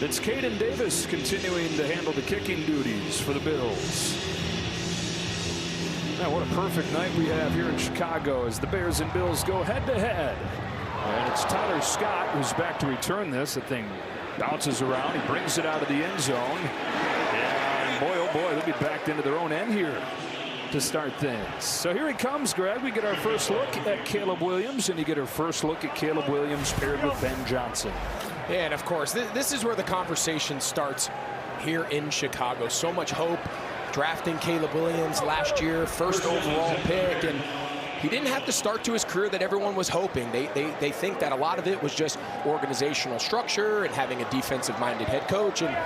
It's Caden Davis continuing to handle the kicking duties for the Bills. Now, what a perfect night we have here in Chicago as the Bears and Bills go head-to-head. And it's Tyler Scott who's back to return this. The thing bounces around. He brings it out of the end zone. And boy, oh boy, they'll be backed into their own end here to start things. So here he comes, Greg. We get our first look at Caleb Williams, and you get our first look at Caleb Williams paired with Ben Johnson. Yeah, and of course, this is where the conversation starts here in Chicago. So much hope drafting Caleb Williams last year, first overall pick, and he didn't have the start to his career that everyone was hoping. They think that a lot of it was just organizational structure and having a defensive-minded head coach. And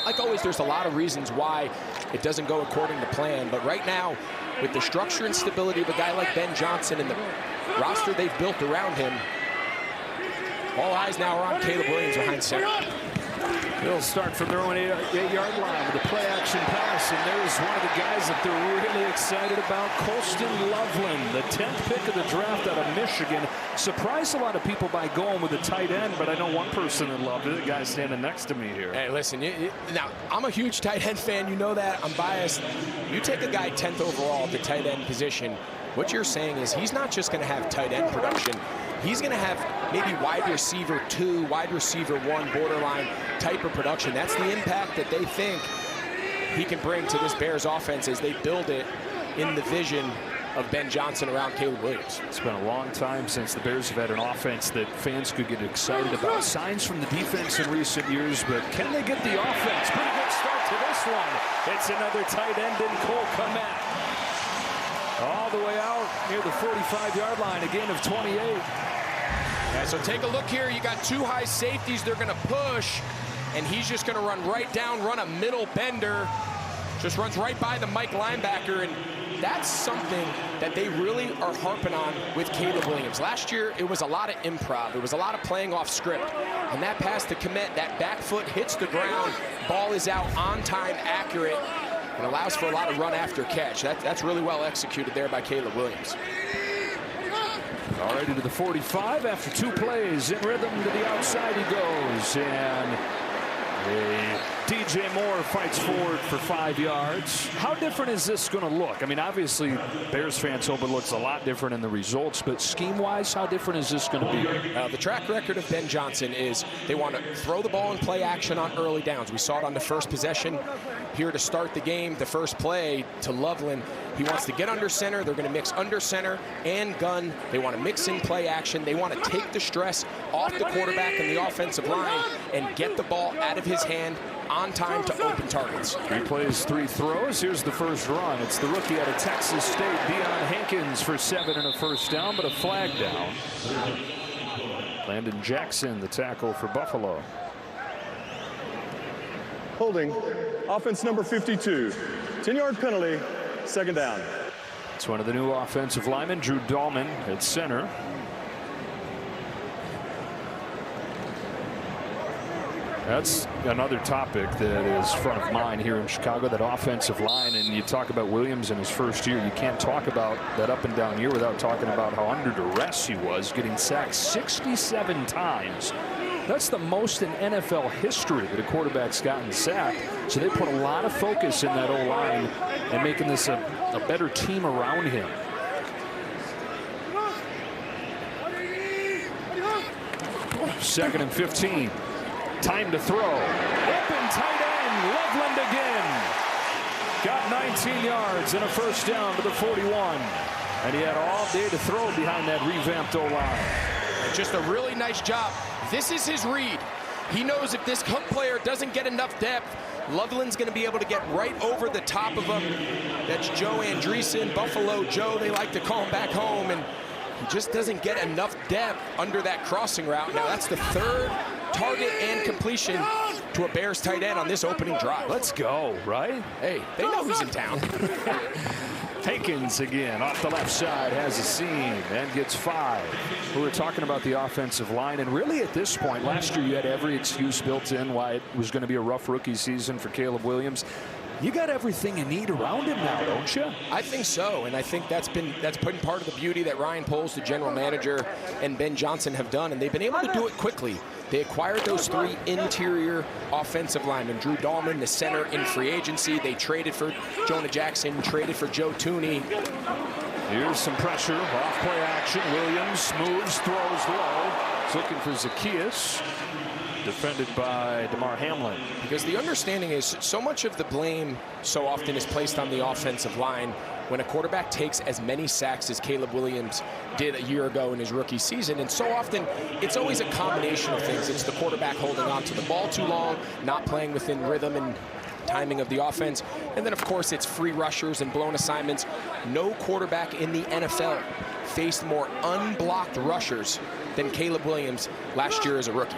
like always, there's a lot of reasons why it doesn't go according to plan. But right now, with the structure and stability of a guy like Ben Johnson and the roster they've built around him, all eyes now are on Caleb Williams behind center. They'll start from their own 8-yard line with a play-action pass, and there's one of the guys that they're really excited about, Colston Loveland, the 10th pick of the draft out of Michigan. Surprised a lot of people by going with a tight end, but I know one person that loved it, the guy standing next to me here. Hey, listen, now, I'm a huge tight end fan. You know that. I'm biased. You take a guy 10th overall at the tight end position, what you're saying is he's not just going to have tight end production. He's going to have maybe wide receiver 2, wide receiver 1, borderline type of production. That's the impact that they think he can bring to this Bears offense as they build it in the vision of Ben Johnson around Caleb Williams. It's been a long time since the Bears have had an offense that fans could get excited about. Signs from the defense in recent years, but can they get the offense? Pretty good start to this one. It's another tight end in Cole Kmet. All the way out near the 45-yard line, a gain of 28. Yeah, so take a look here. You got two high safeties. They're going to push, and he's just going to run right down, run a middle bender. Just runs right by the Mike linebacker, and that's something that they really are harping on with Caleb Williams. Last year, it was a lot of improv. It was a lot of playing off script. And that pass to Kmet, that back foot hits the ground. Ball is out on time, accurate, and allows for a lot of run after catch. That's really well executed there by Caleb Williams. Already to the 45 after 2 plays. In rhythm to the outside he goes. And DJ Moore fights forward for 5 yards. How different is this going to look? I mean, obviously, Bears fans hope it looks a lot different in the results, but scheme-wise, how different is this going to be? The track record of Ben Johnson is they want to throw the ball and play action on early downs. We saw it on the first possession here to start the game. The first play to Loveland. He wants to get under center. They're going to mix under center and gun. They want to mix in play action. They want to take the stress off the quarterback and the offensive line and get the ball out of his hand on time to open targets. 3 plays, 3 throws. Here's the first run. It's the rookie out of Texas State, Deion Hankins, for 7 and a first down, but a flag down. Landon Jackson, the tackle for Buffalo. Holding, offense number 52. 10-yard penalty, 2nd down. It's one of the new offensive linemen, Drew Dahlman at center. That's another topic that is front of mind here in Chicago, that offensive line. And you talk about Williams in his first year. You can't talk about that up and down year without talking about how under duress he was, getting sacked 67 times. That's the most in NFL history that a quarterback's gotten sacked. So they put a lot of focus in that O-line and making this a better team around him. Second and 15. Time to throw. Open tight end. Loveland again. Got 19 yards and a first down to the 41. And he had all day to throw behind that revamped O-line. Just a really nice job. This is his read. He knows if this hook player doesn't get enough depth, Loveland's going to be able to get right over the top of him. That's Joe Andreessen, Buffalo Joe, they like to call him back home, and he just doesn't get enough depth under that crossing route. Now that's the 3rd target and completion to a Bears tight end on this opening drive. Let's go, right? Hey, they know who's in town. Hankins again off the left side, has a seam and gets 5. We were talking about the offensive line, and really at this point, last year you had every excuse built in why it was going to be a rough rookie season for Caleb Williams. you got everything you need around him now, don't you? I think so, and I think that's been part of the beauty that Ryan Poles, the general manager, and Ben Johnson have done, and they've been able to do it quickly. They acquired those 3 interior offensive linemen. Drew Dahlman, the center, in free agency. They traded for Jonah Jackson, traded for Joe Tooney. Here's some pressure, off-play action. Williams moves, throws low. He's looking for Zacchaeus. Defended by DeMar Hamlin. Because the understanding is so much of the blame so often is placed on the offensive line when a quarterback takes as many sacks as Caleb Williams did a year ago in his rookie season. And so often it's always a combination of things. It's the quarterback holding on to the ball too long, not playing within rhythm and timing of the offense. And then, of course, it's free rushers and blown assignments. No quarterback in the NFL faced more unblocked rushers than Caleb Williams last year as a rookie.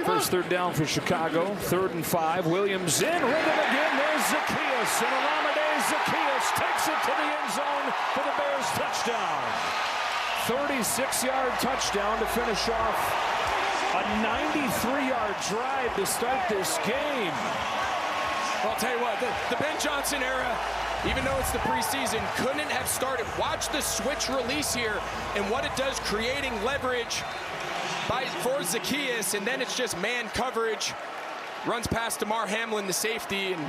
First third down for Chicago. 3rd and 5. Williams in. Rhythm again. There's Zacchaeus. And Olamide Zacchaeus takes it to the end zone for the Bears touchdown. 36-yard touchdown to finish off a 93-yard drive to start this game. Well, I'll tell you what, the Ben Johnson era, even though it's the preseason, couldn't have started. Watch the switch release here and what it does, creating leverage for Zacchaeus, and then it's just man coverage. Runs past DeMar Hamlin, the safety, and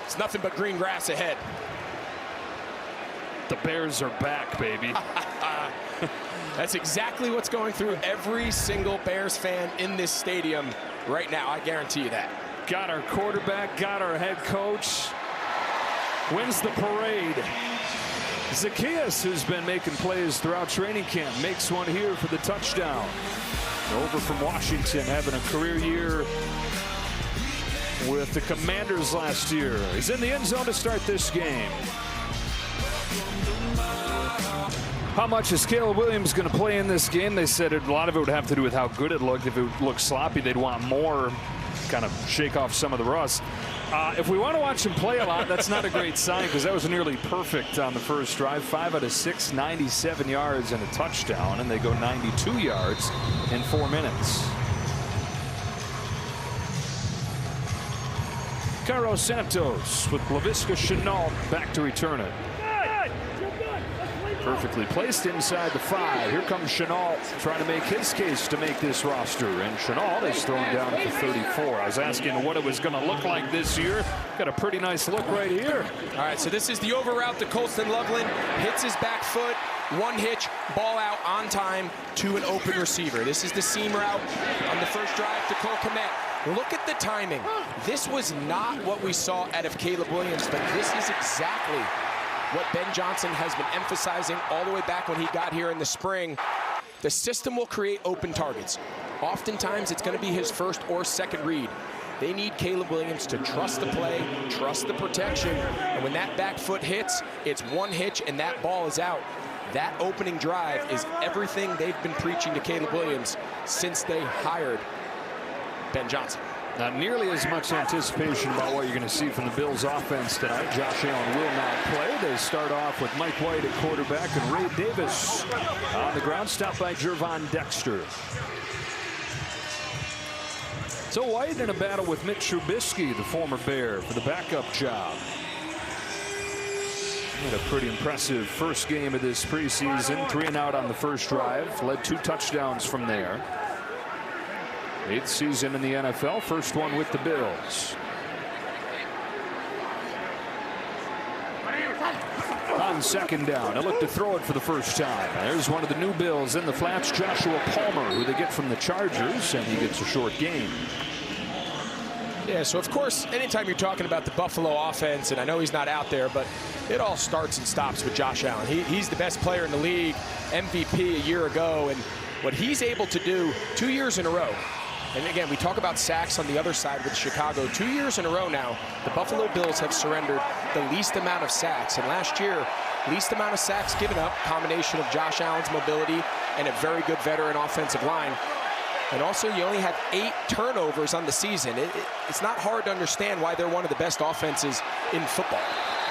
it's nothing but green grass ahead. The Bears are back, baby. That's exactly what's going through every single Bears fan in this stadium right now. I guarantee you that. Got our quarterback, got our head coach. Wins the parade. Zacchaeus, who's been making plays throughout training camp, makes one here for the touchdown. Over from Washington, having a career year with the Commanders last year. He's in the end zone to start this game. How much is Caleb Williams going to play in this game? They said a lot of it would have to do with how good it looked. If it looked sloppy, they'd want more, kind of shake off some of the rust. If we want to watch him play a lot, that's not a great sign, because that was nearly perfect on the first drive. 5 out of 6, 97 yards and a touchdown, and they go 92 yards in 4 minutes. Cairo Santos with Laviska Shenault back to return it. Perfectly placed inside the 5. Here comes Shenault trying to make his case to make this roster. And Shenault is thrown down to 34. I was asking what it was going to look like this year. Got a pretty nice look right here. All right, so this is the over route to Colston Loveland. Hits his back foot. One hitch, ball out on time to an open receiver. This is the seam route on the first drive to Cole Kmet. Look at the timing. This was not what we saw out of Caleb Williams, but this is exactly what Ben Johnson has been emphasizing all the way back when he got here in the spring. The system will create open targets. Oftentimes, it's going to be his first or second read. They need Caleb Williams to trust the play, trust the protection, and when that back foot hits, it's one hitch and that ball is out. That opening drive is everything they've been preaching to Caleb Williams since they hired Ben Johnson. Not nearly as much anticipation about what you're going to see from the Bills offense tonight. Josh Allen will not play. They start off with Mike White at quarterback and Ray Davis on the ground, stopped by Jervon Dexter. So White in a battle with Mitch Trubisky, the former Bear, for the backup job. Had a pretty impressive first game of this preseason. 3 and out on the first drive. Led 2 touchdowns from there. 8th season in the NFL. First one with the Bills. On second down, they look to throw it for the first time. There's one of the new Bills in the flats, Joshua Palmer, who they get from the Chargers, and he gets a short gain. Yeah, so of course, anytime you're talking about the Buffalo offense, and I know he's not out there, but it all starts and stops with Josh Allen. He's the best player in the league, MVP a year ago, and what he's able to do 2 years in a row. And again, we talk about sacks on the other side with Chicago. 2 years in a row now, the Buffalo Bills have surrendered the least amount of sacks. And last year, least amount of sacks given up, combination of Josh Allen's mobility and a very good veteran offensive line. And also, you only have 8 turnovers on the season. It's not hard to understand why they're one of the best offenses in football.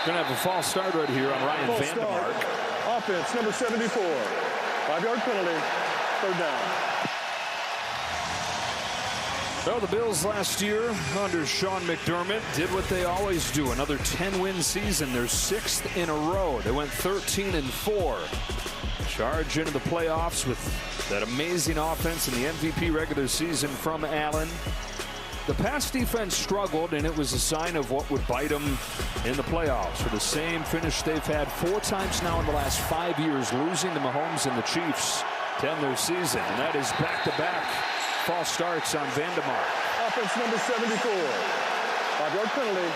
Going to have a false start right here on Ryan Vandermark. Offense, number 74. 5-yard penalty, 3rd down. Well, the Bills last year under Sean McDermott did what they always do. Another 10-win season, their 6th in a row. They went 13-4. Charge into the playoffs with that amazing offense in the MVP regular season from Allen. The pass defense struggled, and it was a sign of what would bite them in the playoffs. For the same finish they've had 4 times now in the last 5 years, losing to Mahomes and the Chiefs to end their season. And that is back-to-back false starts on Vandermark. Offense number 74. 5-yard penalty.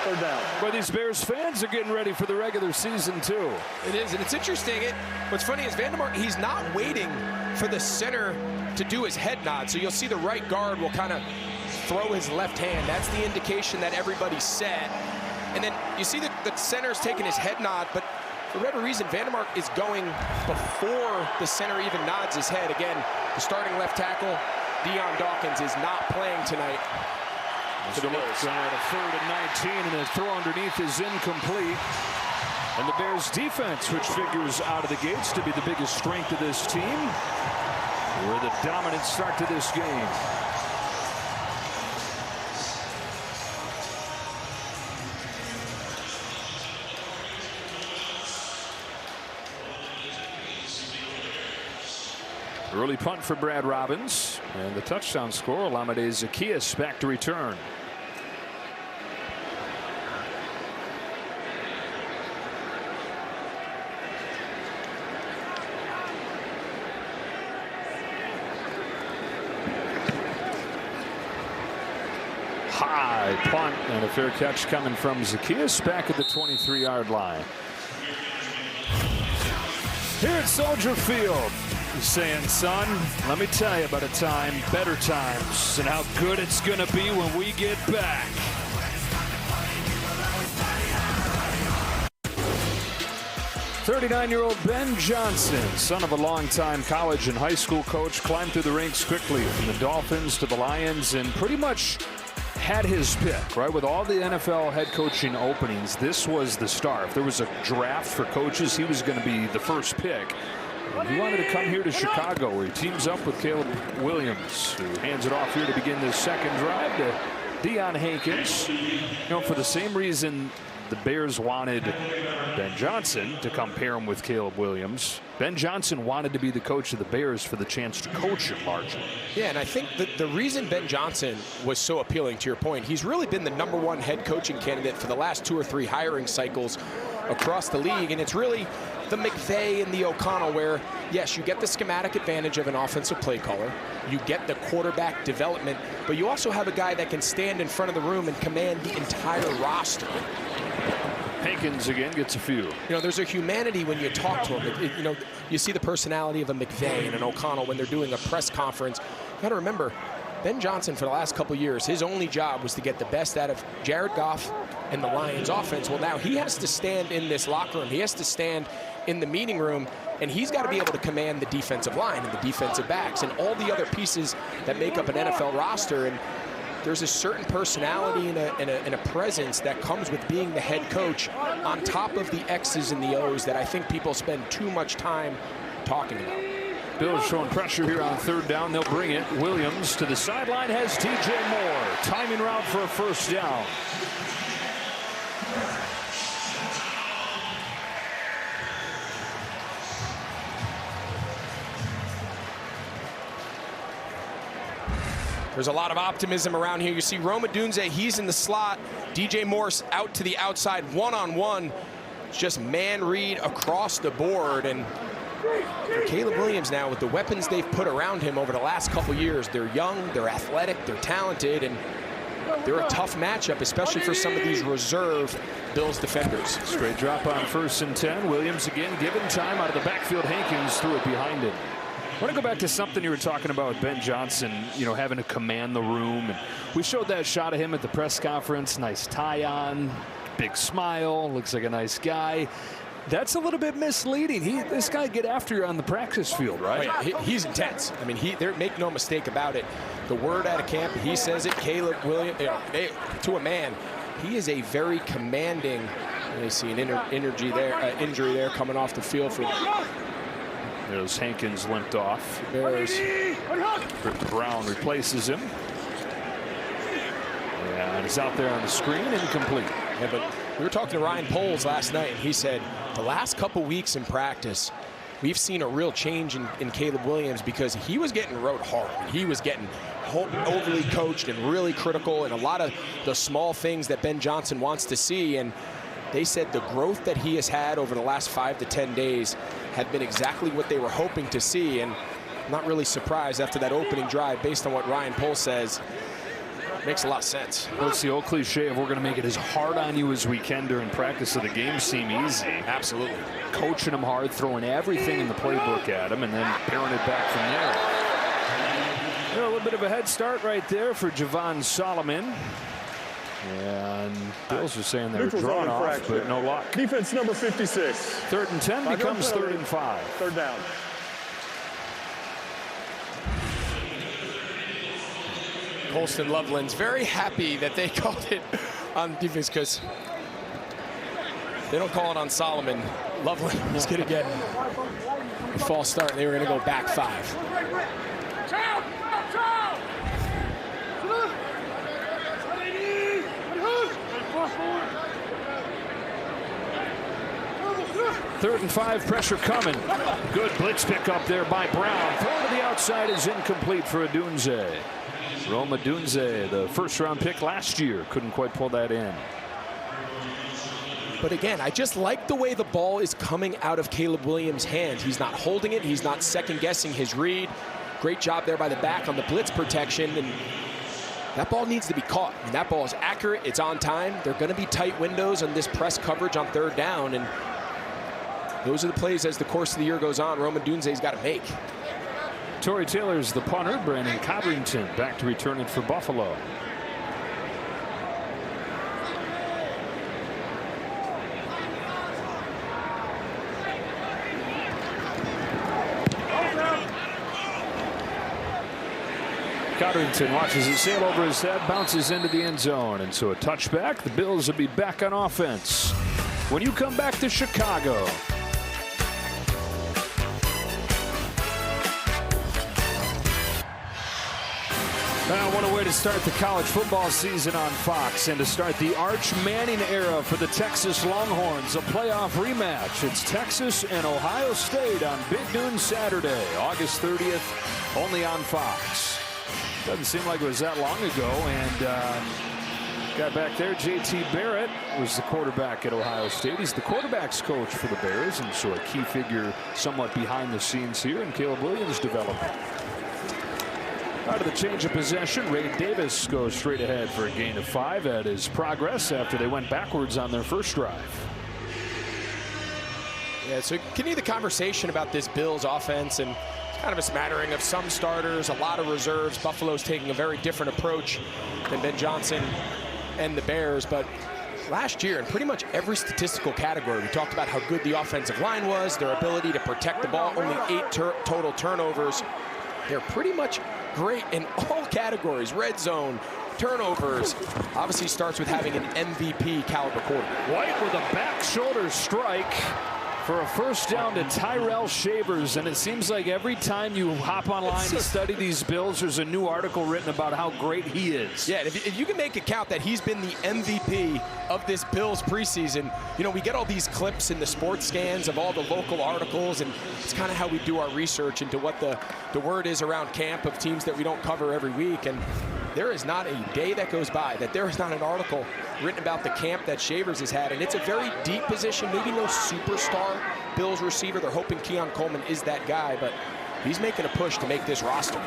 3rd down. But these Bears fans are getting ready for the regular season, too. It is, and it's interesting. What's funny is Vandermark, he's not waiting for the center to do his head nod. So you'll see the right guard will kind of throw his left hand. That's the indication that everybody's set. And then you see the center's taking his head nod, but for whatever reason, Vandermark is going before the center even nods his head. Again, the starting left tackle, Deion Dawkins, is not playing tonight. So the Bills at a 3rd and 19, and the throw underneath is incomplete. And the Bears defense, which figures out of the gates to be the biggest strength of this team, with a dominant start to this game. Early punt for Brad Robbins, and the touchdown score, Olamide Zaccheaus back to return. High punt and a fair catch coming from Zaccheaus back at the 23-yard line. Here at Soldier Field, he's saying, son, let me tell you about a time, better times, and how good it's going to be when we get back. "39-year-old Ben Johnson, son of a longtime college and high school coach, climbed through the ranks quickly from the Dolphins to the Lions and pretty much had his pick, right? With all the NFL head coaching openings, this was the star. If there was a draft for coaches, he was going to be the first pick. And he wanted to come here to Chicago, where he teams up with Caleb Williams, who hands it off here to begin this second drive to Deion Hankins. You know, for the same reason the Bears wanted Ben Johnson to come pair him with Caleb Williams, Ben Johnson wanted to be the coach of the Bears for the chance to coach it largely. Yeah, and I think that the reason Ben Johnson was so appealing, to your point, he's really been the #1 head coaching candidate for the last 2 or 3 hiring cycles across the league. And it's really the McVay and the O'Connell, where, yes, you get the schematic advantage of an offensive play caller. You get the quarterback development, but you also have a guy that can stand in front of the room and command the entire roster. Hankins again gets a few. You know, there's a humanity when you talk to him. You know, you see the personality of a McVay and an O'Connell when they're doing a press conference. You got to remember, Ben Johnson, for the last couple years, his only job was to get the best out of Jared Goff and the Lions offense. Well, now he has to stand in this locker room. He has to stand in the meeting room, and he's got to be able to command the defensive line and the defensive backs and all the other pieces that make up an NFL roster. And there's a certain personality and a presence that comes with being the head coach on top of the X's and the O's that I think people spend too much time talking about. Bills showing pressure here on 3rd down. They'll bring it. Williams to the sideline has TJ Moore. Timing route for a 1st down. There's a lot of optimism around here. You see Rome Odunze, he's in the slot. DJ Morse out to the outside, one-on-one. It's just man read across the board. And for Caleb Williams now, with the weapons they've put around him over the last couple years, they're young, they're athletic, they're talented, and they're a tough matchup, especially for some of these reserve Bills defenders. Straight drop on 1st and 10. Williams again given time out of the backfield. Hankins threw it behind him. I want to go back to something you were talking about, Ben Johnson, you know, having to command the room. And we showed that shot of him at the press conference. Nice tie on, big smile, looks like a nice guy. That's a little bit misleading. This guy get after you on the practice field, right? Oh, yeah. He's intense. I mean, make no mistake about it. The word out of camp, he says it, Caleb Williams, you know, to a man, he is a very commanding. You see an injury there coming off the field for. There's Hankins limped off. Bears. Brown replaces him. And it's out there on the screen, incomplete. Yeah, but we were talking to Ryan Poles last night, and he said the last couple weeks in practice, we've seen a real change in Caleb Williams because he was getting rode hard. He was getting overly coached and really critical, and a lot of the small things that Ben Johnson wants to see. And they said the growth that he has had over the last 5 to 10 days had been exactly what they were hoping to see. And I'm not really surprised after that opening drive, based on what Ryan Poles says. Makes a lot of sense. Well, it's the old cliche of we're going to make it as hard on you as we can during practice so the games seem easy. Absolutely. Coaching them hard, throwing everything in the playbook at them, and then paring it back from there. A little bit of a head start right there for Javon Solomon. And Bills are saying they're drawn off, but no luck. Defense number 56. 3rd and 10 becomes 3rd and 5. Third down. Colston Loveland's very happy that they called it on defense because they don't call it on Solomon. Loveland was going to get a false start. They were going to go back 5. Third and 5, pressure coming. Good blitz pick up there by Brown. Throw to the outside is incomplete for Odunze. Rome Odunze, the first-round pick last year, couldn't quite pull that in. But again, I just like the way the ball is coming out of Caleb Williams' hands. He's not holding it. He's not second-guessing his read. Great job there by the back on the blitz protection. And that ball needs to be caught. I mean, that ball is accurate. It's on time. They're going to be tight windows on this press coverage on 3rd down. And those are the plays as the course of the year goes on. Rome Odunze's got to make. Torrey Taylor's the punter. Brandon Codrington back to return it for Buffalo. Codrington watches it sail over his head, bounces into the end zone, and so a touchback. The Bills will be back on offense when you come back to Chicago. Now, what a way to start the college football season on Fox and to start the Arch Manning era for the Texas Longhorns. A playoff rematch. It's Texas and Ohio State on Big Noon Saturday, August 30th, only on Fox. Doesn't seem like it was that long ago. And got back there, J.T. Barrett was the quarterback at Ohio State. He's the quarterback's coach for the Bears, and so a key figure somewhat behind the scenes here in Caleb Williams' development. Out of the change of possession, Ray Davis goes straight ahead for a gain of 5 at his progress after they went backwards on their first drive. Yeah, so continue the conversation about this Bills offense, and it's kind of a smattering of some starters, a lot of reserves. Buffalo's taking a very different approach than Ben Johnson and the Bears, but last year in pretty much every statistical category, we talked about how good the offensive line was, their ability to protect the ball, only 8 total turnovers. They're pretty much great in all categories. Red zone, turnovers. Obviously starts with having an MVP caliber quarterback. White with a back shoulder strike for a first down to Tyrell Shavers, and it seems like every time you hop online to study these Bills, there's a new article written about how great he is. Yeah, if you can make a count that he's been the MVP of this Bills preseason, you know, we get all these clips in the sports scans of all the local articles, and it's kind of how we do our research into what the word is around camp of teams that we don't cover every week. And there is not a day that goes by that there is not an article written about the camp that Shavers has had, and it's a very deep position, maybe no superstar Bills receiver. They're hoping Keon Coleman is that guy, but he's making a push to make this roster.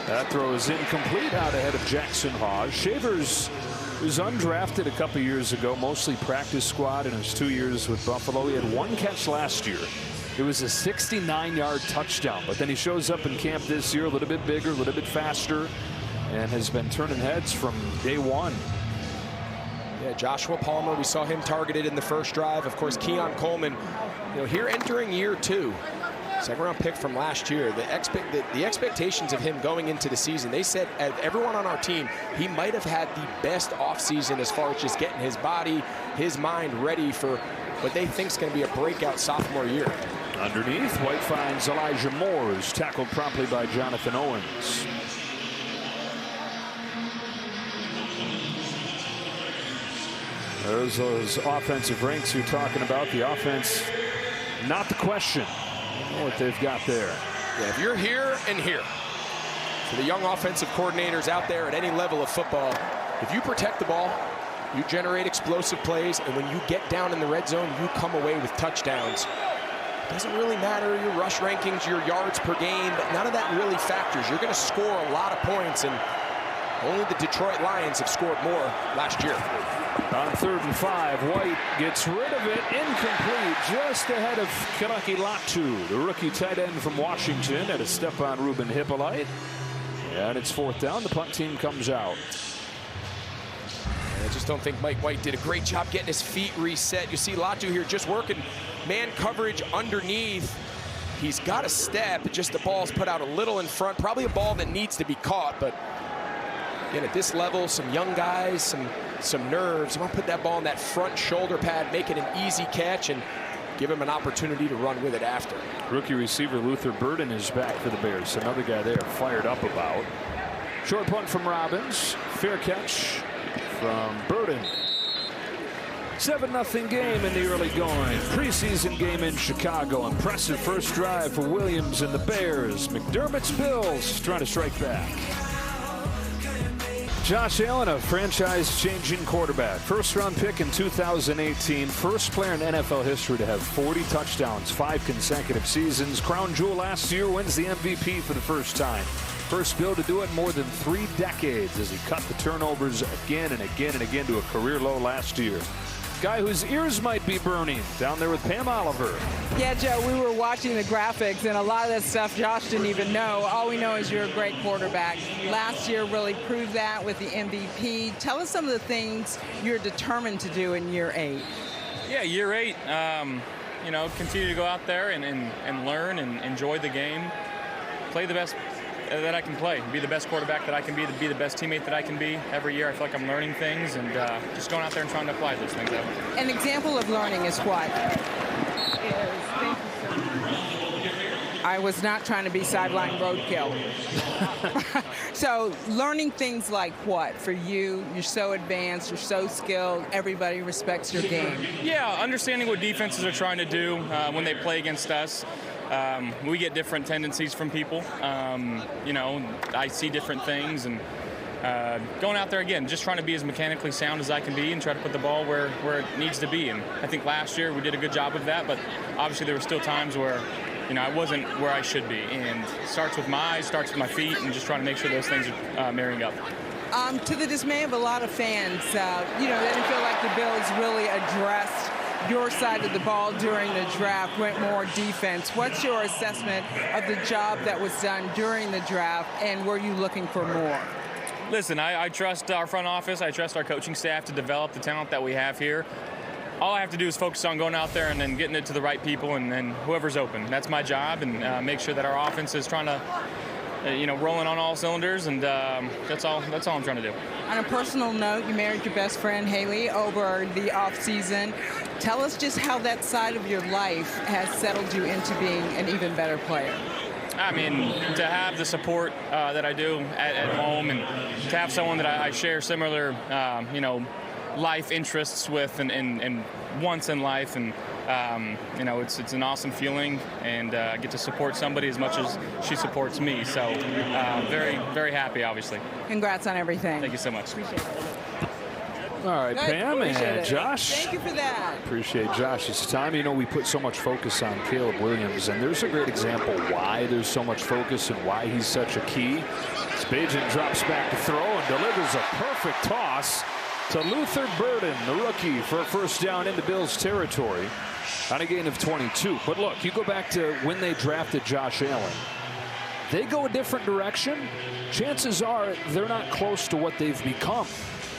That throw is incomplete, out ahead of Jackson Hawes. Shavers was undrafted a couple years ago, mostly practice squad in his 2 years with Buffalo. He had 1 catch last year. It was a 69-yard touchdown, but then he shows up in camp this year a little bit bigger, a little bit faster, and has been turning heads from day one. Yeah, Joshua Palmer, we saw him targeted in the first drive. Of course, Keon Coleman, you know, here entering year 2, second-round pick from last year. The expectations of him going into the season, they said, everyone on our team, he might have had the best offseason as far as just getting his body, his mind ready for what they think is going to be a breakout sophomore year. Underneath, White finds Elijah Moore, who's tackled promptly by Jonathan Owens. There's those offensive ranks you're talking about. The offense, not the question. I don't know what they've got there. Yeah, if you're here and here, for the young offensive coordinators out there at any level of football, if you protect the ball, you generate explosive plays, and when you get down in the red zone, you come away with touchdowns. It doesn't really matter your rush rankings, your yards per game, but none of that really factors. You're going to score a lot of points, and only the Detroit Lions have scored more last year. On 3rd and 5, White gets rid of it, incomplete, just ahead of Kalaki Latu, the rookie tight end from Washington, had a step on Ruben Hippolyte. And it's 4th down. The punt team comes out. I just don't think Mike White did a great job getting his feet reset. You see Latu here just working man coverage underneath. He's got a step, just the ball's put out a little in front. Probably a ball that needs to be caught, but again, at this level, some young guys, some nerves. I'm gonna put that ball on that front shoulder pad, make it an easy catch, and give him an opportunity to run with it after. Rookie receiver Luther Burden is back for the Bears. Another guy they are fired up about. Short punt from Robbins. Fair catch from Burden. 7-0 game in the early going. Preseason game in Chicago. Impressive first drive for Williams and the Bears. McDermott's Bills trying to strike back. Josh Allen, a franchise-changing quarterback. First-round pick in 2018. First player in NFL history to have 40 touchdowns, 5 consecutive seasons. Crown jewel last year, wins the MVP for the first time. First Bill to do it in more than 3 decades as he cut the turnovers again and again and again to a career low last year. Guy whose ears might be burning down there with Pam Oliver. Yeah, Joe, we were watching the graphics, and a lot of that stuff Josh didn't even know. All we know is you're a great quarterback. Last year really proved that with the MVP. Tell us some of the things you're determined to do in year 8. Yeah, year 8, you know, continue to go out there and learn and enjoy the game. Play the best that I can play, be the best quarterback that I can be the best teammate that I can be. Every year I feel like I'm learning things and just going out there and trying to apply those things. An example of learning is what? I was not trying to be sideline roadkill. So learning things like what? For you, you're so advanced, you're so skilled, everybody respects your game. Yeah, understanding what defenses are trying to do when they play against us. We get different tendencies from people. You know, I see different things, and going out there again, just trying to be as mechanically sound as I can be and try to put the ball where it needs to be. And I think last year we did a good job of that, but obviously there were still times where, you know, I wasn't where I should be. And it starts with my eyes, starts with my feet, and just trying to make sure those things are marrying up. To the dismay of a lot of fans, you know, they didn't feel like the Bills really addressed your side of the ball during the draft, went more defense. What's your assessment of the job that was done during the draft, and were you looking for more? Listen, I trust our front office. I trust our coaching staff to develop the talent that we have here. All I have to do is focus on going out there and then getting it to the right people and then whoever's open. That's my job, and make sure that our offense is trying to, you know, rolling on all cylinders, and that's all I'm trying to do. On a personal note, you married your best friend Haley over the off season. Tell us just how that side of your life has settled you into being an even better player. I mean, to have the support that I do at home, and to have someone that I share similar, you know, life interests with and wants in life, and you know, it's an awesome feeling, and I get to support somebody as much as she supports me. So very, very happy, obviously. Congrats on everything. Thank you so much. Appreciate it. All right, Pam and Josh. Thank you for that. Appreciate Josh's time. You know, we put so much focus on Caleb Williams, and there's a great example why there's so much focus and why he's such a key. Spajan drops back to throw and delivers a perfect toss to Luther Burden, the rookie, for a first down into Bills territory on a gain of 22. But look, you go back to when they drafted Josh Allen. They go a different direction. Chances are they're not close to what they've become.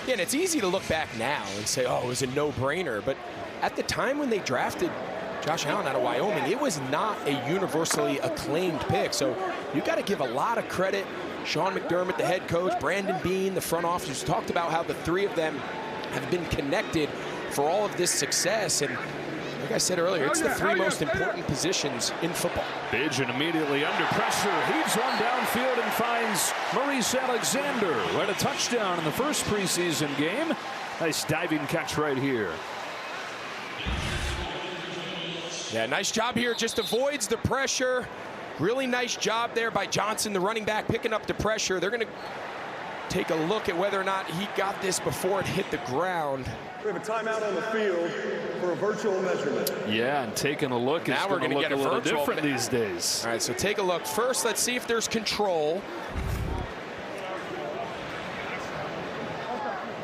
Yeah, and it's easy to look back now and say, oh, it was a no-brainer. But at the time when they drafted Josh Allen out of Wyoming, it was not a universally acclaimed pick. So you got to give a lot of credit. Sean McDermott, the head coach, Brandon Beane, the front office, talked about how the 3 of them have been connected for all of this success. And like I said earlier, it's the 3 most important positions in football. Bijan immediately under pressure, heaves one downfield and finds Maurice Alexander, who had a touchdown in the first preseason game. Nice diving catch right here. Yeah, nice job here. Just avoids the pressure. Really nice job there by Johnson, the running back, picking up the pressure. They're going to take a look at whether or not he got this before it hit the ground. We have a timeout on the field for a virtual measurement. Yeah, and taking a look is going to look a little different these days. All right, so take a look. First, let's see if there's control.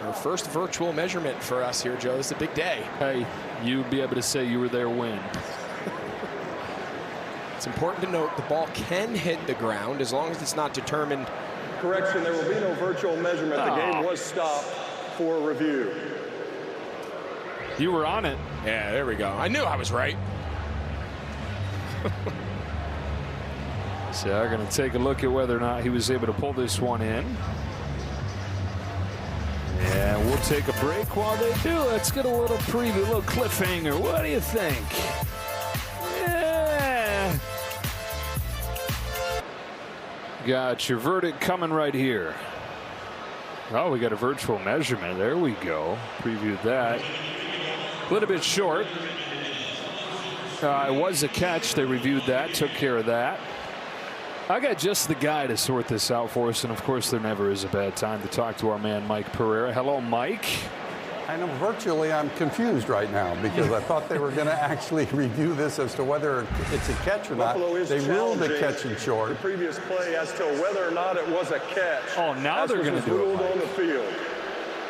Our first virtual measurement for us here, Joe. This is a big day. Hey, you'd be able to say you were there when. It's important to note the ball can hit the ground as long as it's not determined. Correction, there will be no virtual measurement. The game was stopped for review. You were on it. Yeah, there we go. I knew I was right. So I'm going to take a look at whether or not he was able to pull this one in. And we'll take a break while they do. Let's get a little preview, a little cliffhanger. What do you think? Yeah. Got your verdict coming right here. Oh, we got a virtual measurement. There we go. Previewed that. A little bit short. It was a catch. They reviewed that, took care of that. I got just the guy to sort this out for us, and of course there never is a bad time to talk to our man Mike Pereira. Hello, Mike. I know virtually I'm confused right now because I thought they were going to actually review this as to whether it's a catch or not. They ruled a catch in short. The previous play as to whether or not it was a catch. Oh, now they're going to do it. Ruled on the field.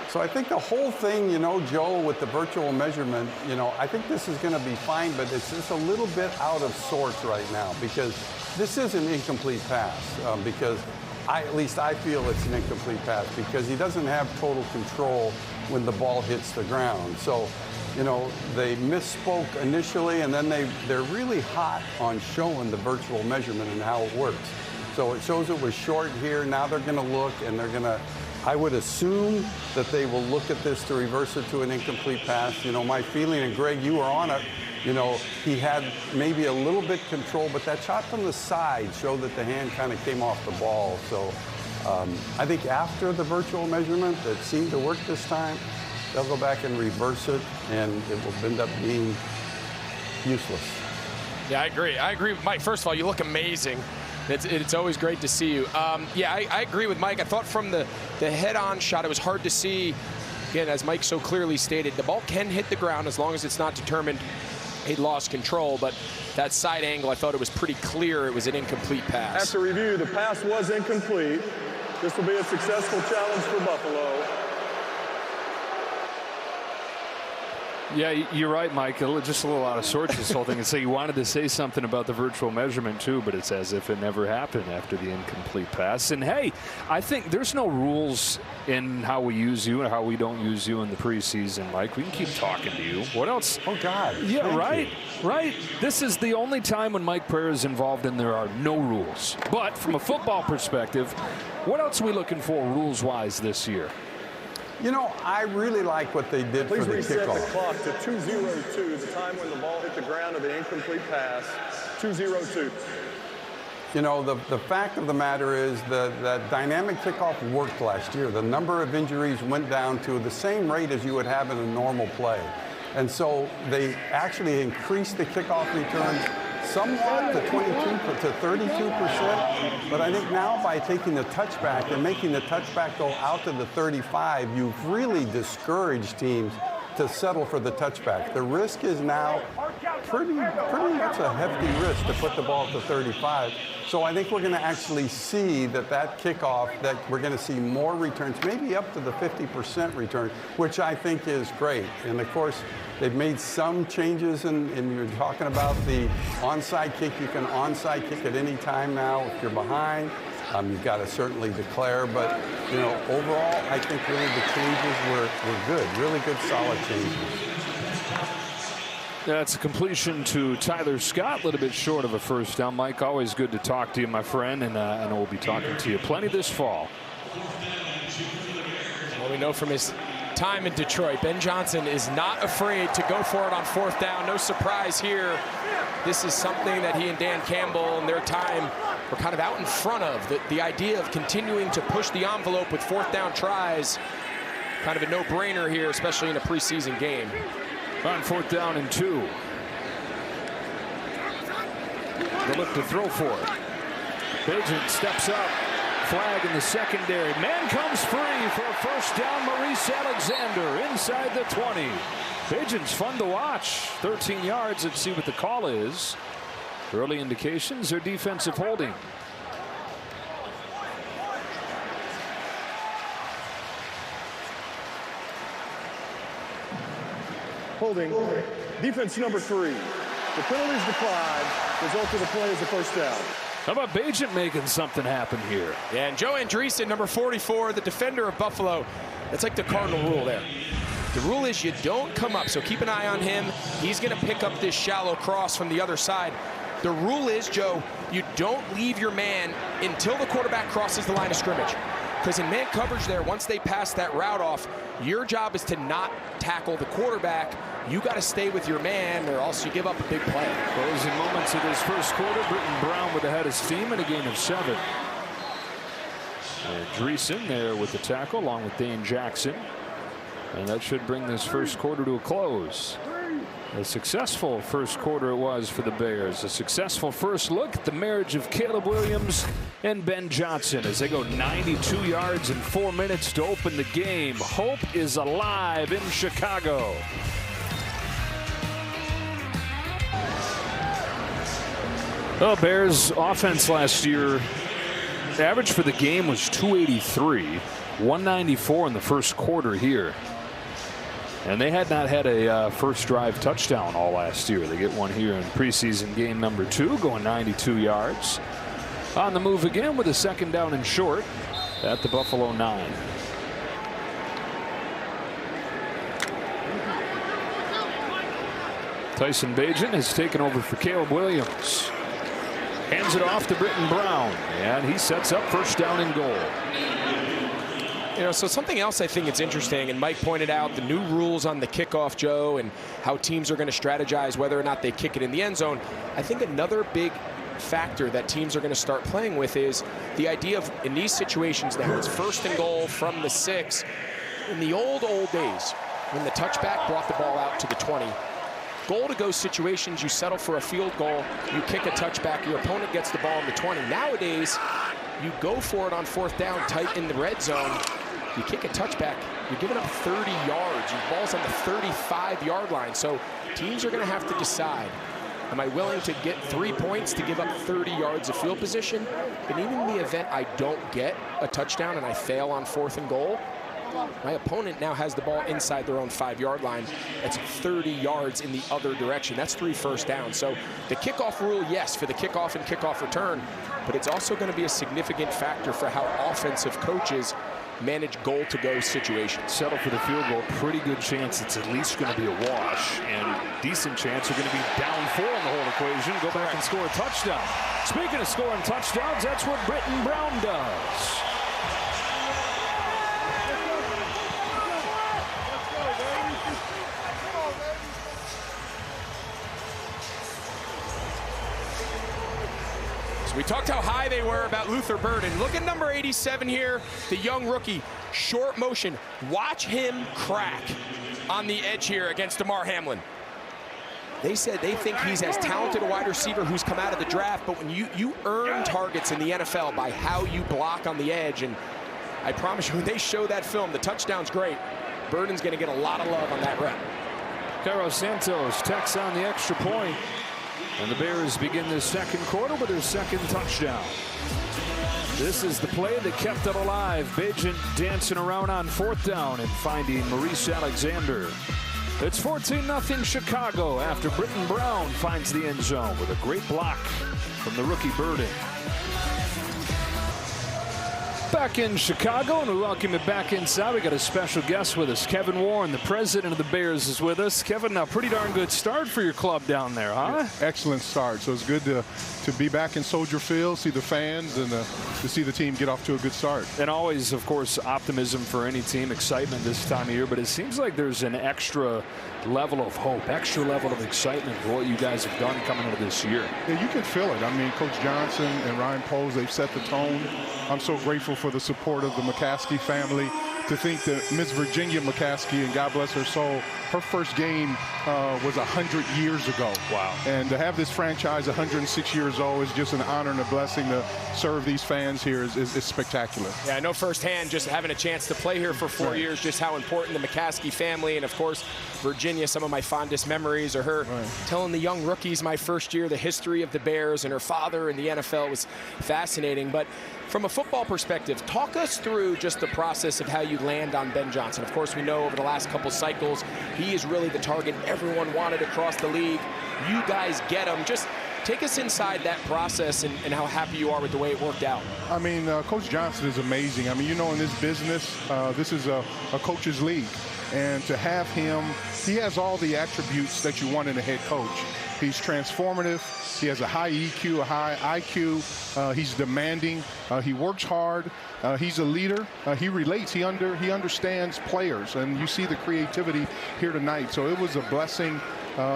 So I think the whole thing, you know, Joe, with the virtual measurement, you know, I think this is going to be fine, but it's just a little bit out of sorts right now because this is an incomplete pass because at least I feel it's an incomplete pass because he doesn't have total control when the ball hits the ground. So, you know, they misspoke initially and then they're really hot on showing the virtual measurement and how it works. So it shows it was short here. Now they're going to look and they're going to, I would assume that they will look at this to reverse it to an incomplete pass. You know, my feeling, and Greg, you were on it, you know, he had maybe a little bit control, but that shot from the side showed that the hand kind of came off the ball. So I think after the virtual measurement that seemed to work this time, they'll go back and reverse it, and it will end up being useless. Yeah, I agree. I agree with Mike. First of all, you look amazing. It's always great to see you. Yeah, I agree with Mike. I thought from the head-on shot, it was hard to see. Again, as Mike so clearly stated, the ball can hit the ground as long as it's not determined he lost control. But that side angle, I thought it was pretty clear it was an incomplete pass. After review, the pass was incomplete. This will be a successful challenge for Buffalo. Yeah, you're right, Mike. Just a little out of sorts, this whole thing. And so you wanted to say something about the virtual measurement, too, but it's as if it never happened after the incomplete pass. And, hey, I think there's no rules in how we use you and how we don't use you in the preseason, Mike. We can keep talking to you. What else? Oh, God. Yeah, right. Right. This is the only time when Mike Pereira is involved and there are no rules. But from a football perspective, what else are we looking for rules-wise this year? You know, I really like what they did for the kickoff. Please reset the clock to 2:02, the time when the ball hit the ground of the incomplete pass, 2:02. You know, the fact of the matter is that dynamic kickoff worked last year. The number of injuries went down to the same rate as you would have in a normal play. And so they actually increased the kickoff returns somewhat to 22 to 32%, but I think now by taking the touchback and making the touchback go out to the 35, you've really discouraged teams to settle for the touchback. The risk is now pretty much a hefty risk to put the ball to 35. So I think we're going to actually see that kickoff, that we're going to see more returns, maybe up to the 50% return, which I think is great. And of course, they've made some changes, and you're talking about the onside kick. You can onside kick at any time now if you're behind. You've got to certainly declare, but you know, overall, I think really the changes were good, really good, solid changes. That's a completion to Tyler Scott, a little bit short of a first down. Mike, always good to talk to you, my friend, and I know we'll be talking to you plenty this fall. Well, we know from his time in Detroit, Ben Johnson is not afraid to go for it on fourth down. No surprise here. This is something that he and Dan Campbell in their time were kind of out in front of. The idea of continuing to push the envelope with fourth down tries. kind of a no-brainer here, especially in a preseason game. On 4th down and 2. They look to throw for it. Bagent steps up. Flag in the secondary. Man comes free for a first down. Maurice Alexander inside the 20. Bagent's fun to watch. 13 yards. Let's see what the call is. Early indications are defensive holding. Holding. Defense number 3. The penalty's declined. Result of the play is a first down. How about Bagent making something happen here? Yeah, and Joe Andreessen, number 44, the defender of Buffalo. That's like the cardinal rule there. The rule is you don't come up, so keep an eye on him. He's going to pick up this shallow cross from the other side. The rule is, Joe, you don't leave your man until the quarterback crosses the line of scrimmage. Because in man coverage there, once they pass that route off, your job is to not tackle the quarterback. You got to stay with your man, or else you give up a big play. Closing moments of this first quarter. Britton Brown with the head of steam and a gain of 7. And Dreesen there with the tackle, along with Dane Jackson. And that should bring this first quarter to a close. A successful first quarter it was for the Bears. A successful first look at the marriage of Caleb Williams and Ben Johnson as they go 92 yards in 4 minutes to open the game. Hope is alive in Chicago. The Bears offense last year, the average for the game was 283, 194 in the first quarter here. And they had not had a first drive touchdown all last year. They get one here in preseason game number 2, going 92 yards. On the move again with a 2nd down and short at the Buffalo 9. Tyson Bagent has taken over for Caleb Williams. Hands it off to Britton Brown, and he sets up first down and goal. You know, so something else I think it's interesting, and Mike pointed out the new rules on the kickoff, Joe, and how teams are going to strategize whether or not they kick it in the end zone. I think another big factor that teams are going to start playing with is the idea of, in these situations now, it's 1st and goal from the 6. In the old days, when the touchback brought the ball out to the 20, goal-to-go situations, you settle for a field goal, you kick a touchback, your opponent gets the ball in the 20. Nowadays, you go for it on 4th down, tight in the red zone. You kick a touchback, you're giving up 30 yards. Your ball's on the 35-yard line. So teams are going to have to decide, am I willing to get 3 points to give up 30 yards of field position? And even in the event I don't get a touchdown and I fail on 4th and goal, my opponent now has the ball inside their own 5-yard line. That's 30 yards in the other direction. That's 3 first downs. So the kickoff rule, yes, for the kickoff and kickoff return, but it's also going to be a significant factor for how offensive coaches manage goal-to-go situations. Settle for the field goal. Pretty good chance it's at least going to be a wash, and decent chance they're going to be down 4 in the whole equation. Go back and score a touchdown. Speaking of scoring touchdowns, that's what Britton Brown does. We talked how high they were about Luther Burden. Look at number 87 here, the young rookie. Short motion. Watch him crack on the edge here against Damar Hamlin. They said they think he's as talented a wide receiver who's come out of the draft, but when you earn targets in the NFL by how you block on the edge, and I promise you, when they show that film, the touchdown's great. Burden's going to get a lot of love on that rep. Cairo Santos tacks on the extra point. And the Bears begin this second quarter with their 2nd touchdown. This is the play that kept it alive. Bagent dancing around on 4th down and finding Maurice Alexander. It's 14-0 Chicago after Britton Brown finds the end zone with a great block from the rookie Burden. Back in Chicago, and we welcome you back inside. We got a special guest with us. Kevin Warren, the president of the Bears, is with us. Kevin, a pretty darn good start for your club down there, huh? Excellent start. So it's good to be back in Soldier Field, see the fans, and to see the team get off to a good start. And always, of course, optimism for any team, excitement this time of year. But it seems like there's an extra level of hope, extra level of excitement for what you guys have done coming into this year. Yeah, you can feel it. I mean, Coach Johnson and Ryan Poles, they've set the tone. I'm so grateful for the support of the McCaskey family, to think that Miss Virginia McCaskey, and God bless her soul, her first game was 100 years ago. Wow. And to have this franchise 106 years old is just an honor and a blessing. To serve these fans here is spectacular. Yeah, I know firsthand, just having a chance to play here for 4 years, just how important the McCaskey family, and of course Virginia, some of my fondest memories are her telling the young rookies my first year the history of the Bears and her father in the NFL. Was fascinating. But from a football perspective, talk us through just the process of how you land on Ben Johnson. Of course, we know over the last couple cycles, he is really the target everyone wanted across the league. You guys get him. Just take us inside that process and how happy you are with the way it worked out. I mean, Coach Johnson is amazing. I mean, you know, in this business, this is a coach's league. And to have him, he has all the attributes that you want in a head coach. He's transformative. He has a high EQ, a high IQ. He's demanding. He works hard. He's a leader. He relates. He understands players. And you see the creativity here tonight. So it was a blessing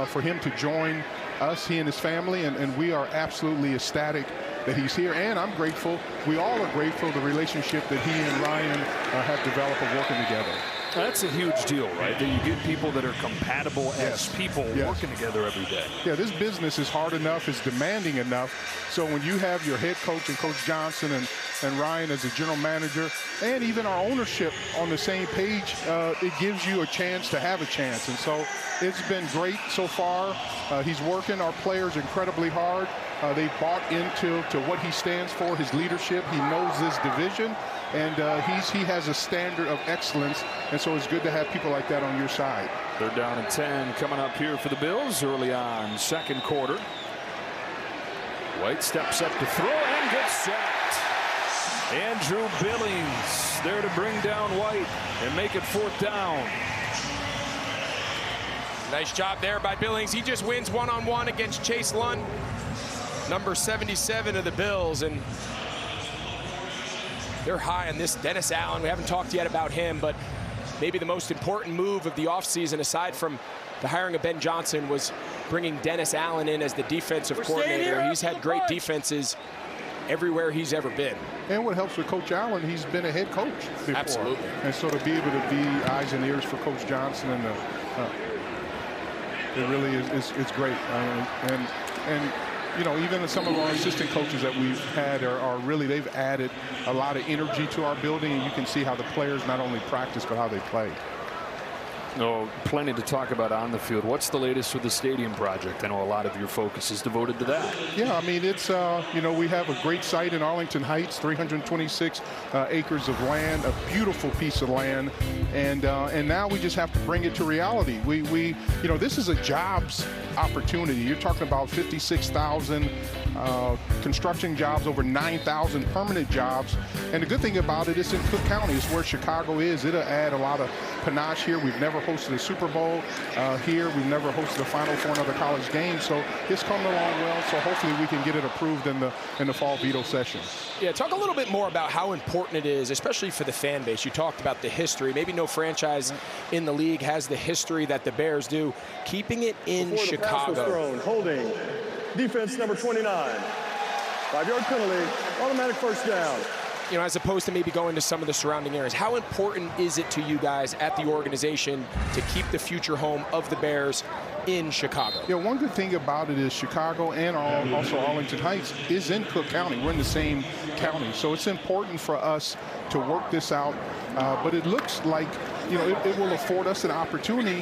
for him to join us, he and his family. And we are absolutely ecstatic that he's here. And I'm grateful. We all are grateful the relationship that he and Ryan have developed of working together. That's a huge deal, right? That you get people that are compatible as people working together every day. Yeah, this business is hard enough, it's demanding enough. So when you have your head coach and Coach Johnson and Ryan as a general manager, and even our ownership on the same page, it gives you a chance to have a chance. And so it's been great so far. He's working our players incredibly hard. They bought into what he stands for, his leadership. He knows this division. And he has a standard of excellence, and so it's good to have people like that on your side. They're down at 10 coming up here for the Bills early on, second quarter. White steps up to throw and gets sacked. Andrew Billings there to bring down White and make it 4th down. Nice job there by Billings. He just wins one-on-one against Chase Lund, number 77 of the Bills. And they're high on this Dennis Allen. We haven't talked yet about him, but maybe the most important move of the offseason, aside from the hiring of Ben Johnson, was bringing Dennis Allen in as the defensive coordinator. He's had great defenses everywhere he's ever been. And what helps with Coach Allen, he's been a head coach before. Absolutely. And so to be able to be eyes and ears for Coach Johnson, and it really is it's great. And you know, even some of our assistant coaches that we've had are really, they've added a lot of energy to our building, and you can see how the players not only practice but how they play. No, plenty to talk about on the field. What's the latest with the stadium project? I know a lot of your focus is devoted to that. Yeah, I mean, it's, you know, we have a great site in Arlington Heights, 326 acres of land, a beautiful piece of land. And now we just have to bring it to reality. We you know, this is a jobs opportunity. You're talking about 56,000 construction jobs, over 9,000 permanent jobs. And the good thing about it is in Cook County. It's where Chicago is. It'll add a lot of panache here. We've never hosted a Super Bowl here. We've never hosted a Final Four, another college game. So it's coming along well. So hopefully we can get it approved in the fall veto session. Yeah, talk a little bit more about how important it is, especially for the fan base. You talked about the history. Maybe no franchise in the league has the history that the Bears do. Keeping it in Before Chicago. the pass was thrown, holding, defense number 29. 5-yard penalty, automatic first down. You know, as opposed to maybe going to some of the surrounding areas. How important is it to you guys at the organization to keep the future home of the Bears in Chicago? Yeah, one good thing about it is Chicago and also Arlington Heights is in Cook County. We're in the same county. So it's important for us to work this out. But it looks like, you know, it will afford us an opportunity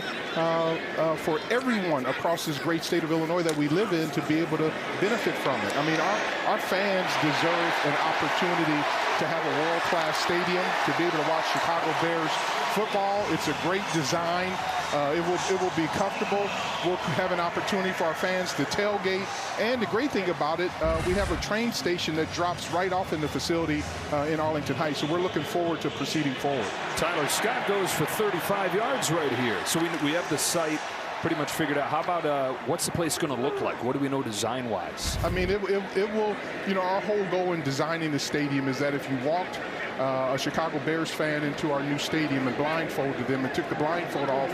for everyone across this great state of Illinois that we live in to be able to benefit from it. I mean, our fans deserve an opportunity to have a world-class stadium, to be able to watch Chicago Bears football. It's a great design. It will be comfortable. We'll have an opportunity for our fans to tailgate. And the great thing about it, we have a train station that drops right off in the facility in Arlington Heights. So we're looking forward to proceeding forward. Tyler Scott goes for 35 yards right here. So we have the site pretty much figured out. How about what's the place going to look like? What do we know design-wise? I mean, it will, you know, our whole goal in designing the stadium is that if you walked a Chicago Bears fan into our new stadium and blindfolded them and took the blindfold off,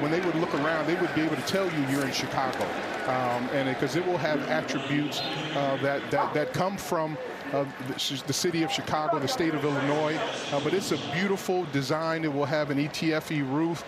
when they would look around, they would be able to tell you you're in Chicago. And because it will have attributes that come from the city of Chicago, the state of Illinois. But it's a beautiful design. It will have an ETFE roof,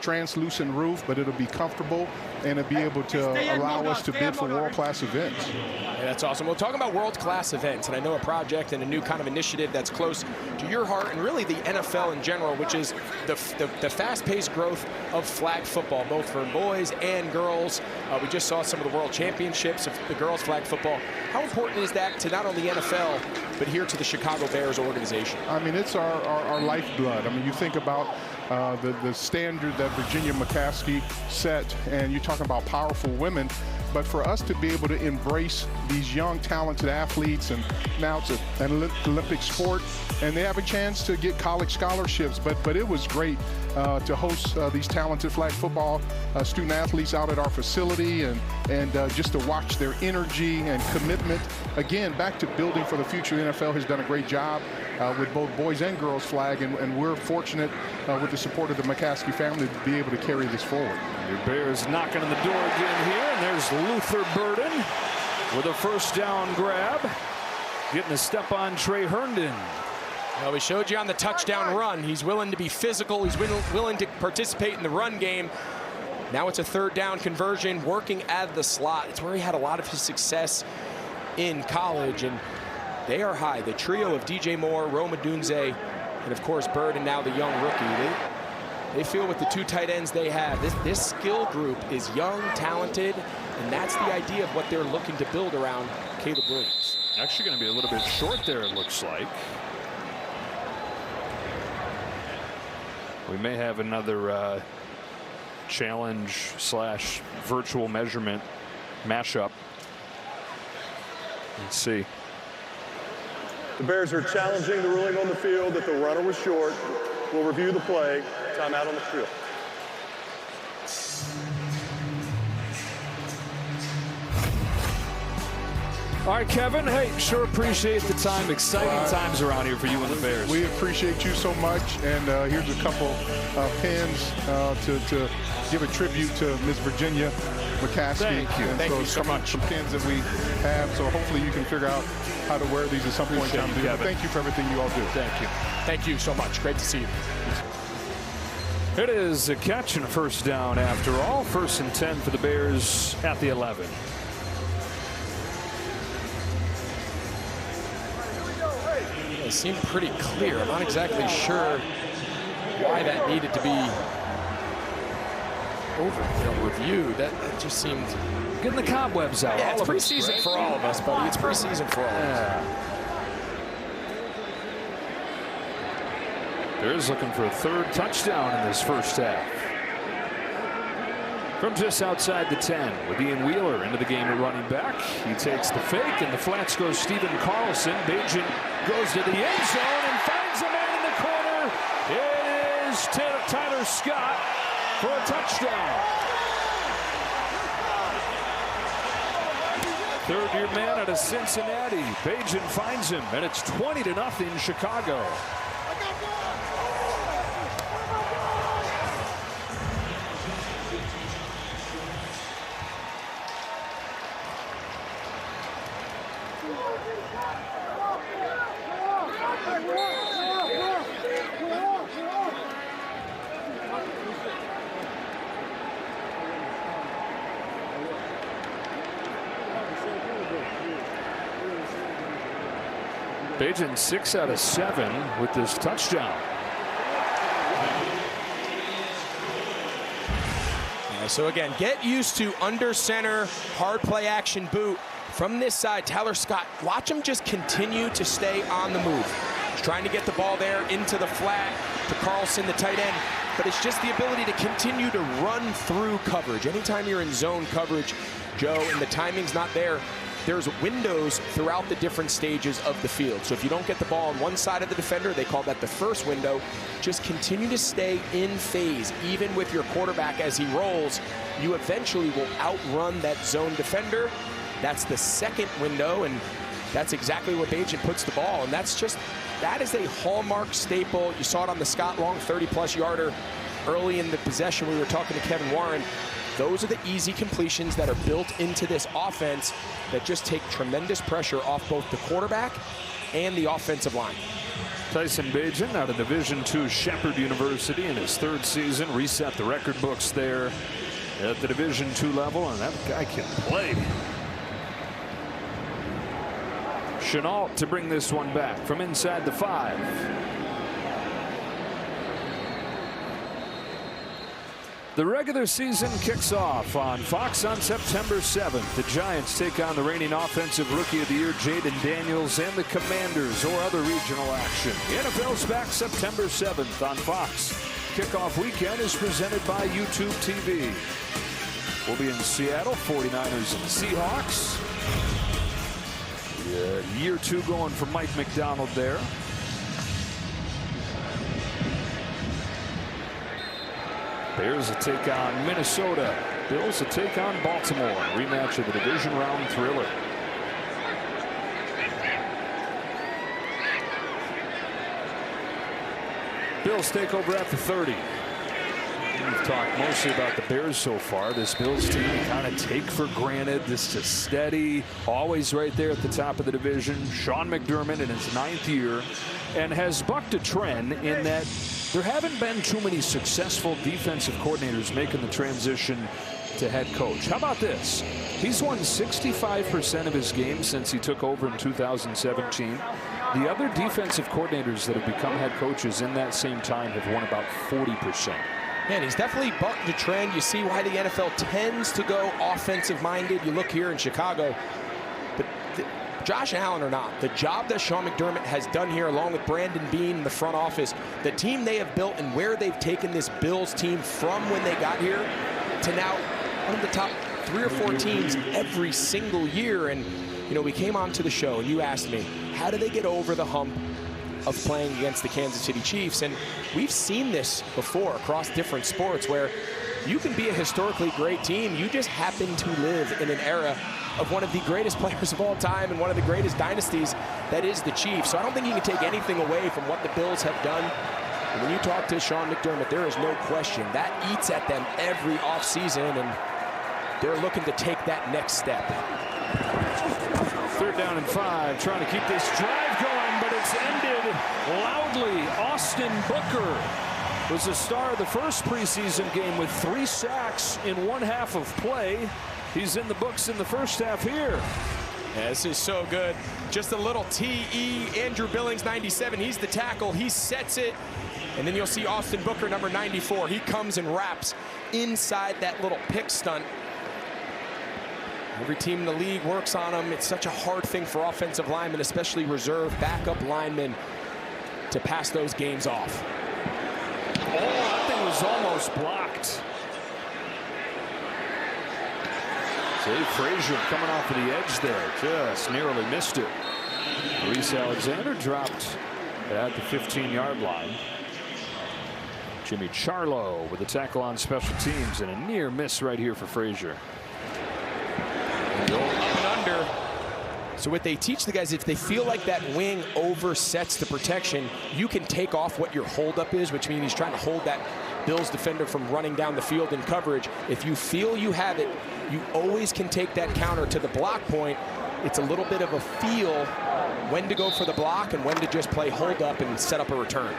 translucent roof, but it'll be comfortable and it'll be able to allow us to bid for world-class events. Yeah, that's awesome. We're talking about world-class events, and I know a project and a new kind of initiative that's close to your heart and really the NFL in general, which is the fast-paced growth of flag football, both for boys and girls. We just saw some of the world championships of the girls flag football. How important is that to not only the NFL, but here to the Chicago Bears organization? I mean, it's our lifeblood. I mean, you think about the standard that Virginia McCaskey set, and you're talking about powerful women. But for us to be able to embrace these young, talented athletes, and now it's an Olympic sport, and they have a chance to get college scholarships. But it was great to host these talented flag football student athletes out at our facility, and just to watch their energy and commitment. Again, back to building for the future. The NFL has done a great job with both boys and girls flag, and we're fortunate with the support of the McCaskey family to be able to carry this forward. Your Bears knocking on the door again here, and there's Luther Burden with a first down grab, getting a step on Trey Herndon. Well, we showed you on the touchdown run. He's willing to be physical. He's willing to participate in the run game. Now it's a third down conversion, working at the slot. It's where he had a lot of his success in college, and they are high. The trio of DJ Moore, Roma Dunze, and of course Bird, and now the young rookie. They feel with the two tight ends they have, this skill group is young, talented, and that's the idea of what they're looking to build around Caleb Williams. Actually going to be a little bit short there, it looks like. We may have another challenge / virtual measurement mashup. Let's see. The Bears are challenging the ruling on the field that the runner was short. We'll review the play. Timeout on the field. All right, Kevin. Hey, sure appreciate the time. Exciting times around here for you and the Bears. We appreciate you so much. And here's a couple pins to give a tribute to Miss Virginia McCaskey. Thank you. And Thank you so much. Some pins that we have. So hopefully you can figure out how to wear these at some point in time. Thank you for everything you all do. Thank you. Thank you so much. Great to see you. It is a catch and a first down after all. 1st and 10 for the Bears at the 11. It seemed pretty clear. I'm not exactly sure why that needed to be reviewed. That just seemed... Getting the cobwebs out. Yeah, it's preseason for all of us, buddy. It's preseason for all of us. Bears looking for a 3rd touchdown in this first half. From just outside the 10 with Ian Wheeler into the game at running back. He takes the fake, and the flats goes Stephen Carlson. Bajan goes to the end zone and finds a man in the corner. It is Tyler Scott for a touchdown. 3rd-year man out of Cincinnati. Bajan finds him, and it's 20-0 Chicago. Bajan 6 out of 7 with this touchdown. So again, get used to under center, hard play action boot. From this side, Tyler Scott, watch him just continue to stay on the move. He's trying to get the ball there into the flat to Carlson, the tight end. But it's just the ability to continue to run through coverage. Anytime you're in zone coverage, Joe, and the timing's not there, there's windows throughout the different stages of the field. So if you don't get the ball on one side of the defender, they call that the first window. Just continue to stay in phase. Even with your quarterback as he rolls, you eventually will outrun that zone defender. That's the second window, and that's exactly where Bajan puts the ball. And that is a hallmark staple. You saw it on the Scott Long 30-plus yarder early in the possession. We were talking to Kevin Warren. Those are the easy completions that are built into this offense that just take tremendous pressure off both the quarterback and the offensive line. Tyson Bagent out of Division II Shepherd University in his 3rd season, reset the record books there at the Division II level, and that guy can play. Chenault to bring this one back from inside the 5. The regular season kicks off on Fox on September 7th. The Giants take on the reigning Offensive Rookie of the Year, Jaden Daniels, and the Commanders, or other regional action. The NFL's back September 7th on Fox. Kickoff weekend is presented by YouTube TV. We'll be in Seattle, 49ers and Seahawks. Year 2 going for Mike McDonald there. Bears will take on Minnesota. Bills will take on Baltimore. Rematch of the division round thriller. Bills take over at the 30. We've talked mostly about the Bears so far. This Bills team you kind of take for granted. This is steady, always right there at the top of the division. Sean McDermott in his 9th year, and has bucked a trend in that there haven't been too many successful defensive coordinators making the transition to head coach. How about this? He's won 65% of his games since he took over in 2017. The other defensive coordinators that have become head coaches in that same time have won about 40%. Man, he's definitely bucked the trend. You see why the NFL tends to go offensive-minded. You look here in Chicago. But Josh Allen or not, the job that Sean McDermott has done here, along with Brandon Beane in the front office, the team they have built and where they've taken this Bills team from when they got here to now one of the top 3 or 4 teams every single year. And, you know, we came on to the show and you asked me, how do they get over the hump of playing against the Kansas City Chiefs? And we've seen this before across different sports where you can be a historically great team. You just happen to live in an era of one of the greatest players of all time and one of the greatest dynasties that is the Chiefs. So I don't think you can take anything away from what the Bills have done. And when you talk to Sean McDermott, there is no question that eats at them every offseason, and they're looking to take that next step. 3rd down and 5, trying to keep this drive going, but it's ended loudly. Austin Booker was the star of the first preseason game with 3 sacks in 1 half of play. He's in the books in the first half here. Yeah, this is so good. Just a little TE. Andrew Billings, 97. He's the tackle. He sets it. And then you'll see Austin Booker, number 94. He comes and wraps inside that little pick stunt. Every team in the league works on him. It's such a hard thing for offensive linemen, especially reserve backup linemen, to pass those games off. Oh, that thing was almost blocked. Jay Frazier coming off of the edge there. Just narrowly missed it. Reese Alexander dropped at the 15-yard line. Jimmy Charlo with a tackle on special teams and a near miss right here for Frazier. Go up and under. So what they teach the guys, if they feel like that wing oversets the protection, you can take off what your holdup is, which means he's trying to hold that Bills defender from running down the field in coverage. If you feel you have it, you always can take that counter to the block point. It's a little bit of a feel when to go for the block and when to just play holdup and set up a return.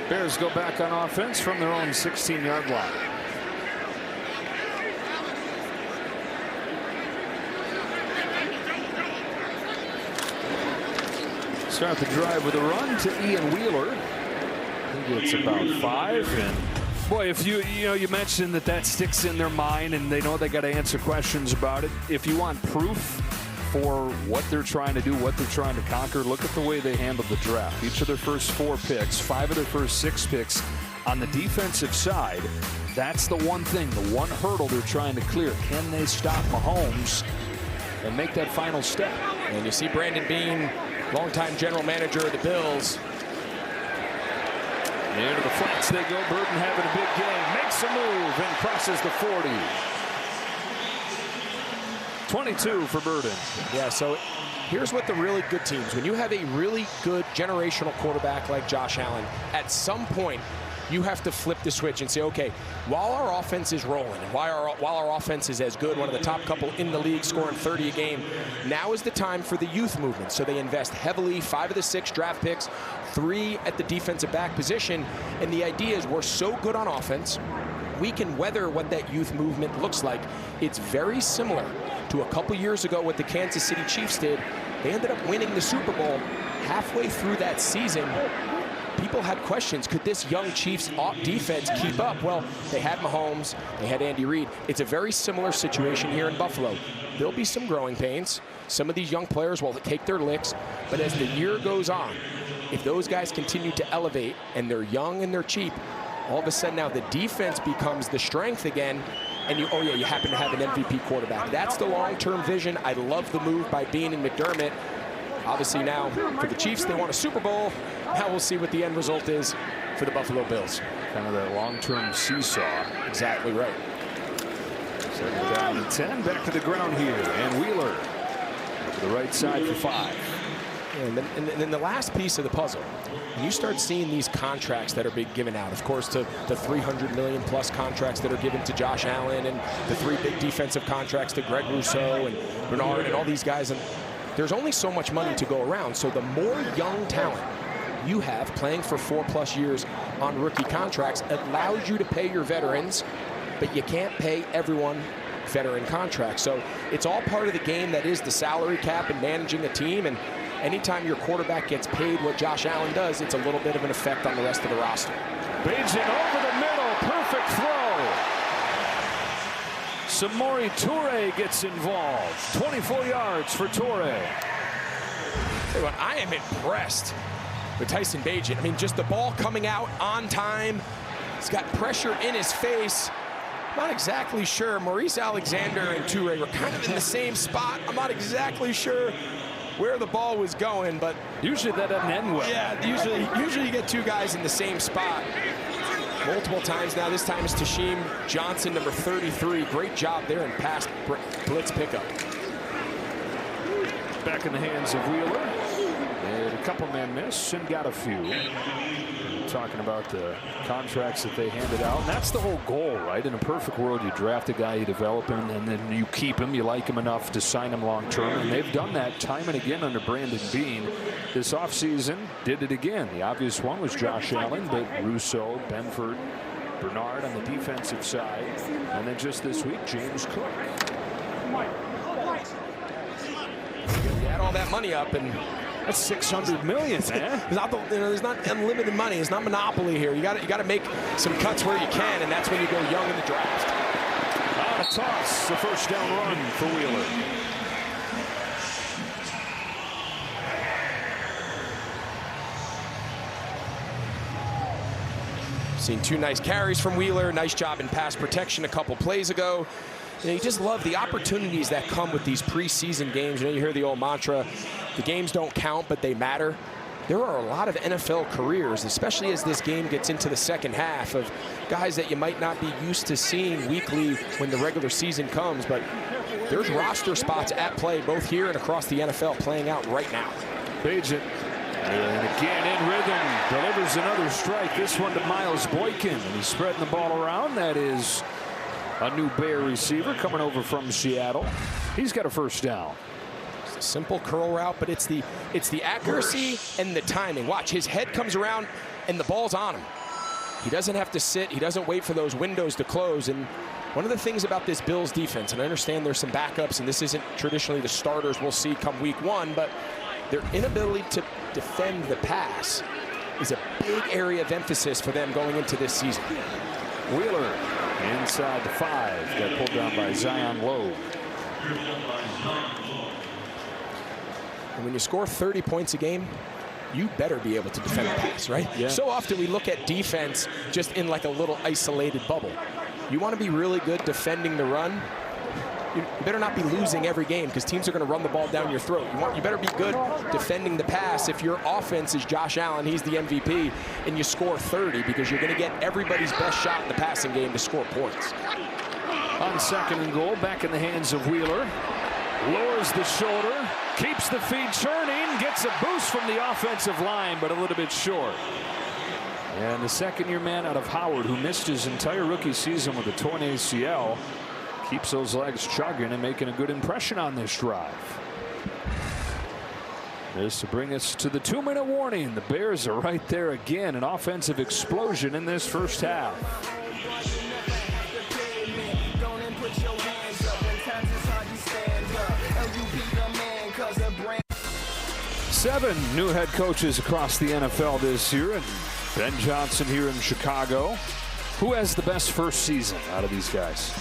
Bears go back on offense from their own 16-yard line. Start the drive with a run to Ian Wheeler. He gets about 5. And boy, if you mentioned that sticks in their mind and they know they got to answer questions about it. If you want proof for what they're trying to do, what they're trying to conquer, look at the way they handled the draft. Each of their first 4 picks, 5 of their first 6 picks on the defensive side. That's the one thing, the one hurdle they're trying to clear. Can they stop Mahomes and make that final step? And you see Brandon Beane, longtime general manager of the Bills. Into the flats they go. Burton having a big game. Makes a move and crosses the 40. 22 for Burton. Yeah, so here's what the really good teams, when you have a really good generational quarterback like Josh Allen, at some point you have to flip the switch and say, okay, while our offense is rolling, and while our offense is as good, one of the top couple in the league, scoring 30 a game, now is the time for the youth movement. So they invest heavily, 5 of the 6 draft picks, 3 at the defensive back position. And the idea is we're so good on offense, we can weather what that youth movement looks like. It's very similar to a couple years ago what the Kansas City Chiefs did. They ended up winning the Super Bowl. Halfway through that season, people had questions. Could this young Chiefs defense keep up? Well, they had Mahomes, they had Andy Reid. It's a very similar situation here in Buffalo. There'll be some growing pains. Some of these young players will take their licks, but as the year goes on, if those guys continue to elevate and they're young and they're cheap, all of a sudden now the defense becomes the strength again, and you happen to have an MVP quarterback. That's the long-term vision. I love the move by Bean and McDermott. Obviously now, for the Chiefs, they want a Super Bowl. Now we'll see what the end result is for the Buffalo Bills. Kind of that long-term seesaw. Exactly right. 7th down and 10. Back to the ground here. And Wheeler to the right side for 5. And then the last piece of the puzzle, when you start seeing these contracts that are being given out, of course, to the $300 million plus contracts that are given to Josh Allen, and the 3 big defensive contracts to Greg Rousseau and Bernard and all these guys, and there's only so much money to go around. So the more young talent you have playing for 4+ years on rookie contracts allows you to pay your veterans, but you can't pay everyone veteran contracts. So it's all part of the game that is the salary cap and managing a team. And anytime your quarterback gets paid what Josh Allen does, it's a little bit of an effect on the rest of the roster. Bajan over the middle, perfect throw. Samori Toure gets involved. 24 yards for Toure. I am impressed with Tyson Bagent. I mean, just the ball coming out on time. He's got pressure in his face. Not exactly sure. Maurice Alexander and Toure were kind of in the same spot. I'm not exactly sure where the ball was going, but usually that doesn't end well. Yeah, usually you get 2 guys in the same spot multiple times now. This time is Tashim Johnson, number 33. Great job there in pass blitz pickup. Back in the hands of Wheeler. They had a couple men miss and got a few. Talking about the contracts that they handed out, and that's the whole goal, right? In a perfect world, you draft a guy, you develop him, and then you keep him. You like him enough to sign him long term, and they've done that time and again under Brandon Bean. This offseason did it again. The obvious one was Josh Allen, but Rousseau, Benford, Bernard on the defensive side, and then just this week, James Cook. You add all that money up, and that's $600 million, man. There's not unlimited money. It's not monopoly here. You got to make some cuts where you can, and that's when you go young in the draft. A toss, the first down run for Wheeler. Seen 2 nice carries from Wheeler. Nice job in pass protection a couple plays ago. You just love the opportunities that come with these preseason games. You hear the old mantra, the games don't count, but they matter. There are a lot of NFL careers, especially as this game gets into the second half, of guys that you might not be used to seeing weekly when the regular season comes, but there's roster spots at play both here and across the NFL playing out right now. Bagent, and again in rhythm, delivers another strike. This one to Miles Boykin, and he's spreading the ball around. That is a new Bear receiver coming over from Seattle. He's got a first down. It's a simple curl route, but it's the accuracy and the timing. Watch, his head comes around and the ball's on him. He doesn't have to sit. He doesn't wait for those windows to close. And one of the things about this Bills defense, and I understand there's some backups, and this isn't traditionally the starters we'll see come week 1, but their inability to defend the pass is a big area of emphasis for them going into this season. Wheeler inside the 5, got pulled down by Zion Lowe. And when you score 30 points a game, you better be able to defend the pass, right? Yeah. So often we look at defense just in like a little isolated bubble. You want to be really good defending the run. You better not be losing every game, because teams are going to run the ball down your throat. You better be good defending the pass. If your offense is Josh Allen, he's the MVP, and you score 30, because you're going to get everybody's best shot in the passing game to score points. On 2nd and goal, back in the hands of Wheeler. Lowers the shoulder, keeps the feet turning, gets a boost from the offensive line, but a little bit short. And the second-year man out of Howard, who missed his entire rookie season with a torn ACL, keeps those legs chugging and making a good impression on this drive. This to bring us to the 2-minute warning. The Bears are right there again. An offensive explosion in this first half. 7 new head coaches across the NFL this year, and Ben Johnson here in Chicago. Who has the best first season out of these guys?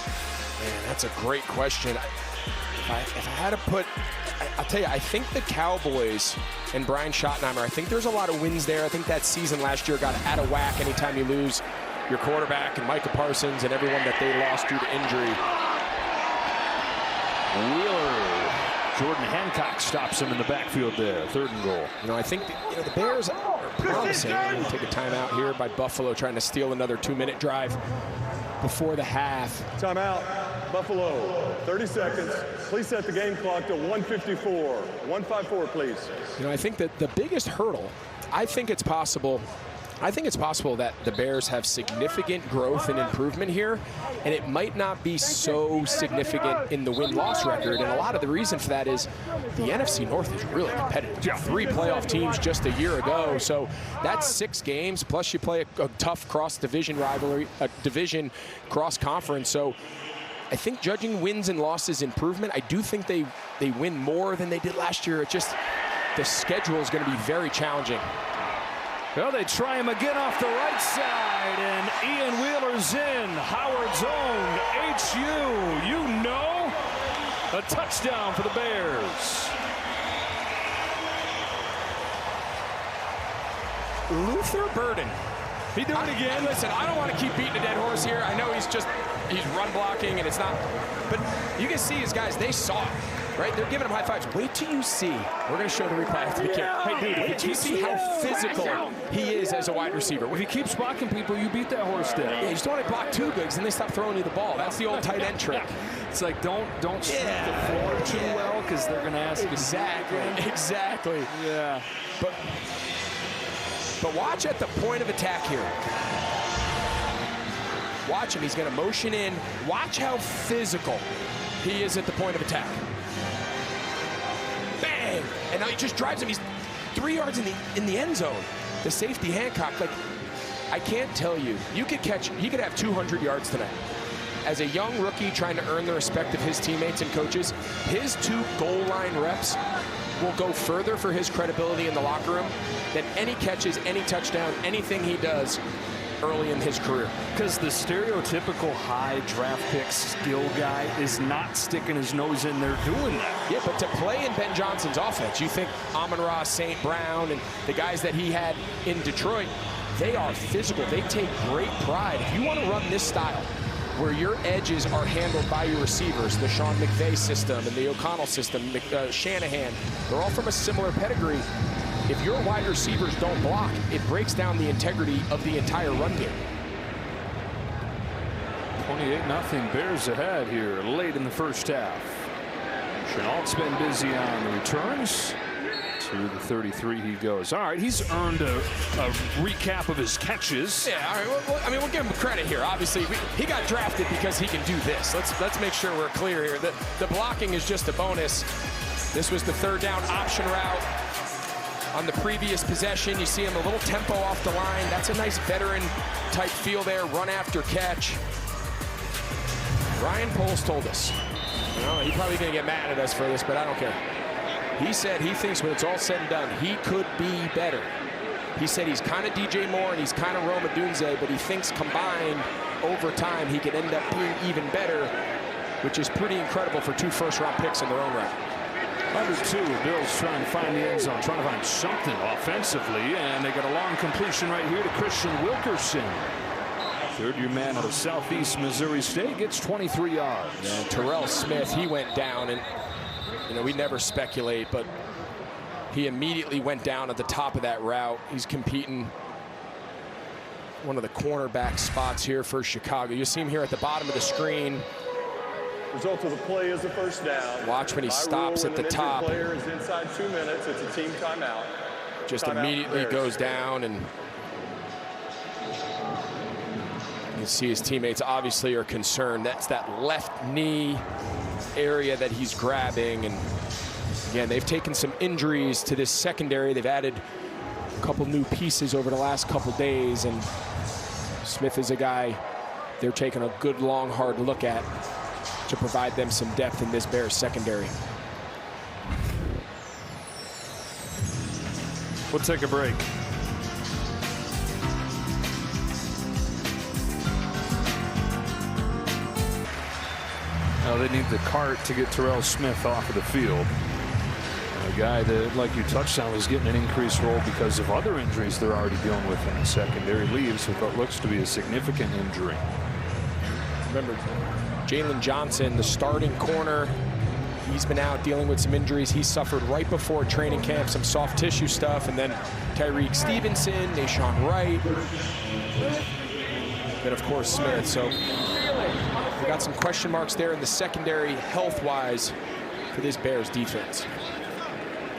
Man, that's a great question. If I had to put, I'll tell you, I think the Cowboys and Brian Schottenheimer, I think there's a lot of wins there. I think that season last year got out of whack anytime you lose your quarterback and Micah Parsons and everyone that they lost due to injury. Jordan Hancock stops him in the backfield there. 3rd and goal. You know, I think the Bears are promising. We'll take a timeout here by Buffalo, trying to steal another 2-minute drive before the half. Timeout. Buffalo, 30 seconds. Please set the game clock to 1:54. 1:54, please. You know, I think that the biggest hurdle, I think it's possible that the Bears have significant growth and improvement here, and it might not be so significant in the win-loss record. And a lot of the reason for that is the NFC North is really competitive. 3 playoff teams just a year ago, so that's 6 games, plus you play a tough cross-division rivalry, a division cross-conference. So I think judging wins and losses improvement, I do think they win more than they did last year. It's just the schedule is going to be very challenging. Well, they try him again off the right side, and Ian Wheeler's in. Howard's own HU, you know, a touchdown for the Bears. Luther Burden. He do it again. Listen, I don't want to keep beating a dead horse here. I know he's run blocking, and it's not, but you can see his guys, they saw it. Right? They're giving him high fives. Wait till you see. We're going to show the replay after the kick. Hey, dude, wait till you see how physical he is as a wide receiver. If he keeps blocking people, you beat that horse down. Yeah, you just don't want to block too big, and they stop throwing you the ball. That's the old tight end trick. It's like, don't sweep the floor too well, because they're going to ask you. Exactly. Yeah. But watch at the point of attack here. Watch him. He's going to motion in. Watch how physical he is at the point of attack. Bang! And now he just drives him. He's 3 yards in the end zone. The safety Hancock, like, I can't tell you. He could have 200 yards tonight. As a young rookie trying to earn the respect of his teammates and coaches, his 2 goal line reps will go further for his credibility in the locker room than any catches, any touchdown, anything he does early in his career. Because the stereotypical high draft pick skill guy is not sticking his nose in there doing that. Yeah, but to play in Ben Johnson's offense, you think Amon-Ra, St. Brown, and the guys that he had in Detroit, they are physical. They take great pride. If you want to run this style, where your edges are handled by your receivers, the Sean McVay system and the O'Connell system, Shanahan, they're all from a similar pedigree. If your wide receivers don't block, it breaks down the integrity of the entire run game. 28-0 Bears ahead here late in the first half. Chenault's been busy on the returns. To the 33 he goes. All right, he's earned a recap of his catches. Yeah, all right. Well, I mean, we'll give him credit here. Obviously, he got drafted because he can do this. Let's make sure we're clear here. The blocking is just a bonus. This was the 3rd down option route. On the previous possession, you see him a little tempo off the line. That's a nice veteran-type feel there, run after catch. Ryan Poles told us. You know, he's probably going to get mad at us for this, but I don't care. He said he thinks when it's all said and done, he could be better. He said he's kind of DJ Moore and he's kind of Rome Odunze, but he thinks combined over time he could end up being even better, which is pretty incredible for 2 first-round picks in their own right. Number 2, Bills trying to find the end zone, trying to find something offensively, and they got a long completion right here to Christian Wilkerson. 3rd-year man out of Southeast Missouri State gets 23 yards. And Terrell Smith, he went down, and you know, we never speculate, but he immediately went down at the top of that route. He's competing one of the cornerback spots here for Chicago. You see him here at the bottom of the screen. Result of the play is a first down. Watch when he stops at the top. Player is inside 2 minutes. It's a team timeout. Just immediately goes down, and You see his teammates obviously are concerned. That's that left knee area that he's grabbing. And again, they've taken some injuries to this secondary. They've added a couple new pieces over the last couple days. And Smith is a guy they're taking a good, long, hard look at to provide them some depth in this Bears secondary. We'll take a break. Now they need the cart to get Terrell Smith off of the field. A guy that, like you touched on, was getting an increased role because of other injuries they're already dealing with in the secondary. Leaves with what looks to be a significant injury. Remember, Jalen Johnson, the starting corner, he's been out dealing with some injuries. He suffered right before training camp, some soft tissue stuff, and then Tyreek Stevenson, Nashawn Wright, then of course Smith. So we got some question marks there in the secondary health-wise for this Bears defense.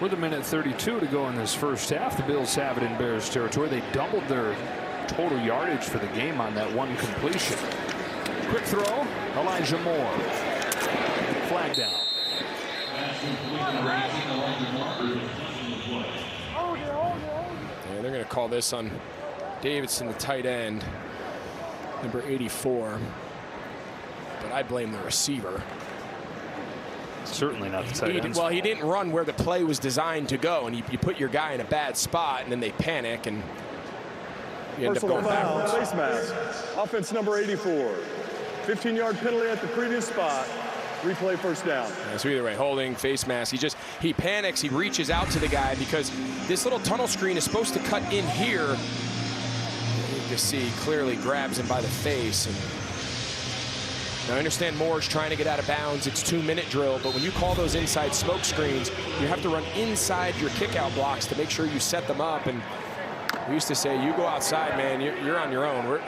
With a minute 32 to go in this first half, the Bills have it in Bears territory. They doubled their total yardage for the game on that one completion. Quick throw, Elijah Moore. Flag down. And they're going to call this on Davidson, the tight end, number 84. But I blame the receiver. Certainly not the tight end. Well, he didn't run where the play was designed to go, and you put your guy in a bad spot, and then they panic, and you end up going backwards. Face mask. Offense number 84. 15-yard penalty at the previous spot. Replay first down. Yeah, so either way, holding, face mask. He panics. He reaches out to the guy because this little tunnel screen is supposed to cut in here. You can see clearly grabs him by the face. And now I understand Moore's trying to get out of bounds. It's 2-minute drill, but when you call those inside smoke screens, you have to run inside your kick-out blocks to make sure you set them up. And we used to say, you go outside, man, you're on your own.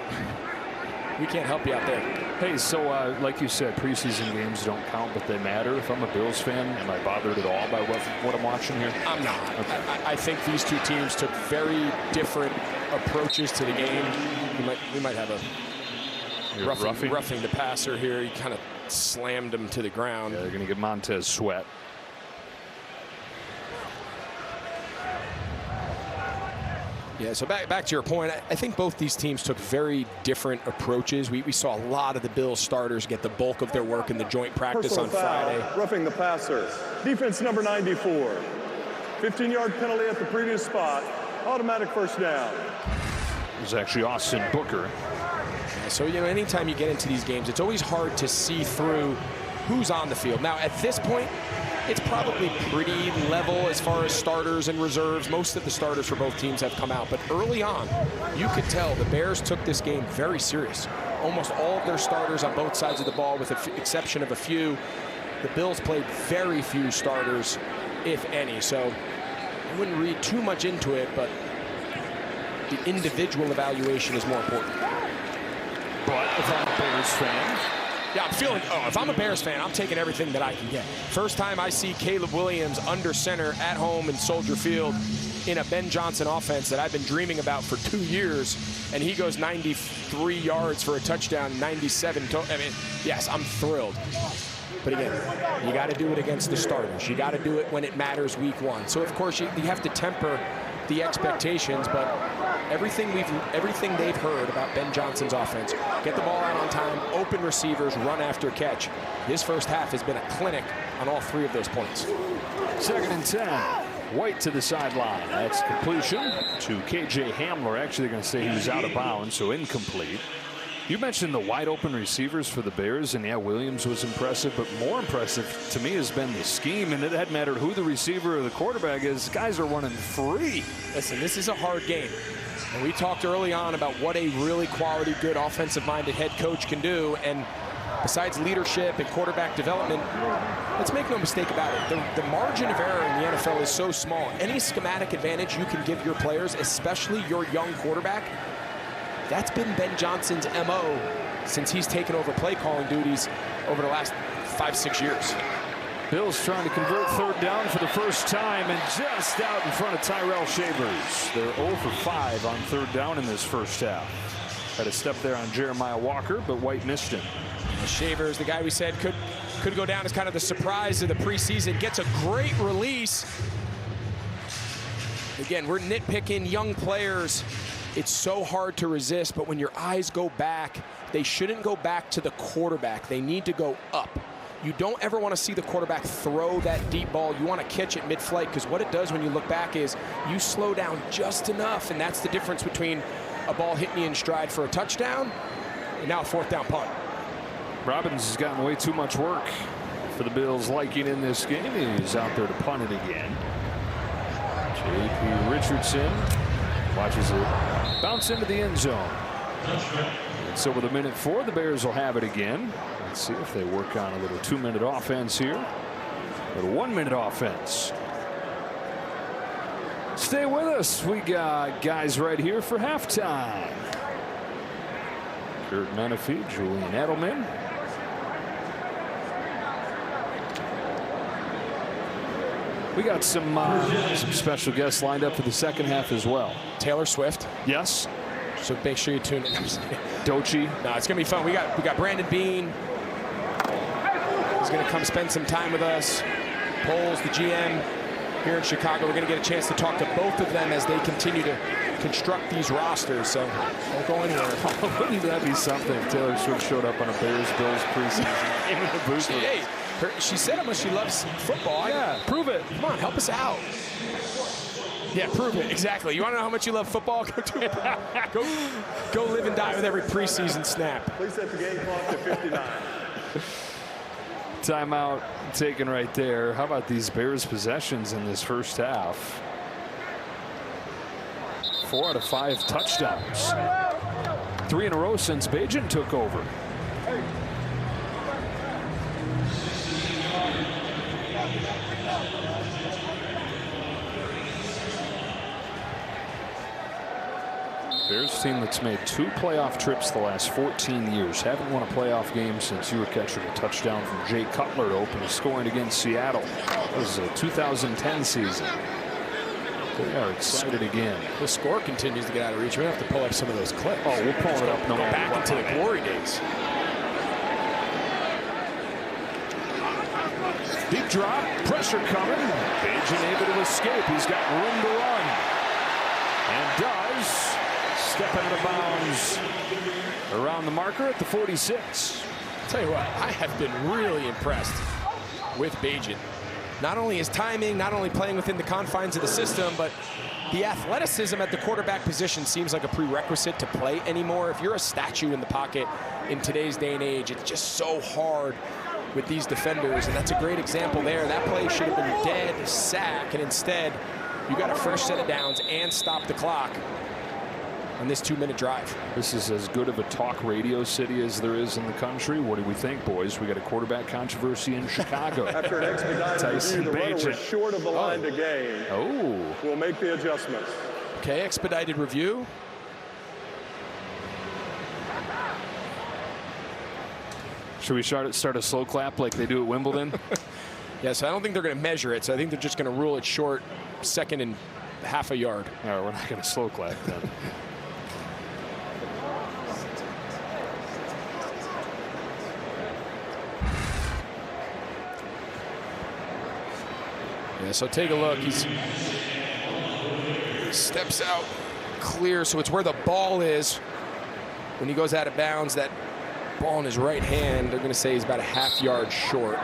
We can't help you out there. Hey, so like you said, preseason games don't count, but they matter. If I'm a Bills fan, am I bothered at all by what I'm watching here? I'm not. Okay. I think these two teams took very different approaches to the game. We might have a roughing the passer here. He kind of slammed him to the ground. Yeah, they're going to get Montez Sweat. Yeah, so back to your point, I think both these teams took very different approaches. We saw a lot of the Bills starters get the bulk of their work in the joint practice on Friday. Roughing the passer. Defense number 94. 15-yard penalty at the previous spot. Automatic first down. It was actually Austin Booker. Yeah, so, anytime you get into these games, it's always hard to see through who's on the field. Now, at this point, it's probably pretty level as far as starters and reserves. Most of the starters for both teams have come out. But early on, you could tell the Bears took this game very serious. Almost all of their starters on both sides of the ball, with the exception of a few. The Bills played very few starters, if any. So I wouldn't read too much into it, but the individual evaluation is more important. But if I'm a Bears fan, yeah, I'm feeling, if I'm a Bears fan, I'm taking everything that I can get. First time I see Caleb Williams under center at home in Soldier Field in a Ben Johnson offense that I've been dreaming about for 2 years, and he goes 93 yards for a touchdown, 97 total. I mean, yes, I'm thrilled. But again, you got to do it against the starters. You got to do it when it matters week one. So, of course, you have to temper the expectations, but everything they've heard about Ben Johnson's offense, get the ball out on time, open receivers, run after catch. This first half has been a clinic on all three of those points. 2nd and 10. White to the sideline. That's completion to KJ Hamler. Actually, they're going to say he was out of bounds, so incomplete. You mentioned the wide open receivers for the Bears, and yeah, Williams was impressive, but more impressive to me has been the scheme, and it hadn't mattered who the receiver or the quarterback is. Guys are running free. Listen, this is a hard game. And we talked early on about what a really quality, good offensive-minded head coach can do, and besides leadership and quarterback development, let's make no mistake about it. The margin of error in the NFL is so small. Any schematic advantage you can give your players, especially your young quarterback, that's been Ben Johnson's MO since he's taken over play calling duties over the last 5-6 years. Bills trying to convert third down for the first time and just out in front of Tyrell Shavers. They're 0 for 5 on third down in this first half. Had a step there on Jeremiah Walker, but White missed him. Shavers, the guy we said could go down as kind of the surprise of the preseason, gets a great release. Again, we're nitpicking young players. It's so hard to resist, but when your eyes go back, they shouldn't go back to the quarterback. They need to go up. You don't ever want to see the quarterback throw that deep ball. You want to catch it mid-flight, because what it does when you look back is you slow down just enough, and that's the difference between a ball hitting you in stride for a touchdown and now a fourth down punt. Robbins has gotten way too much work for the Bills' liking in this game. He's out there to punt it again. J.P. Richardson watches it bounce into the end zone. And so with 1:04, the Bears will have it again. Let's see if they work on a little 2-minute offense here. A little 1-minute offense. Stay with us. We got guys right here for halftime. Kurt Menefee, Julian Edelman. We got some special guests lined up for the second half as well. Taylor Swift. Yes. So make sure you tune in. Dochi. No, it's gonna be fun. We got Brandon Bean. He's gonna come spend some time with us. Poles, the GM here in Chicago. We're gonna get a chance to talk to both of them as they continue to construct these rosters. So don't go anywhere. Wouldn't that be something if Taylor Swift showed up on a Bears-Bills preseason game in the booth? Hey, she said how much she loves football. Yeah, prove it. Come on, help us out. Yeah, prove it. Exactly. You want to know how much you love football? Go do it. Go live and die with every preseason snap. Please set the game clock to 59. Timeout taken right there. How about these Bears possessions in this first half? 4 out of 5 touchdowns. 3 in a row since Bajan took over. Bears team that's made 2 playoff trips the last 14 years. Haven't won a playoff game since you were catching a touchdown from Jay Cutler to open the scoring against Seattle. That was a 2010 season. They are excited again. The score continues to get out of reach. We have to pull up some of those clips. Oh, we'll pull it up. No matter back what. into the glory days. Deep drop, pressure coming. Bajan able to escape. He's got room to run. And does. Stepping out of bounds around the marker at the 46. I'll tell you what, I have been really impressed with Bajan. Not only his timing, not only playing within the confines of the system, but the athleticism at the quarterback position seems like a prerequisite to play anymore. If you're a statue in the pocket in today's day and age, it's just so hard with these defenders, and that's a great example there. That play should have been dead sack, and instead you got a fresh set of downs and stop the clock on this 2-minute drive. This is as good of a talk radio city as there is in the country. What do we think, boys? We got a quarterback controversy in Chicago. After an expedited review, the runner was short of the line to gain. Oh. We'll make the adjustments. Okay, expedited review. Should we start a slow clap like they do at Wimbledon? Yes, I don't think they're going to measure it, so I think they're just going to rule it short, 2nd and half a yard. All right, we're not going to slow clap then. Yeah, so take a look. He steps out clear, so it's where the ball is. When he goes out of bounds, that ball in his right hand, they're going to say he's about a half yard short.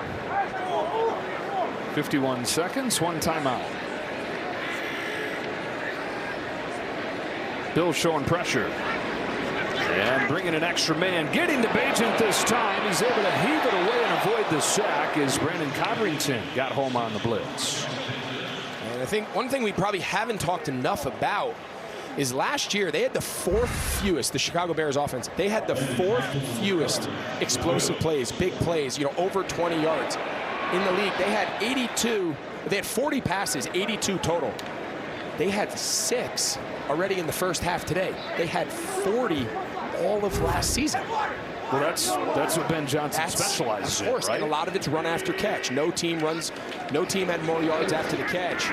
51 seconds, 1 timeout. Bill showing pressure. And bringing an extra man. Getting to Bajan this time. He's able to heave it away and avoid the sack as Brandon Codrington got home on the blitz. And I think one thing we probably haven't talked enough about is last year they had the 4th fewest, the Chicago Bears offense, they had the 4th fewest explosive plays, big plays, over 20 yards in the league. They had 82, they had 40 passes, 82 total. They had 6 already in the first half today. They had 40 all of last season. Well, that's what Ben Johnson specializes in, right? And a lot of it's run after catch. No team had more yards after the catch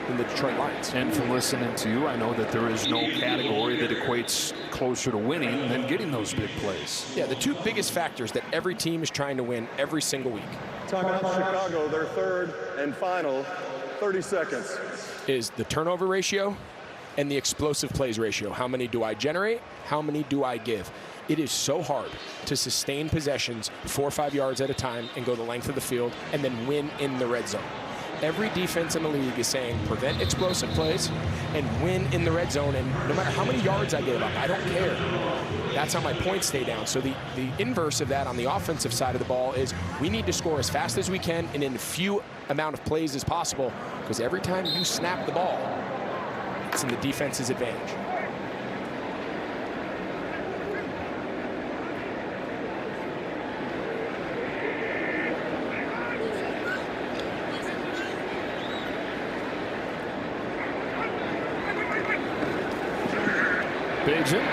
than the Detroit Lions. And from listening to you, I know that there is no category that equates closer to winning than getting those big plays. Yeah, the two biggest factors that every team is trying to win every single week. Timeout Chicago, their third and final 30 seconds. Is the turnover ratio and the explosive plays ratio. How many do I generate? How many do I give? It is so hard to sustain possessions 4 or 5 yards at a time and go the length of the field and then win in the red zone. Every defense in the league is saying prevent explosive plays and win in the red zone, and no matter how many yards I give up, I don't care. That's how my points stay down. So the inverse of that on the offensive side of the ball is we need to score as fast as we can and in a few amount of plays as possible, because every time you snap the ball, it's in the defense's advantage. Bajan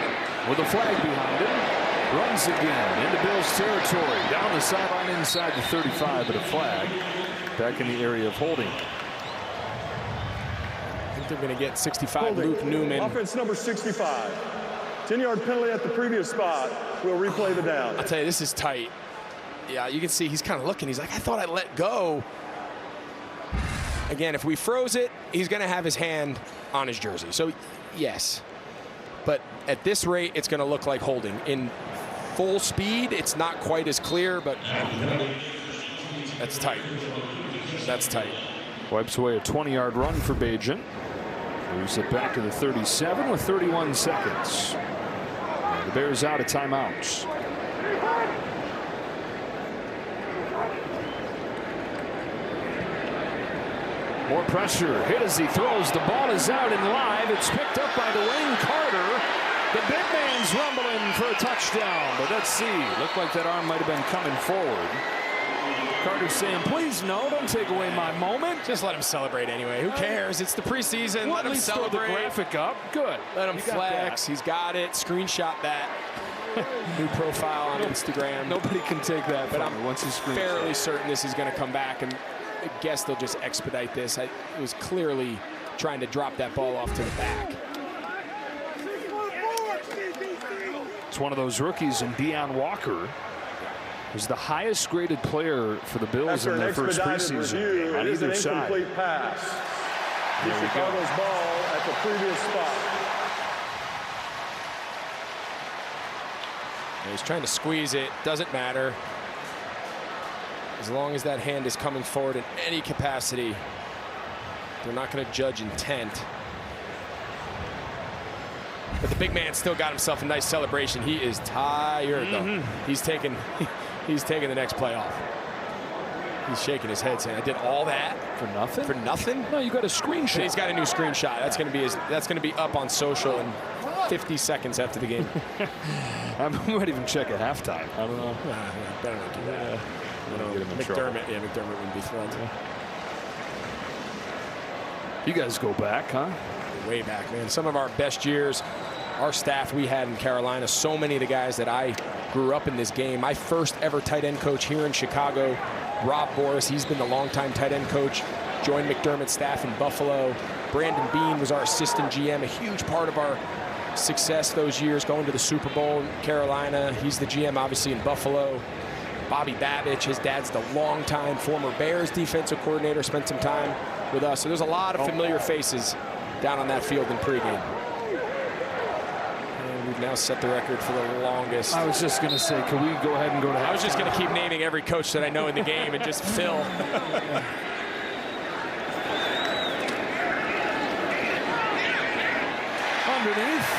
with a flag behind him, runs again into Bills territory, down the sideline inside the 35, but a flag back in the area of holding. I think they're going to get 65, Holding. Luke Newman. Offense number 65. 10-yard penalty at the previous spot. We'll replay the down. I'll tell you, this is tight. Yeah, you can see he's kind of looking. He's like, I thought I let go. Again, if we froze it, he's going to have his hand on his jersey. So, yes. But at this rate, it's going to look like holding. In full speed, it's not quite as clear, but that's tight. That's tight. Wipes away a 20-yard run for Bajan. Moves it back to the 37 with 31 seconds. And the Bears out of timeouts. More pressure. Hit as he throws. The ball is out and live. It's picked up by Dwayne Carter. The big man's rumbling for a touchdown. But let's see. Looked like that arm might have been coming forward. Carter's saying, please no, don't take away my moment. Just let him celebrate anyway. Who cares? It's the preseason. Let him celebrate. The graphic up. Good. Let him flex. He's got it. Screenshot that. New profile on Instagram. Nobody can take that. But I'm once he's fairly certain this is going to come back, and I guess they'll just expedite this. It was clearly trying to drop that ball off to the back. It's one of those rookies in Deion Walker. Was the highest graded player for the Bills in their first preseason game on either side. Incomplete pass. The Chicago's ball at the previous spot. He's trying to squeeze it. Doesn't matter. As long as that hand is coming forward in any capacity, they're not going to judge intent. But the big man still got himself a nice celebration. He is tired, though. He's taking the next play off. He's shaking his head, saying, "I did all that for nothing." For nothing? No, you got a screenshot. And he's got a new screenshot. That's going to be up on social in 50 seconds after the game. I might even check at halftime. I don't know. Better not do that. McDermott wouldn't be thrilled. You guys go back, huh? Way back, man. Some of our best years, our staff we had in Carolina, so many of the guys that I grew up in this game. My first ever tight end coach here in Chicago, Rob Boris, he's been the longtime tight end coach, joined McDermott's staff in Buffalo. Brandon Bean was our assistant GM, a huge part of our success those years, going to the Super Bowl in Carolina. He's the GM, obviously, in Buffalo. Bobby Babich, his dad's the longtime former Bears defensive coordinator, spent some time with us. So there's a lot of familiar faces down on that field in pregame. And we've now set the record for the longest. I was just going to say, can we go ahead and go to halftime? I was just going to keep naming every coach that I know in the game and just fill. Underneath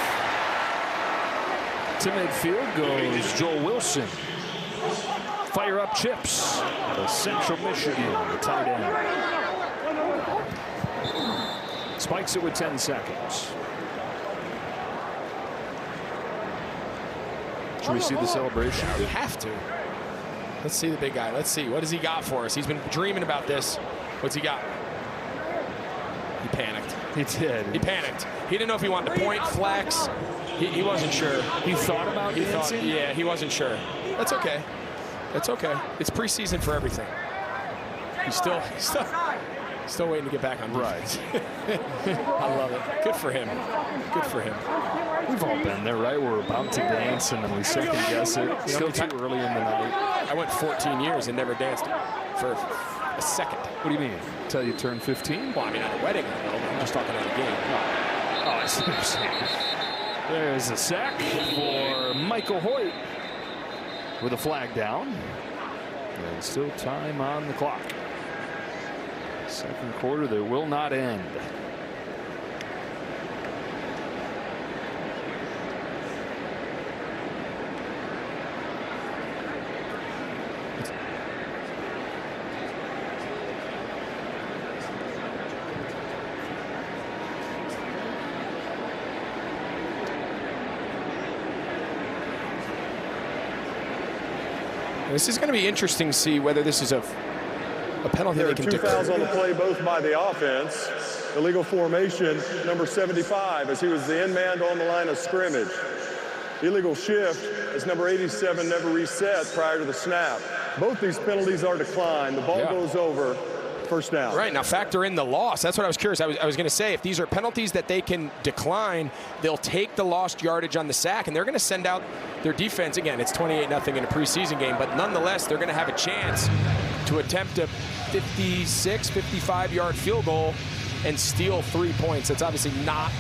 to midfield goes Joel Wilson. Fire up chips. The Central Michigan, the tight end. Spikes it with 10 seconds. Should we see the celebration? We have to. Let's see the big guy. Let's see. What has he got for us? He's been dreaming about this. What's he got? He panicked. He did. He panicked. He didn't know if he wanted to point, flex. He wasn't sure. He thought about dancing? Yeah, he wasn't sure. That's okay. That's okay. It's preseason for everything. He's still waiting to get back on defense. Right. I love it. Good for him. Good for him. We've all been there, right? We're about to dance and then we second guess it. Still too early in the night. I went 14 years and never danced for a second. What do you mean? Until you turn 15? Well, I mean, at a wedding, I'm just talking at a game. Oh, I see what you're saying. There's a sack for Michael Hoyt with a flag down. And still time on the clock. Second quarter that will not end. This is going to be interesting to see whether this is a penalty There they are can 2 declare. fouls on the play, both by the offense. Illegal formation, number 75, as he was the end man on the line of scrimmage. Illegal shift, as number 87 never reset prior to the snap. Both these penalties are declined. The ball goes over. First down. Right, now factor in the loss. That's what I was curious. I was going to say, if these are penalties that they can decline, they'll take the lost yardage on the sack, and they're going to send out their defense. Again, it's 28-0 in a preseason game, but nonetheless, they're going to have a chance to attempt a 56, 55-yard field goal and steal 3 points. That's obviously not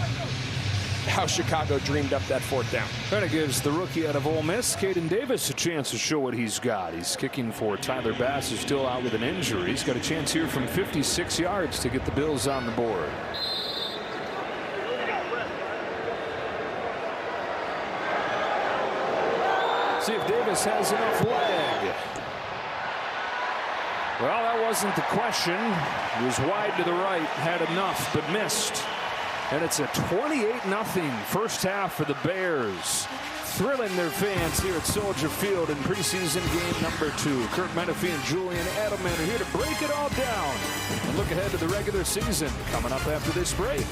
how Chicago dreamed up that fourth down. Kind of gives the rookie out of Ole Miss, Caden Davis, a chance to show what he's got. He's kicking for Tyler Bass, who's still out with an injury. He's got a chance here from 56 yards to get the Bills on the board. See if Davis has enough leg. Well, that wasn't the question. He was wide to the right, had enough, but missed. And it's a 28-0 first half for the Bears. Thrilling their fans here at Soldier Field in preseason game number 2. Kirk Menefee and Julian Edelman are here to break it all down and look ahead to the regular season coming up after this break.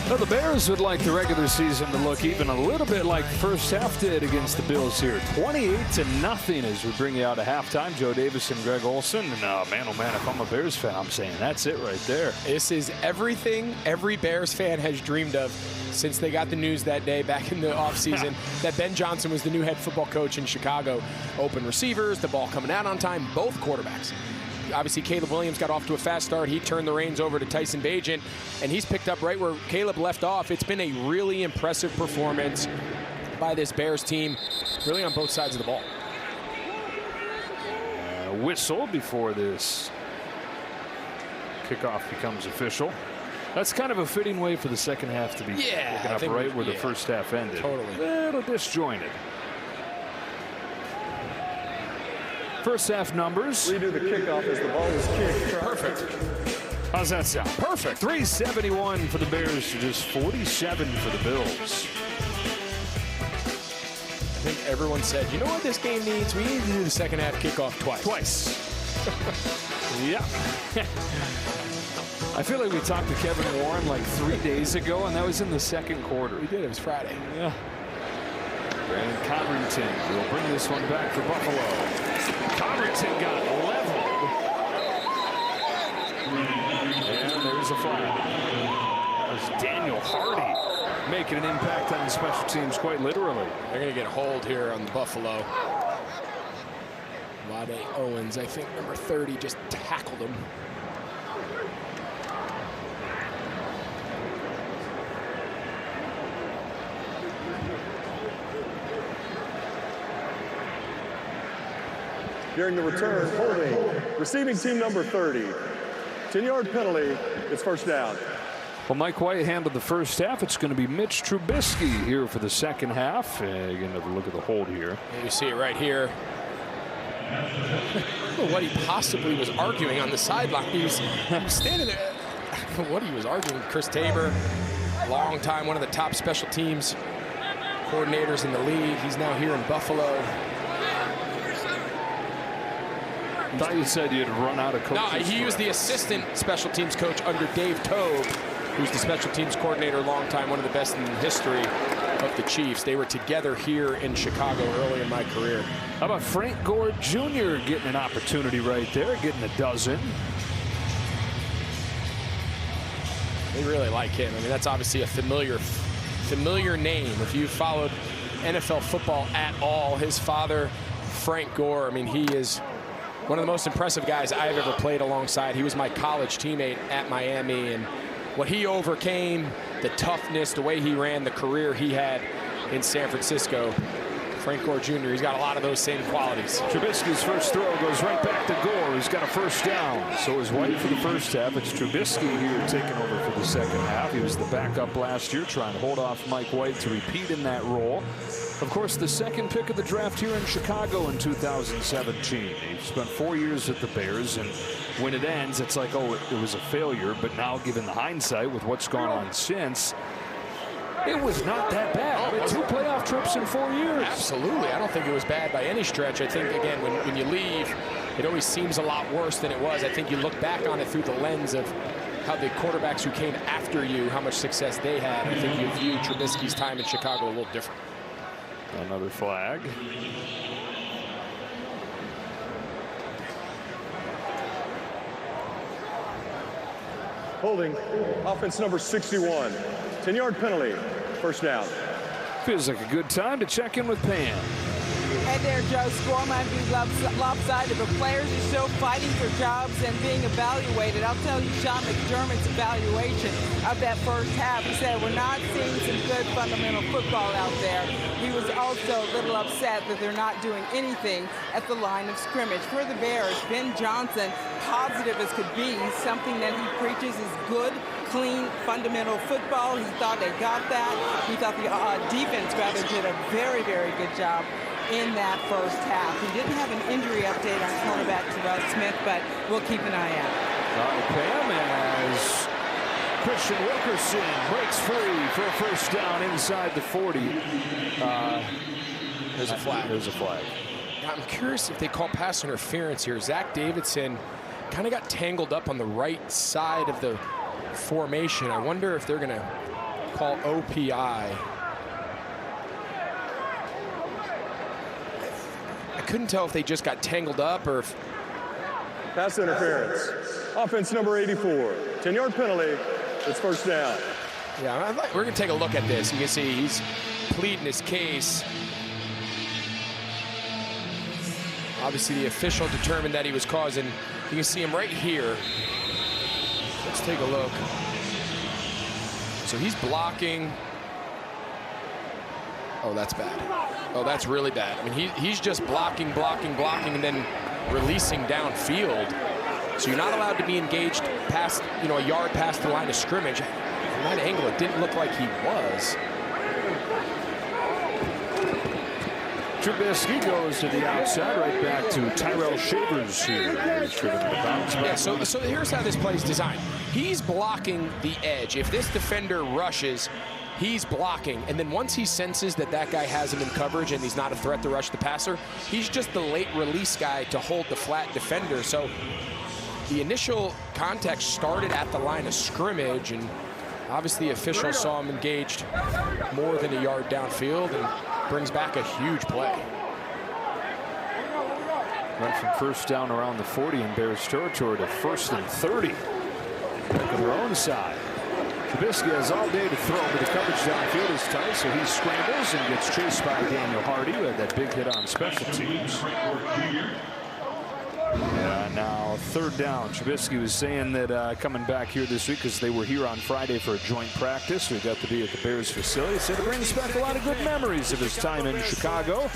Well, the Bears would like the regular season to look even a little bit like the first half did against the Bills here. 28-0 as we bring you out at halftime. Joe Davis and Greg Olson. And man, oh man, if I'm a Bears fan, I'm saying that's it right there. This is everything every Bears fan has dreamed of since they got the news that day back in the offseason that Ben Johnson was the new head football coach in Chicago. Open receivers, the ball coming out on time, both quarterbacks. Obviously, Caleb Williams got off to a fast start. He turned the reins over to Tyson Bagent, and he's picked up right where Caleb left off. It's been a really impressive performance by this Bears team, really on both sides of the ball. Whistle before this kickoff becomes official. That's kind of a fitting way for the second half to be picking up right where the first half ended. Totally. A little disjointed. First half numbers. Redo the kickoff as the ball was kicked. Perfect. How's that sound? Perfect. 371 for the Bears to just 47 for the Bills. I think everyone said, you know what this game needs? We need to do the second half kickoff twice. Yeah. I feel like we talked to Kevin Warren like 3 days ago, and that was in the second quarter. We did. It was Friday. Yeah. Brandon Codrington will bring this one back for Buffalo. Codrington got leveled. And there's a flag. That was Daniel Hardy making an impact on the special teams quite literally. They're going to get a hold here on Buffalo. Wade Owens, I think number 30, just tackled him. During the return, holding, receiving team number 30. 10-yard penalty, it's first down. Well, Mike White handled the first half. It's going to be Mitch Trubisky here for the second half. Again, another look at the hold here. You see it right here. don't know what he possibly was arguing on the sideline. He was standing there. I don't know what he was arguing. Chris Tabor, long time, one of the top special teams coordinators in the league. He's now here in Buffalo. I thought you said you'd run out of coaches. No, he was the assistant special teams coach under Dave Tobe, who's the special teams coordinator, long time, one of the best in the history of the Chiefs. They were together here in Chicago early in my career. How about Frank Gore Jr. getting an opportunity right there, getting a dozen? They really like him. I mean, that's obviously a familiar name. If you followed NFL football at all, his father, Frank Gore, I mean, he is one of the most impressive guys I've ever played alongside. He was my college teammate at Miami, and what he overcame, the toughness, the way he ran, the career he had in San Francisco. Frank Gore Jr., he's got a lot of those same qualities. Trubisky's first throw goes right back to Gore. He's got a first down. So is White for the first half. It's Trubisky here taking over for the second half. He was the backup last year, trying to hold off Mike White to repeat in that role. Of course, the second pick of the draft here in Chicago in 2017. He spent 4 years at the Bears, and when it ends, it's like, oh, it was a failure. But now, given the hindsight with what's gone on since, it was not that bad. I mean, 2 playoff trips in 4 years. Absolutely. I don't think it was bad by any stretch. I think, again, when you leave, it always seems a lot worse than it was. I think you look back on it through the lens of how the quarterbacks who came after you, how much success they had. I think you view Trubisky's time in Chicago a little different. Another flag. Holding, offense number 61. 10-yard penalty, first down. Feels like a good time to check in with Pam. Hey there, Joe. Score might be lopsided, but players are still fighting for jobs and being evaluated. I'll tell you Sean McDermott's evaluation of that first half. He said, we're not seeing some good fundamental football out there. He was also a little upset that they're not doing anything at the line of scrimmage. For the Bears, Ben Johnson, positive as could be. Something that he preaches is good, clean, fundamental football. He thought they got that. He thought the defense, rather, did a very, very good job in that first half. He didn't have an injury update on cornerback Terrell Smith, but we'll keep an eye out. Pam, as Christian Wilkerson breaks free for a first down inside the 40. There's a flag. There's a flag. I'm curious if they call pass interference here. Zach Davidson kind of got tangled up on the right side of the formation. I wonder if they're going to call OPI. I couldn't tell if they just got tangled up or if... Pass interference. Offense number 84. 10-yard penalty. It's first down. Yeah, we're going to take a look at this. You can see he's pleading his case. Obviously, the official determined that he was causing. You can see him right here. Let's take a look. So he's blocking. Oh, that's bad. Oh, that's really bad. I mean, he's just blocking, and then releasing downfield. So you're not allowed to be engaged past, a yard past the line of scrimmage. From that angle, it didn't look like he was. Trubisky goes to the outside, right back to Tyrell Shavers here. Yeah, so here's how this play is designed. He's blocking the edge. If this defender rushes, he's blocking. And then once he senses that guy has him in coverage and he's not a threat to rush the passer, he's just the late release guy to hold the flat defender. So the initial contact started at the line of scrimmage, and obviously the official saw him engaged more than a yard downfield and brings back a huge play. Went from first down around the 40 in Bears territory to 1st and 30. Back on their own side. Trubisky has all day to throw, but the coverage downfield is tight, so he scrambles and gets chased by Daniel Hardy, who had that big hit on special teams. Now 3rd down. Trubisky was saying that coming back here this week, because they were here on Friday for a joint practice. We got to be at the Bears facility. Said it brings back a lot of good memories of his time in Chicago.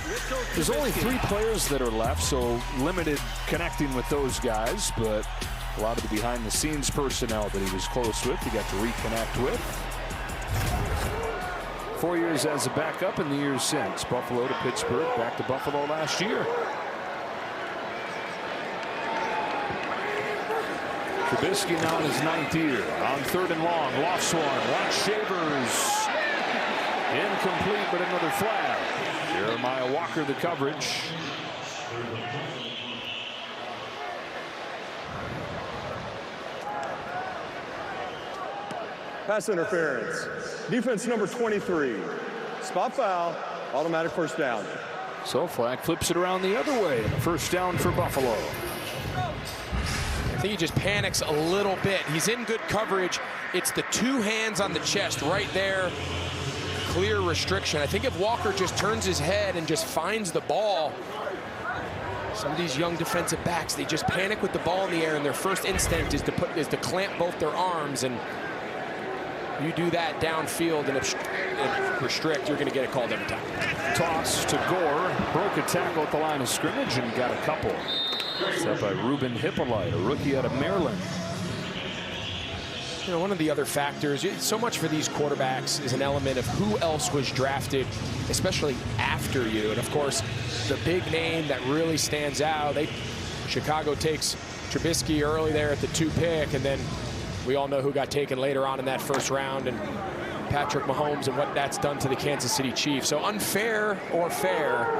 There's only 3 players that are left, so limited connecting with those guys, but a lot of the behind-the-scenes personnel that he was close with, he got to reconnect with. 4 years as a backup in the years since. Buffalo to Pittsburgh, back to Buffalo last year. Trubisky now in his 9th year. On 3rd and long, lofts one. Watch Shavers. Incomplete, but another flag. Jeremiah Walker the coverage. Pass interference. Defense number 23. Spot foul. Automatic first down. So flag flips it around the other way. First down for Buffalo. I think he just panics a little bit. He's in good coverage. It's the 2 hands on the chest right there. Clear restriction. I think if Walker just turns his head and just finds the ball, some of these young defensive backs, they just panic with the ball in the air, and their first instinct is to clamp both their arms. And you do that downfield and restrict, you're going to get it called every time. Toss to Gore. Broke a tackle at the line of scrimmage and got a couple. Set by Ruben Hippolyte, a rookie out of Maryland. You know, one of the other factors, so much for these quarterbacks is an element of who else was drafted, especially after you. And of course, the big name that really stands out, Chicago takes Trubisky early there at the 2 pick, and then we all know who got taken later on in that first round, and Patrick Mahomes and what that's done to the Kansas City Chiefs. So unfair or fair,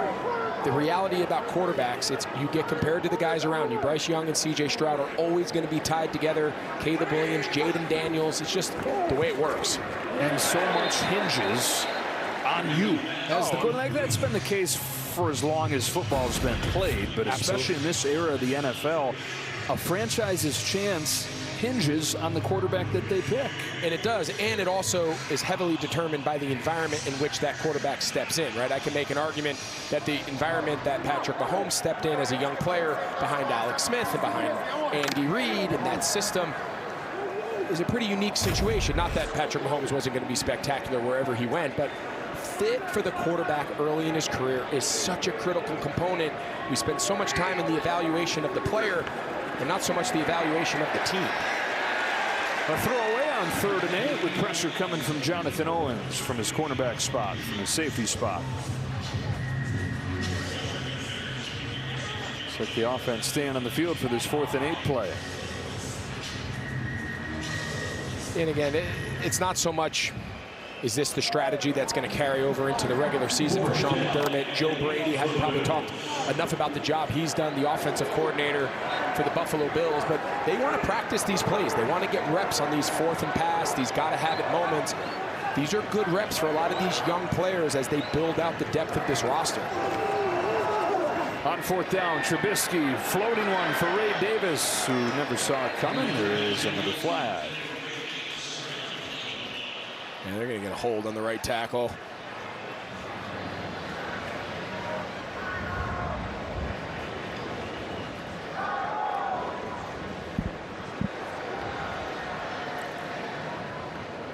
the reality about quarterbacks, it's you get compared to the guys around you. Bryce Young and C.J. Stroud are always going to be tied together. Caleb Williams, Jaden Daniels, it's just the way it works. And so much hinges on you as the quarterback. That's been the case for as long as football's been played, but especially in this era of the NFL, a franchise's chance hinges on the quarterback that they pick. And it does, and it also is heavily determined by the environment in which that quarterback steps in, right? I can make an argument that the environment that Patrick Mahomes stepped in as a young player behind Alex Smith and behind Andy Reid and that system is a pretty unique situation. Not that Patrick Mahomes wasn't going to be spectacular wherever he went, but fit for the quarterback early in his career is such a critical component. We spend so much time in the evaluation of the player and not so much the evaluation of the team. A throwaway on 3rd and 8 with pressure coming from Jonathan Owens from his cornerback spot, from his safety spot. Looks like the offense staying on the field for this 4th and 8 play. And again, it's not so much, is this the strategy that's going to carry over into the regular season for Sean McDermott? Joe Brady hasn't probably talked enough about the job he's done, the offensive coordinator for the Buffalo Bills, but they want to practice these plays. They want to get reps on these 4th and pass, these gotta-have-it moments. These are good reps for a lot of these young players as they build out the depth of this roster. On 4th down, Trubisky floating one for Ray Davis, who never saw it coming. There is another flag. And they're going to get a hold on the right tackle.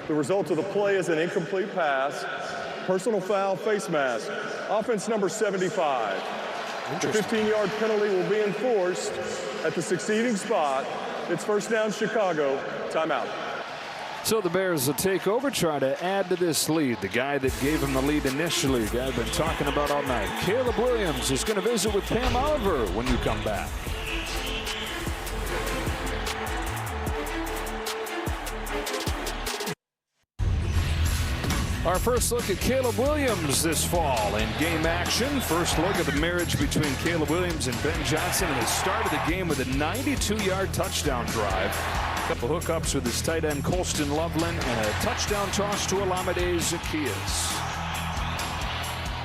The result of the play is an incomplete pass. Personal foul, face mask. Offense number 75. The 15-yard penalty will be enforced at the succeeding spot. It's first down, Chicago. Timeout. So the Bears will take over, try to add to this lead. The guy that gave him the lead initially, the guy I've been talking about all night. Caleb Williams is going to visit with Pam Oliver when you come back. Our first look at Caleb Williams this fall in game action. First look at the marriage between Caleb Williams and Ben Johnson, and he started the game with a 92-yard touchdown drive. A couple hookups with his tight end Colston Loveland and a touchdown toss to Olamide Zaccheaus.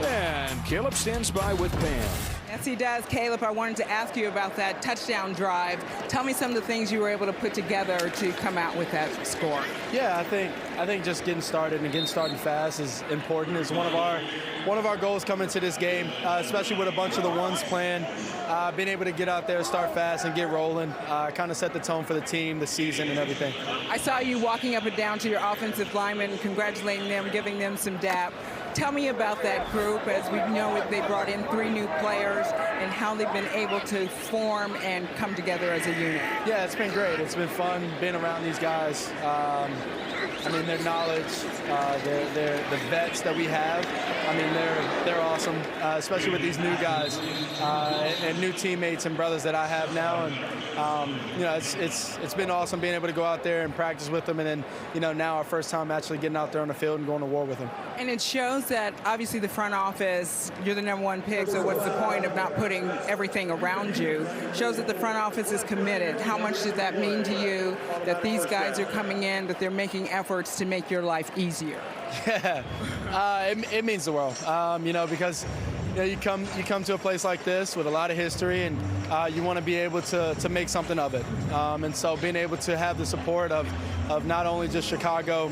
And Caleb stands by with Pam. Yes, he does. Caleb, I wanted to ask you about that touchdown drive. Tell me some of the things you were able to put together to come out with that score. Yeah, I think just getting started and getting started fast is important. It's one of our goals coming to this game, especially with a bunch of the ones planned. Being able to get out there, start fast, and get rolling, kind of set the tone for the team, the season, and everything. I saw you walking up and down to your offensive linemen, congratulating them, giving them some dap. Tell me about that group. As we know, they brought in 3 new players and how they've been able to form and come together as a unit. Yeah, it's been great. It's been fun being around these guys. I I mean, their knowledge, the vets that we have. I mean, they're awesome, especially with these new guys and new teammates and brothers that I have now. And you know, it's been awesome being able to go out there and practice with them, and then now our first time actually getting out there on the field and going to war with them. And it shows that obviously the front office, you're the #1 pick, so what's the point of not putting everything around you? Shows that the front office is committed. How much does that mean to you that these guys are coming in, that they're making efforts to make your life easier? Yeah, it means the world, because you come to a place like this with a lot of history, and you want to be able to make something of it. And so being able to have the support of not only just Chicago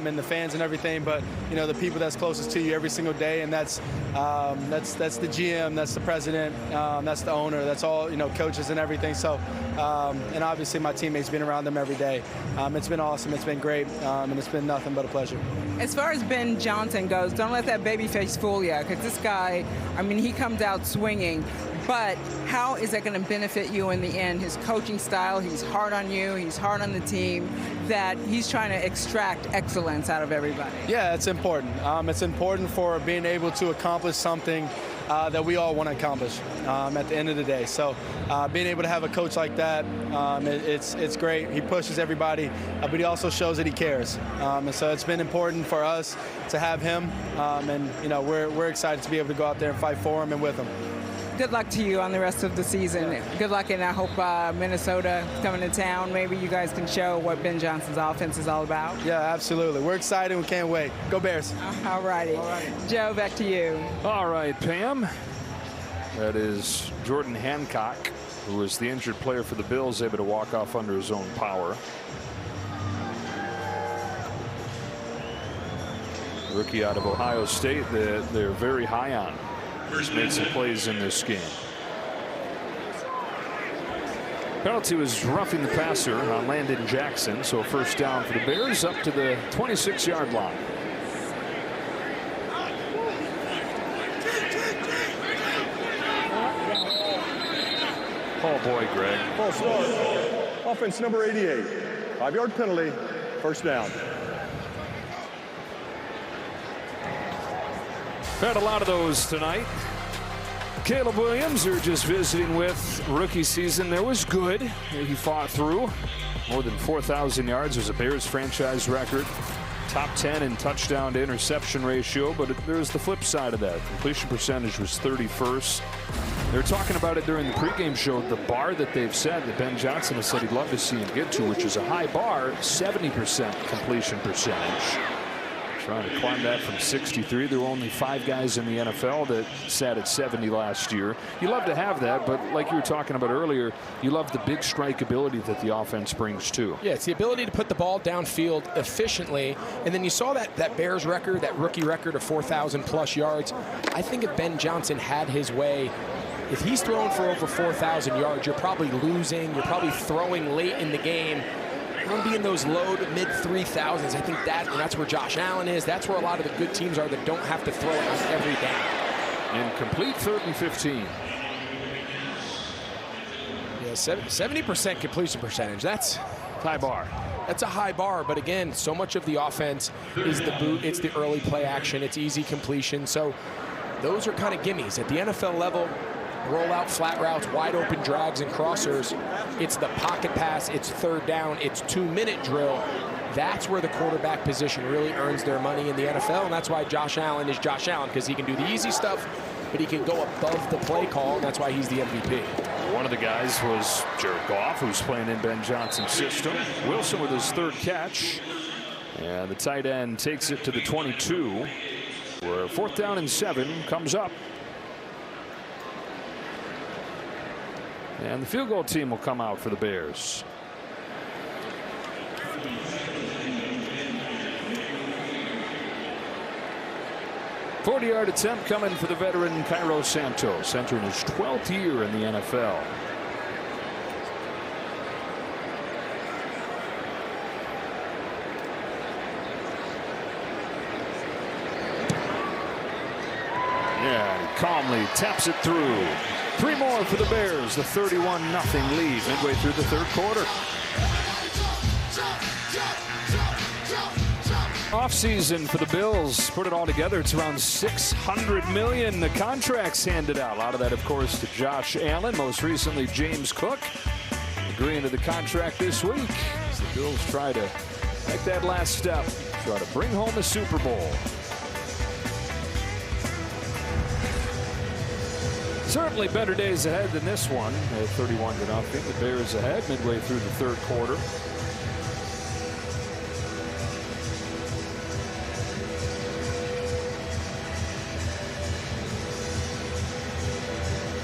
and the fans and everything, but the people that's closest to you every single day, and that's the GM, that's the president, that's the owner, that's all coaches and everything. So and obviously my teammates being around them every day. It's been awesome. It's been great, and it's been nothing but a pleasure. As far as Ben Johnson goes, don't let that baby face fool you, because this guy, I mean, he comes out swinging. But how is that going to benefit you in the end? His coaching style, he's hard on you, he's hard on the team, that he's trying to extract excellence out of everybody. Yeah, it's important. It's important for being able to accomplish something that we all want to accomplish at the end of the day. So being able to have a coach like that, it's great. He pushes everybody, but he also shows that he cares. And so it's been important for us to have him, and we're excited to be able to go out there and fight for him and with him. Good luck to you on the rest of the season. Good luck, and I hope Minnesota coming to town. Maybe you guys can show what Ben Johnson's offense is all about. Yeah, absolutely. We're excited. We can't wait. Go Bears. All righty. Joe, back to you. All right, Pam. That is Jordan Hancock, who was the injured player for the Bills, able to walk off under his own power. Rookie out of Ohio State that they're very high on. He's made some plays in this game. Penalty was roughing the passer on Landon Jackson, so first down for the Bears up to the 26-yard line. Oh boy, Greg. False start. Offense number 88. 5-yard penalty. First down. Had a lot of those tonight. Caleb Williams, who are just visiting with rookie season, there was good. He fought through. More than 4,000 yards was a Bears franchise record. Top 10 in touchdown to interception ratio, but there's the flip side of that. Completion percentage was 31st. They were talking about it during the pregame show, the bar that they've set, that Ben Johnson has said he'd love to see him get to, which is a high bar, 70% completion percentage. Trying to climb that from 63. There were only 5 guys in the NFL that sat at 70 last year. You love to have that, but like you were talking about earlier, you love the big strike ability that the offense brings too. Yeah, it's the ability to put the ball downfield efficiently. And then you saw that Bears record, that rookie record of 4,000 plus yards. I think if Ben Johnson had his way, if he's throwing for over 4,000 yards, you're probably losing. You're probably throwing late in the game. Going to be in those low to mid 3,000s. I think that's where Josh Allen is. That's where a lot of the good teams are that don't have to throw it on every down. Incomplete, 3rd and 15. Yeah, 70% completion percentage. That's high bar. That's a high bar, but again, so much of the offense is the boot. It's the early play action. It's easy completion. So those are kind of gimmies. At the NFL level, roll out flat routes, wide open drags and crossers. It's the pocket pass, it's 3rd down, it's 2-minute drill. That's where the quarterback position really earns their money in the NFL, and that's why Josh Allen is Josh Allen, because he can do the easy stuff, but he can go above the play call, and that's why he's the MVP. One of the guys was Jared Goff, who's playing in Ben Johnson's system. Wilson with his 3rd catch, and the tight end takes it to the 22, where 4th down and 7 comes up. And the field goal team will come out for the Bears. .40-yard attempt coming for the veteran Cairo Santos, entering his 12th year in the NFL. Yeah, he calmly taps it through. 3 more for the Bears, the 31-0 lead midway through the 3rd quarter. Offseason for the Bills, put it all together, it's around $600 million. The contracts handed out. A lot of that, of course, to Josh Allen, most recently James Cook, agreeing to the contract this week as the Bills try to make that last step, try to bring home a Super Bowl. Certainly better days ahead than this one. 31-0. The Bears ahead midway through the third quarter.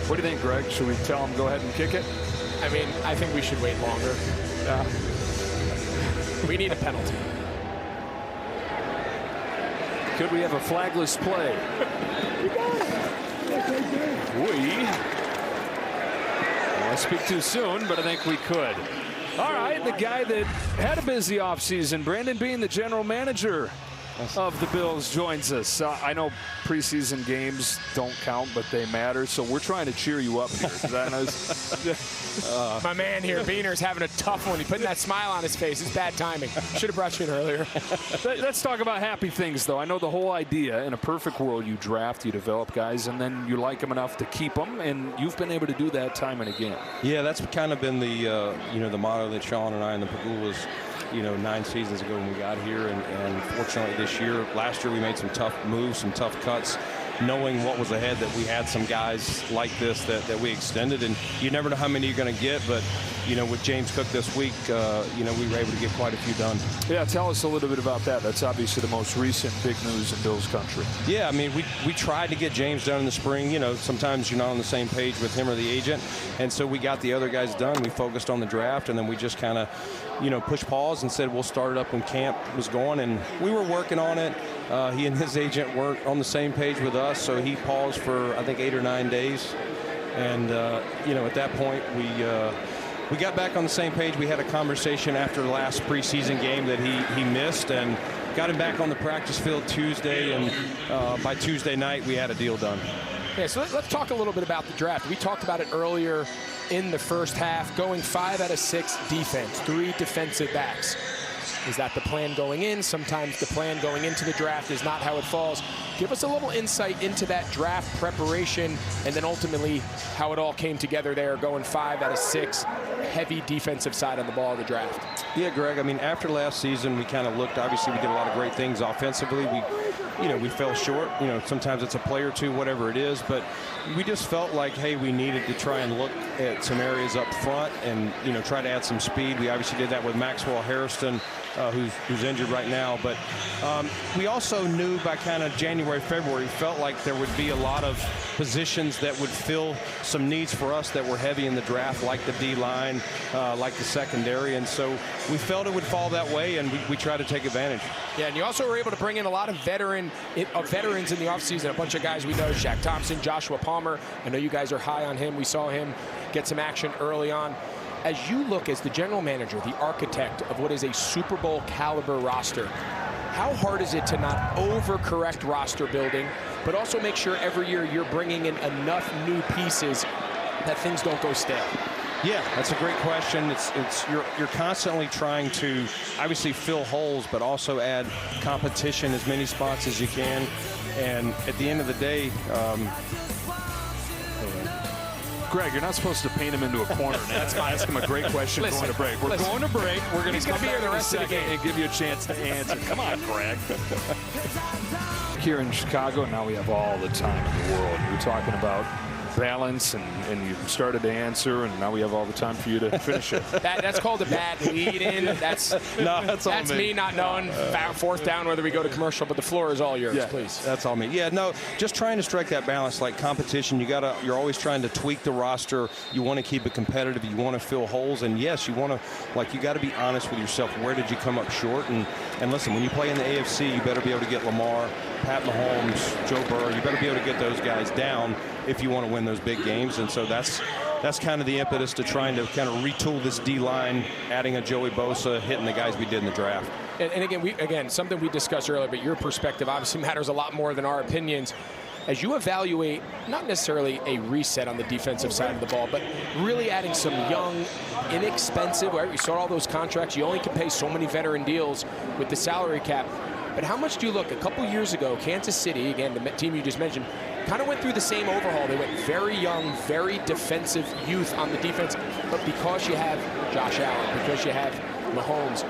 What do you think, Greg? Should we tell him go ahead and kick it? I mean, I think we should wait longer. We need a penalty. Could we have a flagless play? I speak too soon, but I think we could. All right, the guy that had a busy offseason, Brandon Beane, the general manager of the Bills, joins us. I know preseason games don't count, but they matter, so we're trying to cheer you up here. My man here, Beaner's having a tough one. He putting that smile on his face. It's bad timing. Should have brought you in earlier. Let's talk about happy things, though. I know the whole idea, in a perfect world, you draft, you develop guys, and then you like them enough to keep them, and you've been able to do that time and again. Yeah, that's kind of been the the motto that Sean and I and the Pagulas, 9 seasons ago when we got here, and fortunately last year we made some tough moves, some tough cuts, knowing what was ahead, that we had some guys like this that we extended, and you never know how many you're going to get, but with James Cook this week, we were able to get quite a few done. Yeah, tell us a little bit about that. That's obviously the most recent big news in Bills country. Yeah, I mean, we tried to get James done in the spring. Sometimes you're not on the same page with him or the agent, and so we got the other guys done. We focused on the draft, and then we just kind of pushed pause and said we'll start it up when camp was going, and we were working on it. He and his agent weren't on the same page with us, so he paused for I think 8 or 9 days, and at that point we got back on the same page. We had a conversation after the last preseason game that he missed, and got him back on the practice field Tuesday, and by Tuesday night we had a deal done. Yeah, so let's talk a little bit about the draft. We talked about it earlier in the first half, going 5 out of 6 defense, 3 defensive backs. Is that the plan going in? Sometimes the plan going into the draft is not how it falls. Give us a little insight into that draft preparation, and then ultimately how it all came together there, going 5 out of 6, heavy defensive side of the ball of the draft. Yeah, Greg, I mean, after last season, we kind of looked, obviously we did a lot of great things offensively. We fell short. Sometimes it's a play or two, whatever it is, but we just felt like, hey, we needed to try and look at some areas up front and, try to add some speed. We obviously did that with Maxwell Harrison, who's injured right now, but we also knew by kind of January, February, felt like there would be a lot of positions that would fill some needs for us that were heavy in the draft, like the D-line, like the secondary, and so we felt it would fall that way, and we tried to take advantage. Yeah, and you also were able to bring in a lot of veterans in the offseason, a bunch of guys we know, Shaq Thompson, Joshua Palmer. I know you guys are high on him. We saw him get some action early on. As you look as the general manager, the architect of what is a Super Bowl caliber roster, how hard is it to not overcorrect roster building, but also make sure every year you're bringing in enough new pieces that things don't go stale? Yeah, that's a great question. You're constantly trying to obviously fill holes, but also add competition as many spots as you can. And at the end of the day, Greg, you're not supposed to paint him into a corner. That's fine. Ask him a great question. Going to break. We're going to break. We're going to come back the rest of the game and give you a chance to answer. Come on, Greg. Here in Chicago, now we have all the time in the world. We're talking about balance, and you started to answer, and now we have all the time for you to finish it. That's called a bad lead-in. That's me not knowing fourth down whether we go to commercial, but the floor is all yours, please. That's all me. Yeah, no, just trying to strike that balance, like competition. You're always trying to tweak the roster. You want to keep it competitive. You want to fill holes, and yes, you want to, you got to be honest with yourself. Where did you come up short? And listen, when you play in the AFC, you better be able to get Lamar, Pat Mahomes, Joe Burrow. You better be able to get those guys down if you want to win those big games. And so that's kind of the impetus to trying to kind of retool this D-line, adding a Joey Bosa, hitting the guys we did in the draft. And again, something we discussed earlier, but your perspective obviously matters a lot more than our opinions. As you evaluate, not necessarily a reset on the defensive side of the ball, but really adding some young, inexpensive, right? You saw all those contracts. You only can pay so many veteran deals with the salary cap. But how much do you look? A couple years ago, Kansas City, again, the team you just mentioned, kind of went through the same overhaul. They went very young, very defensive youth on the defense. But because you have Josh Allen, because you have Mahomes,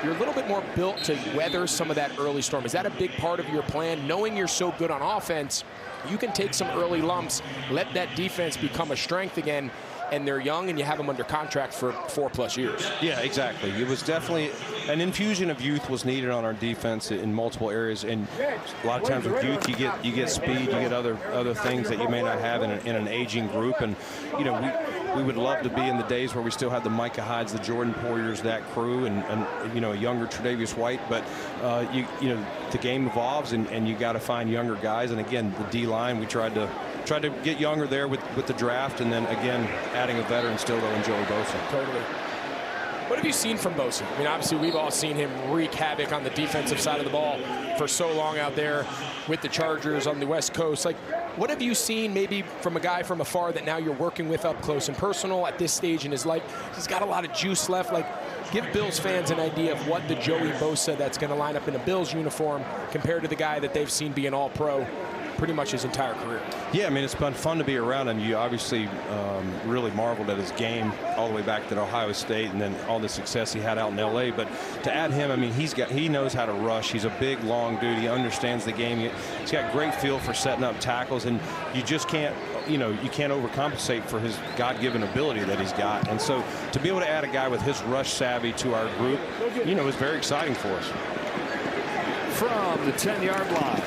you're a little bit more built to weather some of that early storm. Is that a big part of your plan? Knowing you're so good on offense, you can take some early lumps, let that defense become a strength again, and they're young, and you have them under contract for 4+ years. Yeah, exactly. It was definitely an infusion of youth was needed on our defense in multiple areas, and a lot of times with youth, you get speed, you get other things that you may not have in an aging group, and you know we would love to be in the days where we still have the Micah Hydes, the Jordan Poyers, that crew, and you know, a younger Tre'Davious White, but you know the game evolves, and you got to find younger guys, and again the D-line we tried to get younger there with the draft, and then again adding a veteran still though in Joey Bosa. Totally. What have you seen from Bosa? I mean, obviously we've all seen him wreak havoc on the defensive side of the ball for so long out there with the Chargers on the West Coast. Like, what have you seen maybe from a guy from afar that now you're working with up close and personal at this stage in his life? He's got a lot of juice left. Like, give Bills fans an idea of what the Joey Bosa that's going to line up in a Bills uniform compared to the guy that they've seen be an all-pro pretty much his entire career. Yeah, I mean, it's been fun to be around him. You obviously really marveled at his game all the way back to Ohio State, and then all the success he had out in L.A. But to add him, I mean, he knows how to rush. He's a big, long dude. He understands the game. He's got great feel for setting up tackles, and you just can't, you know, you can't overcompensate for his God-given ability that he's got. And so to be able to add a guy with his rush savvy to our group, you know, is very exciting for us. From the 10-yard line,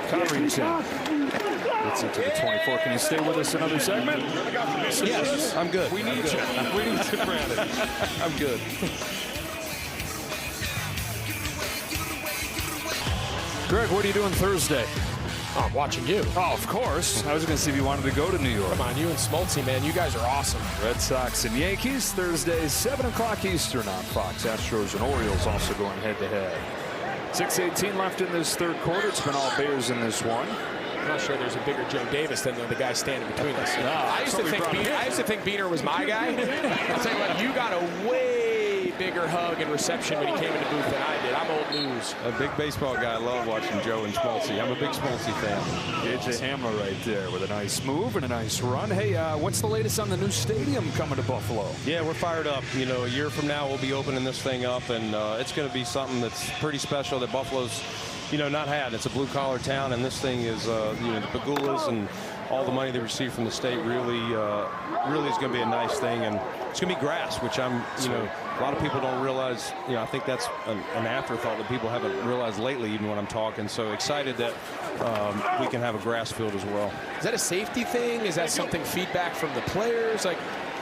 Covington gets into the 24. Can you stay with us another segment? Yes, I'm good. We need you. We need you, Brandon. I'm good. Greg, what are you doing Thursday? Oh, I'm watching you. Oh, of course. I was going to see if you wanted to go to New York. Come on, you and Smoltzy, man. You guys are awesome. Red Sox and Yankees, Thursday, 7 o'clock Eastern on Fox. Astros and Orioles also going head-to-head. 6:18 left in this third quarter. It's been all Bears in this one. I'm not sure there's a bigger Joe Davis than the guy standing between us. I used to think Beaner was my guy. I'll tell you what, you got a way bigger hug and reception when he came in the booth than I did. I'm old news. A big baseball guy. I love watching Joe and Smoltzy. I'm a big Smoltzy fan. It's a hammer right there with a nice move and a nice run. Hey, what's the latest on the new stadium coming to Buffalo? Yeah, we're fired up. You know, a year from now we'll be opening this thing up, and it's going to be something that's pretty special that Buffalo's, you know, not had. It's a blue-collar town, and this thing is, you know, the Pagulas and all the money they receive from the state really is going to be a nice thing, and it's going to be grass, which you know, a lot of people don't realize. You know, I think that's an afterthought that people haven't realized lately, even when I'm talking. So excited that we can have a grass field as well. Is that a safety thing? Is that something feedback from the players? Like,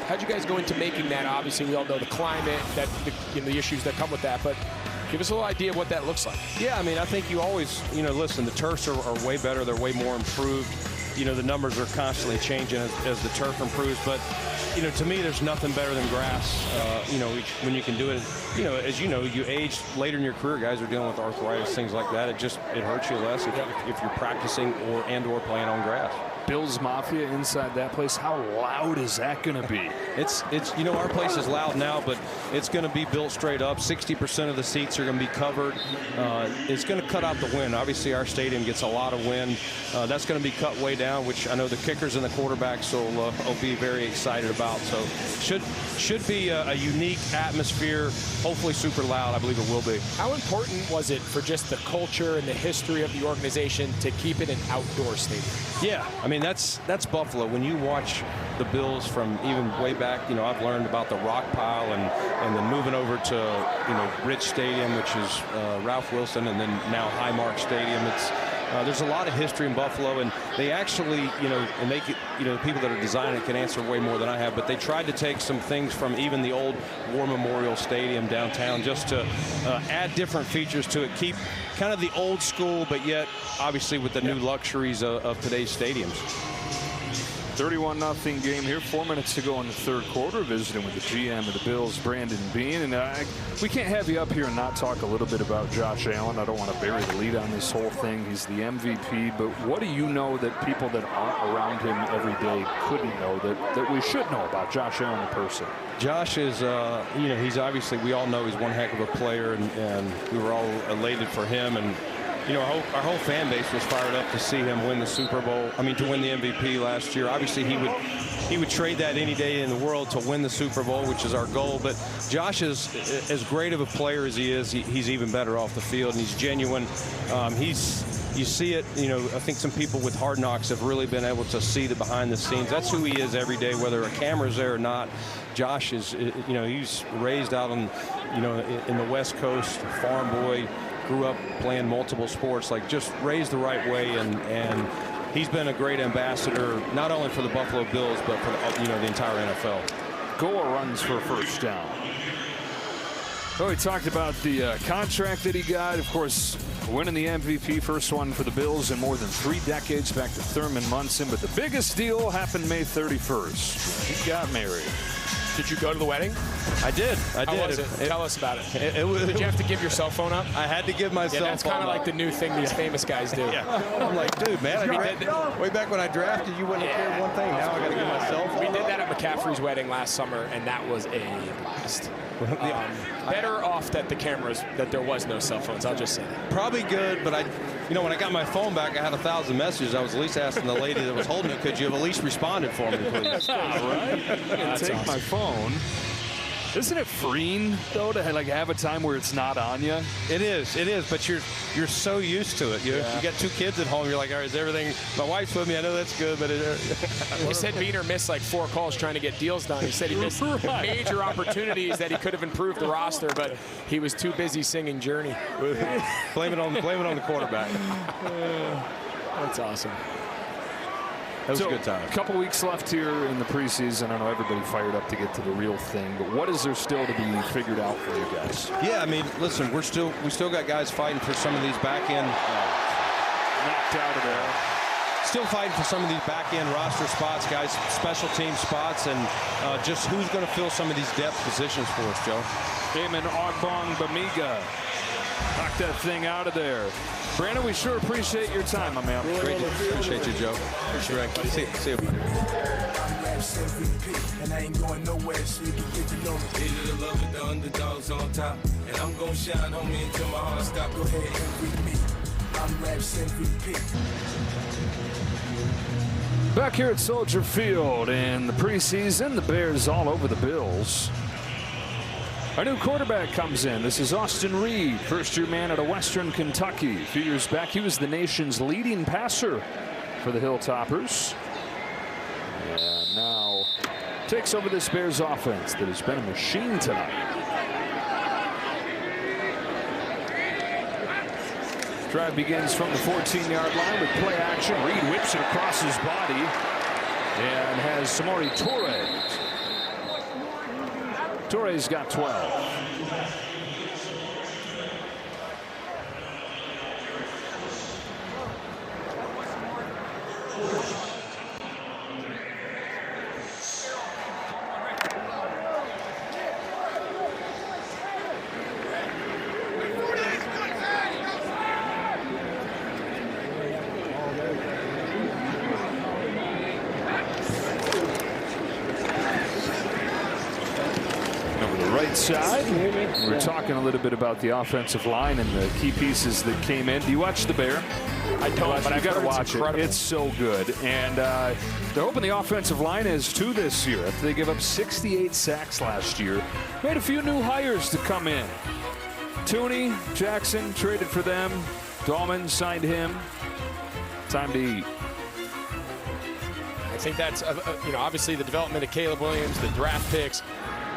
how'd you guys go into making that? Obviously, we all know the climate, that the issues that come with that, but give us a little idea of what that looks like. Yeah, I mean, I think you always, you know, listen, the turfs are way better. They're way more improved. You know, the numbers are constantly changing as the turf improves. But, you know, to me, there's nothing better than grass, you know, when you can do it. You know, as you know, you age later in your career, guys are dealing with arthritis, things like that. It hurts you less if you're practicing or playing on grass. Bills Mafia inside that place. How loud is that going to be? It's you know, our place is loud now, but it's going to be built straight up. 60% of the seats are going to be covered. It's going to cut out the wind. Obviously, our stadium gets a lot of wind. That's going to be cut way down, which I know the kickers and the quarterbacks will be very excited about. So should be a unique atmosphere. Hopefully, super loud. I believe it will be. How important was it for just the culture and the history of the organization to keep it an outdoor stadium? Yeah, I mean, that's Buffalo. When you watch the Bills from even way back, you know, I've learned about the rock pile and then moving over to, you know, Rich Stadium, which is Ralph Wilson, and then now Highmark Stadium. It's there's a lot of history in Buffalo, and they actually, you know, and they, you know, the people that are designing it can answer way more than I have, but they tried to take some things from even the old War Memorial Stadium downtown just to add different features to it, keep kind of the old school, but yet obviously with the new luxuries of today's stadiums. 31-0 game here. 4 minutes to go in the third quarter. Visiting with the GM of the Bills, Brandon Beane. And we can't have you up here and not talk a little bit about Josh Allen. I don't want to bury the lead on this whole thing. He's the MVP. But what do you know that people that aren't around him every day couldn't know that we should know about Josh Allen in person? Josh is, he's obviously, we all know he's one heck of a player, and we were all elated for him. And our whole fan base was fired up to see him win the Super Bowl. I mean, to win the MVP last year. Obviously, he would trade that any day in the world to win the Super Bowl, which is our goal. But Josh is as great of a player as he is. He's even better off the field, and he's genuine. You see it. I think some people with Hard Knocks have really been able to see the behind the scenes. That's who he is every day, whether a camera's there or not. Josh is, he's raised out on, in the West Coast, farm boy. Grew up playing multiple sports, just raised the right way, and he's been a great ambassador, not only for the Buffalo Bills, but for the entire NFL. Goa runs for a first down. Well, we talked about the contract that he got. Of course, winning the MVP, first one for the Bills in more than 3 decades, back to Thurman Munson. But the biggest deal happened May 31st. He got married. Did you go to the wedding? I did. How was it? Tell us about it. Did you have to give your cell phone up? I had to give my cell phone up. That's kind of like the new thing these famous guys do. Yeah. I'm like, dude, man, way back when I drafted, you wouldn't have cared one thing. Now I got to give my cell phone. We did that at McCaffrey's wedding last summer, and that was a blast. Better off that there was no cell phones. I'll just say that. Probably good, but when I got my phone back, I had 1,000 messages. I was at least asking the lady that was holding it, could you have at least responded for me, please? All right. Take awesome. My phone. Isn't it freeing though to have a time where it's not on you? It is, but you're so used to it. You got 2 kids at home. You're like, all right, is everything? My wife's with me. I know that's good, but he said Beaner missed 4 calls trying to get deals done. He said he missed major opportunities that he could have improved the roster, but he was too busy singing Journey. Blame it on the quarterback. That's awesome. That was a good time. A couple weeks left here in the preseason. I know everybody fired up to get to the real thing, but what is there still to be figured out for you guys? Yeah, I mean, listen, we still got guys fighting for some of these back end. Knocked out of there. Still fighting for some of these back end roster spots, guys, special team spots, and just who's going to fill some of these depth positions for us, Joe. Damon Ogbong Bamiga knocked that thing out of there. Brandon, we sure appreciate your time, my man. Great. Appreciate you, Joe. Appreciate you. See you. And I ain't going nowhere, so you can get to know me. The love with the underdogs on top. And I'm gonna shine on me until my heart stop. Go ahead and read me. I'm Raps MVP. Back here at Soldier Field in the preseason, the Bears all over the Bills. Our new quarterback comes in. This is Austin Reed, first-year man out of Western Kentucky. A few years back, he was the nation's leading passer for the Hilltoppers. And now takes over this Bears offense that has been a machine tonight. Drive begins from the 14-yard line with play action. Reed whips it across his body and has Samori Torres. Torres got 12. Side. We're talking a little bit about the offensive line and the key pieces that came in. Do you watch The Bear? I don't, but I've got to watch it. It's so good. And they're hoping the offensive line is too this year. After they gave up 68 sacks last year, made a few new hires to come in. Tooney, Jackson traded for them. Dahlman signed him. Time to eat. I think that's, obviously the development of Caleb Williams, the draft picks.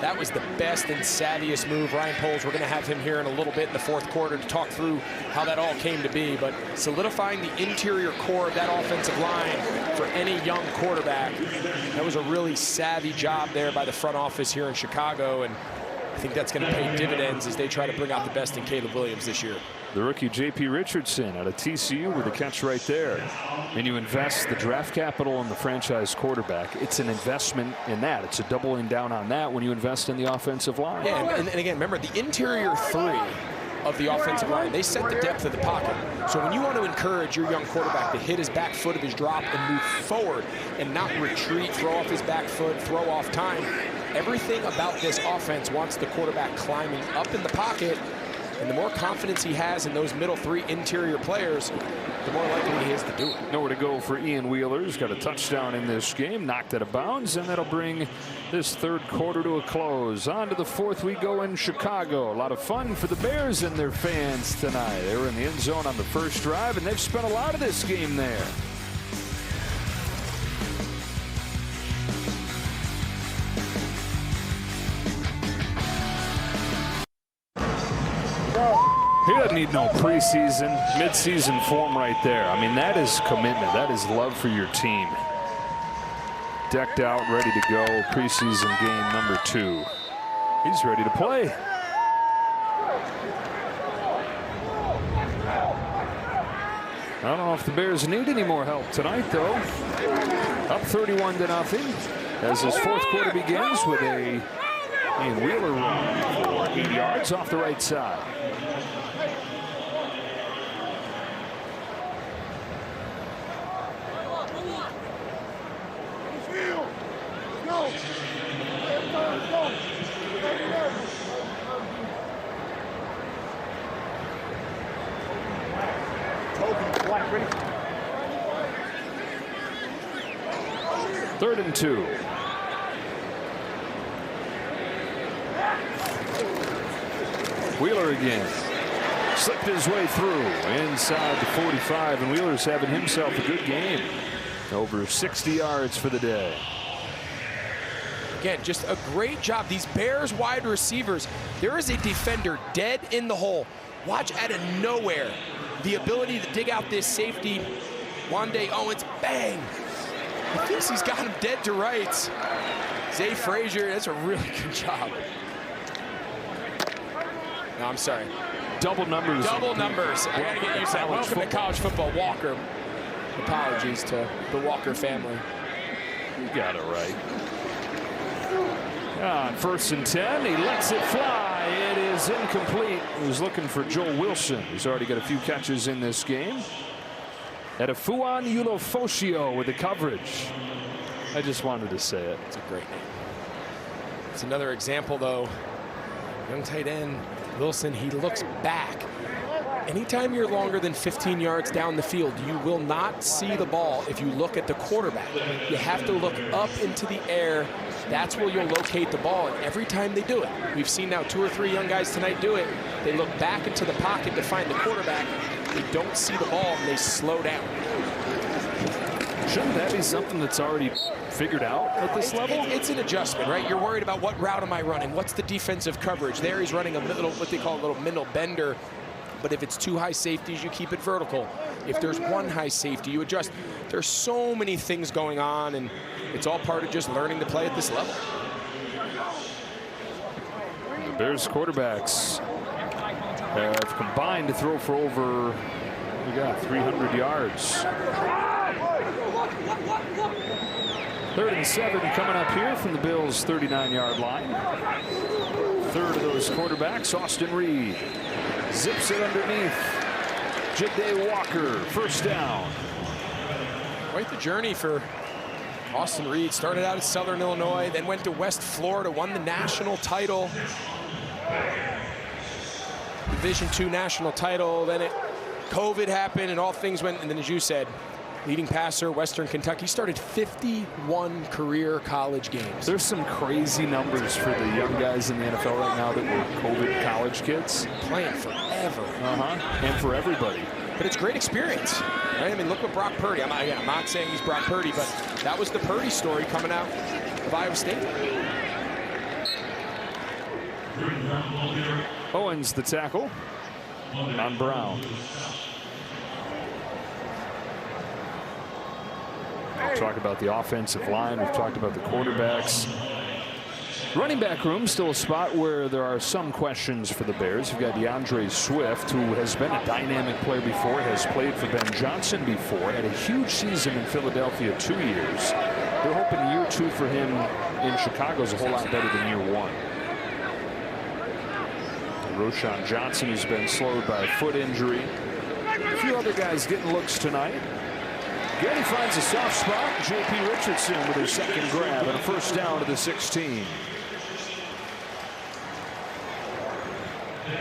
That was the best and savviest move. Ryan Poles, we're going to have him here in a little bit in the fourth quarter to talk through how that all came to be. But solidifying the interior core of that offensive line for any young quarterback, that was a really savvy job there by the front office here in Chicago. And I think that's going to pay dividends as they try to bring out the best in Caleb Williams this year. The rookie J.P. Richardson out of TCU with a catch right there. And you invest the draft capital in the franchise quarterback. It's an investment in that. It's a doubling down on that when you invest in the offensive line. Yeah, and again, remember the interior three of the offensive line, they set the depth of the pocket. So when you want to encourage your young quarterback to hit his back foot of his drop and move forward and not retreat, throw off his back foot, throw off time, everything about this offense wants the quarterback climbing up in the pocket. And the more confidence he has in those middle three interior players, the more likely he is to do it. Nowhere to go for Ian Wheeler. He's got a touchdown in this game, knocked out of bounds, and that'll bring this third quarter to a close. On to the fourth we go in Chicago. A lot of fun for the Bears and their fans tonight. They were in the end zone on the first drive, and they've spent a lot of this game there. He doesn't need no preseason, midseason form right there. I mean, that is commitment. That is love for your team. Decked out, ready to go. Preseason game number 2. He's ready to play. I don't know if the Bears need any more help tonight, though. Up 31-0 as this fourth quarter begins with a Ian Wheeler run for 8 yards off the right side. Third and 2. Wheeler again. Slipped his way through inside the 45, and Wheeler's having himself a good game. Over 60 yards for the day. Again, just a great job. These Bears wide receivers, there is a defender dead in the hole. Watch out of nowhere. The ability to dig out this safety. Wande Owens, bang. He thinks he's got him dead to rights. Zay Frazier, that's a really good job. No, I'm sorry. Double numbers. Double numbers. I gotta get used to that. Welcome to college football. Walker. Apologies to the Walker family. You got it right. On 1st and 10, he lets it fly. It is incomplete. He was looking for Joel Wilson, who's already got a few catches in this game. Edefuan Ulofosio with the coverage. I just wanted to say it. It's a great name. It's another example, though. Young tight end Wilson, he looks back. Anytime you're longer than 15 yards down the field, you will not see the ball if you look at the quarterback. You have to look up into the air. That's where you'll locate the ball, and every time they do it, we've seen now 2 or 3 young guys tonight do it. They look back into the pocket to find the quarterback. They don't see the ball, and they slow down. Shouldn't that be something that's already figured out at this level? It's an adjustment, right? You're worried about what route am I running? What's the defensive coverage? There he's running a little, what they call a little middle bender. But if it's 2 high safeties, you keep it vertical. If there's 1 high safety, you adjust. There's so many things going on, and it's all part of just learning to play at this level. The Bears quarterbacks have combined to throw for over, we got 300 yards. 3rd and 7 coming up here from the Bills' 39-yard line. Third of those quarterbacks, Austin Reed. Zips it underneath. Jide Walker, first down. Quite the journey for Austin Reed. Started out at Southern Illinois, then went to West Florida, won the national title. Division II national title. Then COVID happened and all things went, and then as you said, leading passer, Western Kentucky, started 51 career college games. There's some crazy numbers for the young guys in the NFL right now that were COVID college kids. Playing forever. And for everybody. But it's great experience, right? I mean, look what Brock Purdy, I'm not saying he's Brock Purdy, but that was the Purdy story coming out of Iowa State. Owens the tackle on Brown. We've talked about the offensive line. We've talked about the quarterbacks. Running back room, still a spot where there are some questions for the Bears. You've got DeAndre Swift, who has been a dynamic player before, has played for Ben Johnson before, had a huge season in Philadelphia 2 years. They're hoping year 2 for him in Chicago is a whole lot better than year 1. And Roschon Johnson has been slowed by a foot injury. A few other guys getting looks tonight. Getty finds a soft spot. J.P. Richardson with his second grab and a first down to the 16.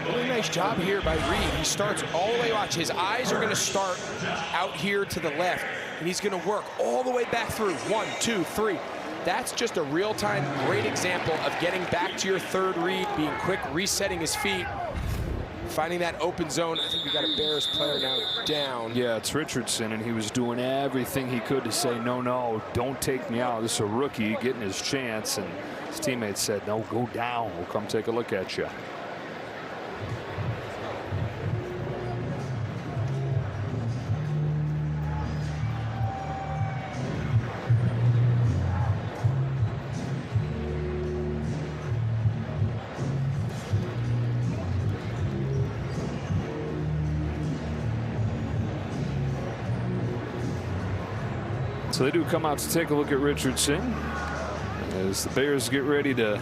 Really nice job here by Reed. He starts all the way, watch, his eyes are going to start out here to the left, and he's going to work all the way back through. 1, 2, 3. That's just a real-time great example of getting back to your third read, being quick, resetting his feet, finding that open zone. I think we got a Bears player now down. Yeah, it's Richardson, and he was doing everything he could to say, no, no, don't take me out. This is a rookie getting his chance, and his teammates said, no, go down. We'll come take a look at you. So they do come out to take a look at Richardson as the Bears get ready to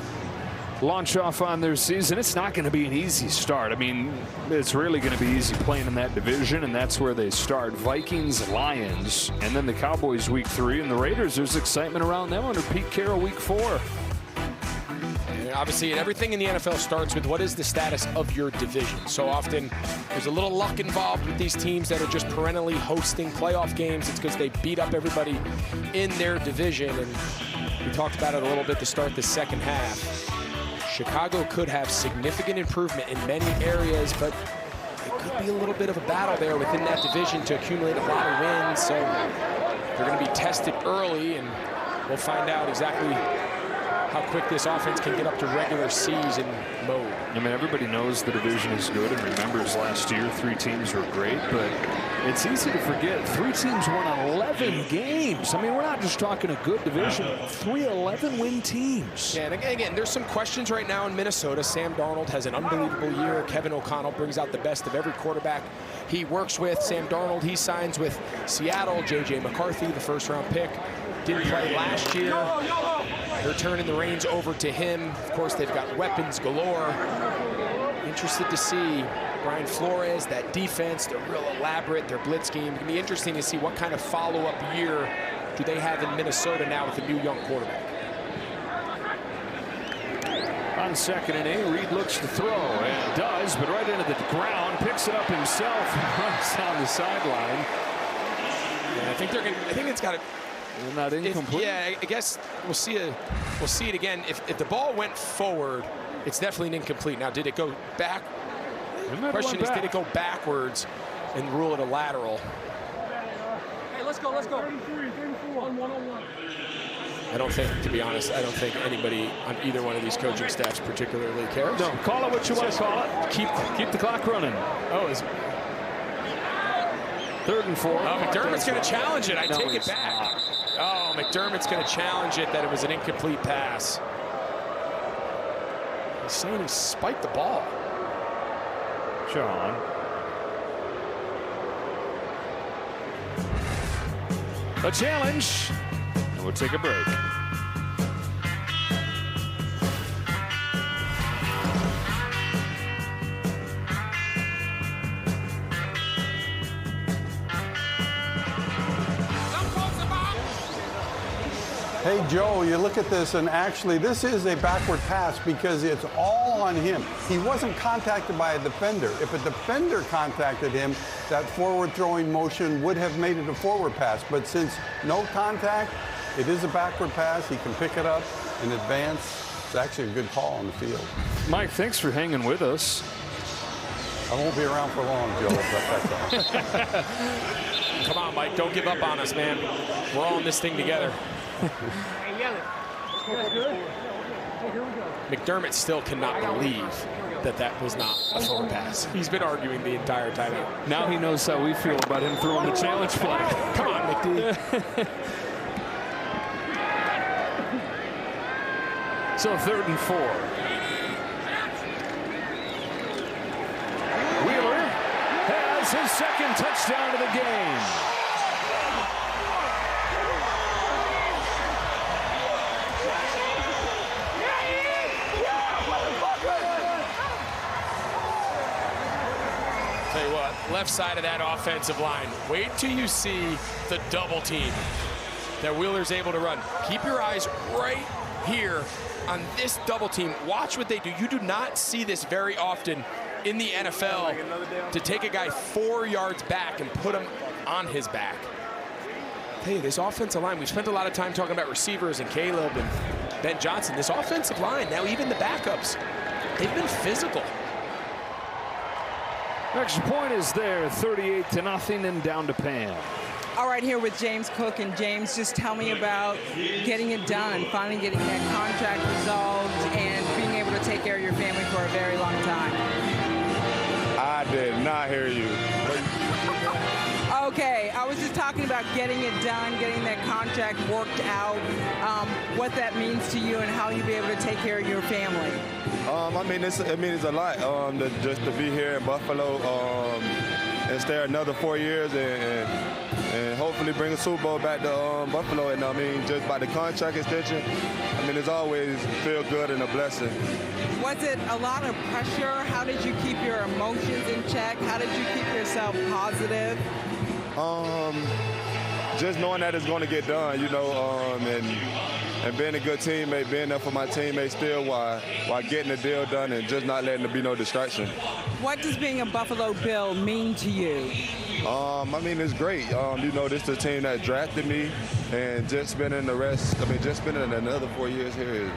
launch off on their season. It's not going to be an easy start. I mean, it's really going to be easy playing in that division, and that's where they start. Vikings, Lions, and then the Cowboys week 3, and the Raiders. There's excitement around them under Pete Carroll week 4. And obviously, everything in the NFL starts with what is the status of your division. So often, there's a little luck involved with these teams that are just perennially hosting playoff games. It's because they beat up everybody in their division. And we talked about it a little bit to start the second half. Chicago could have significant improvement in many areas, but it could be a little bit of a battle there within that division to accumulate a lot of wins. So they're going to be tested early, and we'll find out exactly how quick this offense can get up to regular season mode. I mean, everybody knows the division is good and remembers last year 3 teams were great, but it's easy to forget 3 teams won 11 games. I mean, we're not just talking a good division, 3 11-win teams. Yeah, and again, there's some questions right now in Minnesota. Sam Darnold has an unbelievable year. Kevin O'Connell brings out the best of every quarterback he works with. Sam Darnold, he signs with Seattle. J.J. McCarthy, the first-round pick, didn't play last year. They're turning the reins over to him. Of course, they've got weapons galore. Interested to see Brian Flores, that defense. They're real elaborate. Their blitz scheme. It's going to be interesting to see what kind of follow-up year do they have in Minnesota now with a new young quarterback. On 2nd and 8, Reed looks to throw and does, but right into the ground, picks it up himself, runs down the sideline. Yeah, I think it's got to. Not incomplete. Yeah, I guess we'll see it again. If the ball went forward, it's definitely an incomplete. Now, did it go back? The question is, did it go backwards and rule it a lateral? Hey, let's go. 1-1-1. I don't think, to be honest, I don't think anybody on either one of these coaching staffs particularly cares. No, call it what you want to call it. Keep the clock running. Oh, it's 3rd and 4. Oh, McDermott's going to challenge it. I take it back. Not. Oh, McDermott's going to challenge it that it was an incomplete pass. He's saying he spiked the ball. Sean. A challenge. And we'll take a break. Hey, Joe, you look at this, and actually this is a backward pass because it's all on him. He wasn't contacted by a defender. If a defender contacted him, that forward throwing motion would have made it a forward pass. But since no contact, it is a backward pass. He can pick it up and advance. It's actually a good call on the field. Mike, thanks for hanging with us. I won't be around for long, Joe, but that's all. Come on, Mike, don't give up on us, man. We're all in this thing together. Hey, yell it. That's good. Hey, here we go. McDermott still cannot believe that was not a forward pass. He's been arguing the entire time. Now he knows how we feel about him throwing the challenge flag. Come on, McD. So 3rd and 4. Wheeler has his 2nd touchdown of the game. Tell you what, left side of that offensive line. Wait till you see the double team that Wheeler's able to run. Keep your eyes right here on this double team. Watch what they do. You do not see this very often in the NFL, to take a guy 4 yards back and put him on his back. I tell you, this offensive line, we've spent a lot of time talking about receivers and Caleb and Ben Johnson. This offensive line, now even the backups, they've been physical. Extra point is there, 38-0, and down to Pam. All right, here with James Cook. And James, just tell me about getting it done, finally getting that contract resolved and being able to take care of your family for a very long time. I did not hear you. Okay, I was just talking about getting it done, getting that contract worked out, what that means to you and how you'll be able to take care of your family. It means a lot just to be here in Buffalo and stay another 4 years and hopefully bring a Super Bowl back to Buffalo. And just by the contract extension, it's always feel good and a blessing. Was it a lot of pressure? How did you keep your emotions in check? How did you keep yourself positive? Just knowing that it's going to get done, and being a good teammate, being there for my teammates still while getting the deal done and just not letting there be no distraction. What does being a Buffalo Bill mean to you? It's great. This is a team that drafted me, and just spending another 4 years here is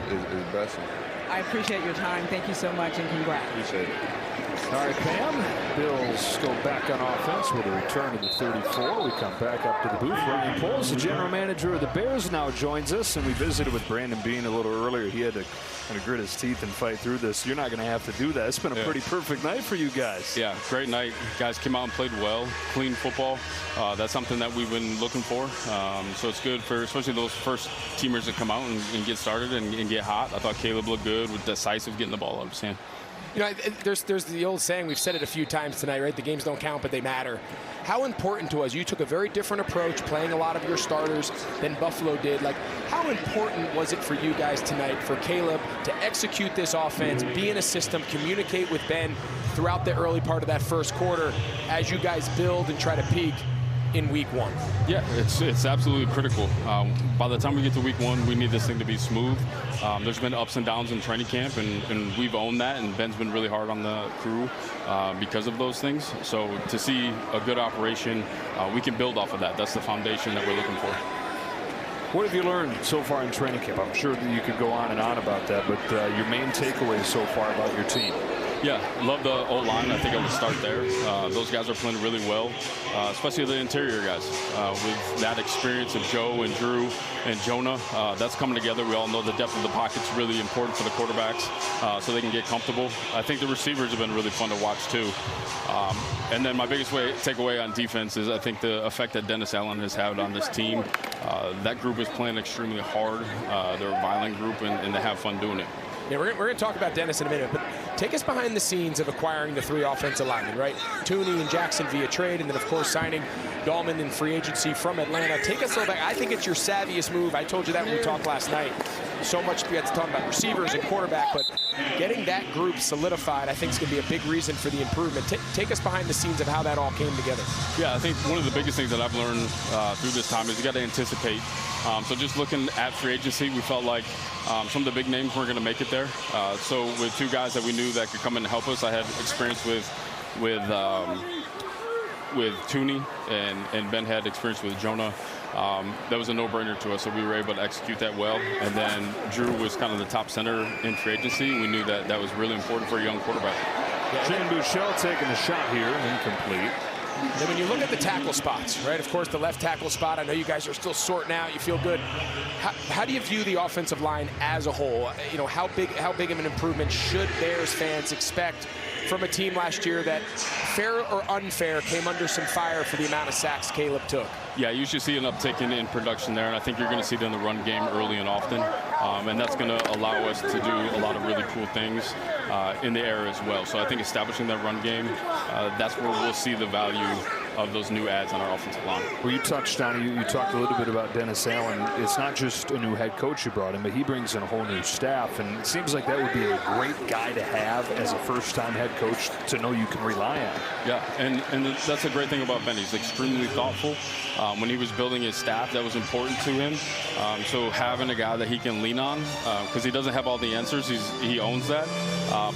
blessing. I appreciate your time. Thank you so much, and congrats. Appreciate it. All right, Pam. Bills go back on offense with a return to the 34. We come back up to the booth. Ryan Poles, the general manager of the Bears, now joins us, and we visited with Brandon Beane a little earlier. He had to kind of grit his teeth and fight through this. You're not going to have to do that. It's been a pretty perfect night for you guys. Yeah, great night. Guys came out and played well, clean football. That's something that we've been looking for. So it's good for especially those first teamers that come out and get started and get hot. I thought Caleb looked good, with decisive, getting the ball out of his hand. There's the old saying, we've said it a few times tonight, right? The games don't count, but they matter. How important to us, you took a very different approach, playing a lot of your starters than Buffalo did. How important was it for you guys tonight, for Caleb to execute this offense, be in a system, communicate with Ben throughout the early part of that first quarter as you guys build and try to peak in week 1? Yeah, it's absolutely critical. By the time we get to week 1, we need this thing to be smooth. There's been ups and downs in training camp, and we've owned that, and Ben's been really hard on the crew because of those things. So to see a good operation, we can build off of that. That's the foundation that we're looking for. What have you learned so far in training camp? I'm sure that you could go on and on about that, but your main takeaways so far about your team? Yeah, love the O-line. I think I would start there. Those guys are playing really well, especially the interior guys. With that experience of Joe and Drew and Jonah, that's coming together. We all know the depth of the pocket's really important for the quarterbacks, so they can get comfortable. I think the receivers have been really fun to watch, too. And then my biggest takeaway on defense is I think the effect that Dennis Allen has had on this team. That group is playing extremely hard. They're a violent group, and they have fun doing it. Yeah, we're going to talk about Dennis in a minute, but take us behind the scenes of acquiring the 3 offensive linemen, right? Tooney and Jackson via trade, and then, of course, signing Dahlman in free agency from Atlanta. Take us a little back. I think it's your savviest move. I told you that when we talked last night. So much we had to talk about receivers and quarterback, but getting that group solidified, I think, is going to be a big reason for the improvement. Take us behind the scenes of how that all came together. Yeah, I think one of the biggest things that I've learned through this time is you got to anticipate. So just looking at free agency, we felt like some of the big names weren't going to make it there. So with 2 guys that we knew that could come in and help us, I had experience with Tooney, and Ben had experience with Jonah. That was a no-brainer to us, so we were able to execute that well. And then Drew was kind of the top center in free agency. We knew that was really important for a young quarterback. Jim Bouchel taking a shot here, incomplete. Then when you look at the tackle spots, right, of course, the left tackle spot, I know you guys are still sorting out. You feel good. How do you view the offensive line as a whole? How big of an improvement should Bears fans expect from a team last year that, fair or unfair, came under some fire for the amount of sacks Caleb took? Yeah, you should see an uptick in production there, and I think you're going to see it in the run game early and often. and that's going to allow us to do a lot of really cool things in the air as well. So I think establishing that run game, that's where we'll see the value of those new adds on our offensive line. Well, you touched on it. You talked a little bit about Dennis Allen. It's not just a new head coach you brought in, but he brings in a whole new staff, and it seems like that would be a great guy to have as a first-time head coach to know you can rely on. Yeah, and that's a great thing about Ben. He's extremely thoughtful. When he was building his staff, that was important to him. So having a guy that he can lean on, because he doesn't have all the answers, he owns that.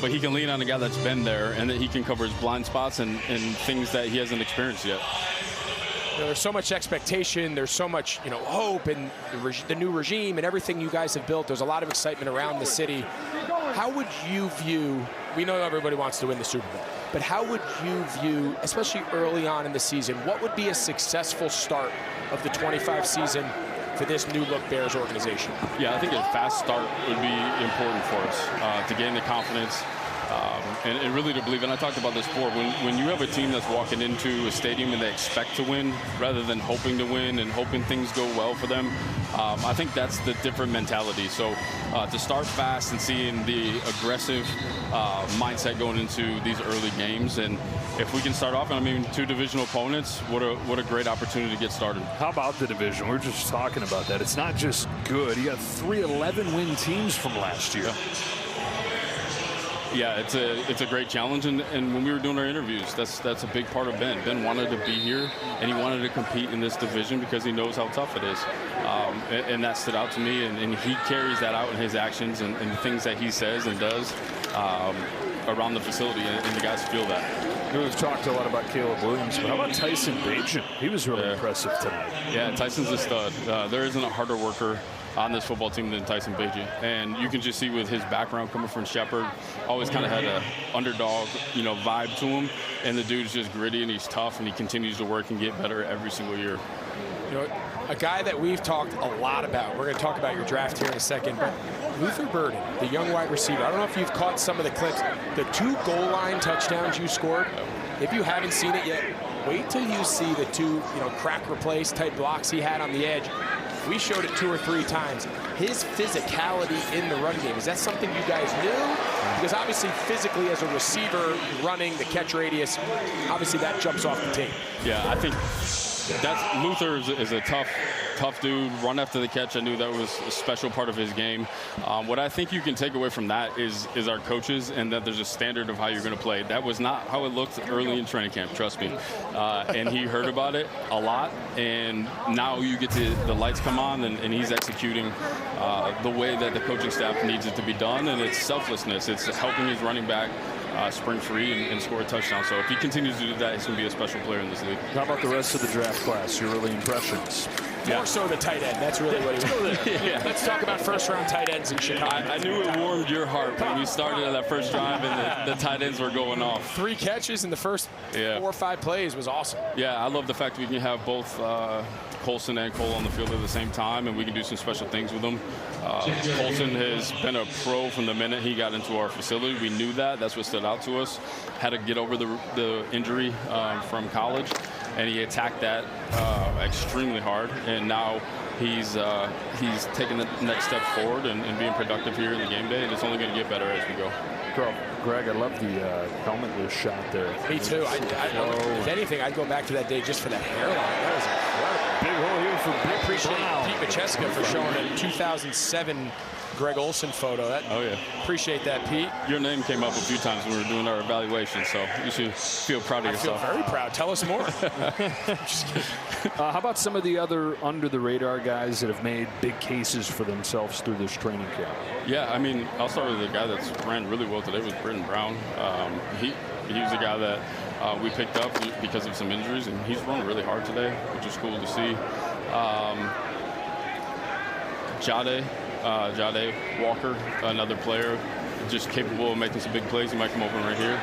But he can lean on a guy that's been there and that he can cover his blind spots and things that he hasn't experienced yet. There's so much expectation. There's so much, hope in the new regime and everything you guys have built. There's a lot of excitement around the city. How would you view, we know everybody wants to win the Super Bowl, but how would you view, especially early on in the season, what would be a successful start of the 25 season for this new look Bears organization? Yeah, I think a fast start would be important for us to gain the confidence and really to believe. And I talked about this before. When you have a team that's walking into a stadium and they expect to win rather than hoping to win and hoping things go well for them, I think that's the different mentality. So to start fast and seeing the aggressive mindset going into these early games, and if we can start off, I mean, 2 divisional opponents, what a great opportunity to get started. How about the division? We're just talking about that. It's not just good. You got 3 11-win teams from last year. Yeah, it's a great challenge, and when we were doing our interviews, that's a big part of Ben. Ben wanted to be here, and he wanted to compete in this division because he knows how tough it is, and that stood out to me, and he carries that out in his actions and the things that he says and does around the facility, and the guys feel that. We've talked a lot about Caleb Williams, but how about Tyson Bagent? He was really impressive tonight. Yeah, Tyson's a stud. There isn't a harder worker on this football team than Tyson Bagent, and you can just see with his background coming from Shepherd, always kind of had a underdog, vibe to him, and the dude's just gritty and he's tough and he continues to work and get better every single year. A guy that we've talked a lot about, we're going to talk about your draft here in a second, but Luther Burden, the young wide receiver. I don't know if you've caught some of the clips. The 2 goal line touchdowns you scored, if you haven't seen it yet, wait till you see the 2, crack replace type blocks he had on the edge. We showed it 2 or 3 times. His physicality in the run game, is that something you guys knew? Because obviously physically as a receiver, running, the catch radius, obviously that jumps off the tape. Yeah, I think Luther is a tough dude. Run after the catch, I knew that was a special part of his game. What I think you can take away from that is our coaches, and that there's a standard of how you're going to play. That was not how it looked early in training camp, trust me. And he heard about it a lot, and now you get to the lights come on, and he's executing the way that the coaching staff needs it to be done, and it's selflessness. It's helping his running back sprint free and score a touchdown. So if he continues to do that, he's going to be a special player in this league. How about the rest of the draft class? Your early impressions? More so the tight end. That's really what he was. Yeah. Let's talk about first-round tight ends in Chicago. I knew it warmed your heart when we started at that first drive and the tight ends were going off. 3 catches in the first 4 or 5 plays was awesome. Yeah, I love the fact that we can have both Colson and Cole on the field at the same time, and we can do some special things with them. Colson has been a pro from the minute he got into our facility. We knew that. That's what stood out to us. Had to get over the injury from college, and he attacked that extremely hard. And now he's taking the next step forward and being productive here in the game day, and it's only going to get better as we go. Greg, I love the helmetless shot there. Me too. If anything, I'd go back to that day just for that hairline. That was incredible. Big hole here for I appreciate Pete Macheska for showing a 2007 Greg Olson photo. Oh, yeah. Appreciate that, Pete. Your name came up a few times when we were doing our evaluation, so you should feel proud of yourself. I feel very proud. Tell us more. How about some of the other under-the-radar guys that have made big cases for themselves through this training camp? Yeah, I mean, I'll start with the guy that's ran really well today was Britton Brown. He was a guy that we picked up because of some injuries, and he's run really hard today, which is cool to see. Jade Walker, another player, just capable of making some big plays. He might come open right here.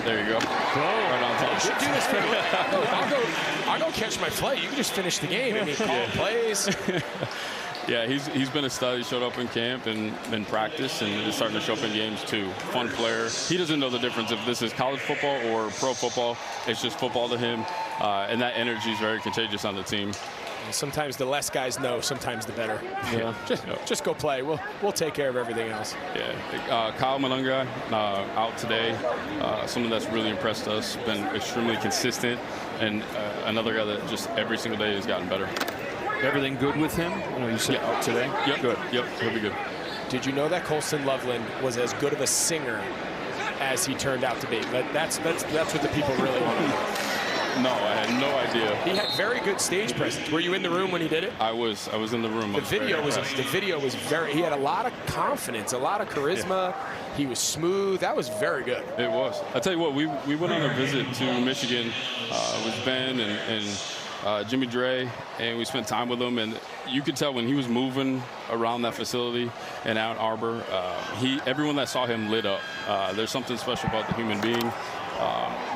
There you go. Right on top. Should do this. I'll go catch my flight. You can just finish the game. I mean, call plays. Yeah, he's been a stud. He showed up in camp and in practice, and is starting to show up in games too. Fun player. He doesn't know the difference if this is college football or pro football. It's just football to him, and that energy is very contagious on the team. Sometimes the less guys know, sometimes the better. Yeah. Just go play. We'll take care of everything else. Yeah. Kyle Malunga out today. Someone that's really impressed us, been extremely consistent, and another guy that just every single day has gotten better. Everything good with him? You said out today? Yep. Good. Yep. He'll be good. Did you know that Colston Loveland was as good of a singer as he turned out to be? But that's what the people really want. No, I had no idea. He had very good stage presence. Were you in the room when he did it? I was in the room. The video was very. He had a lot of confidence, a lot of charisma. Yeah. He was smooth. That was very good. It was. I tell you what, we went on a visit to Michigan with Ben and Jimmy Dre, and we spent time with him, and you could tell when he was moving around that facility in Ann Arbor, everyone that saw him lit up. There's something special about the human being.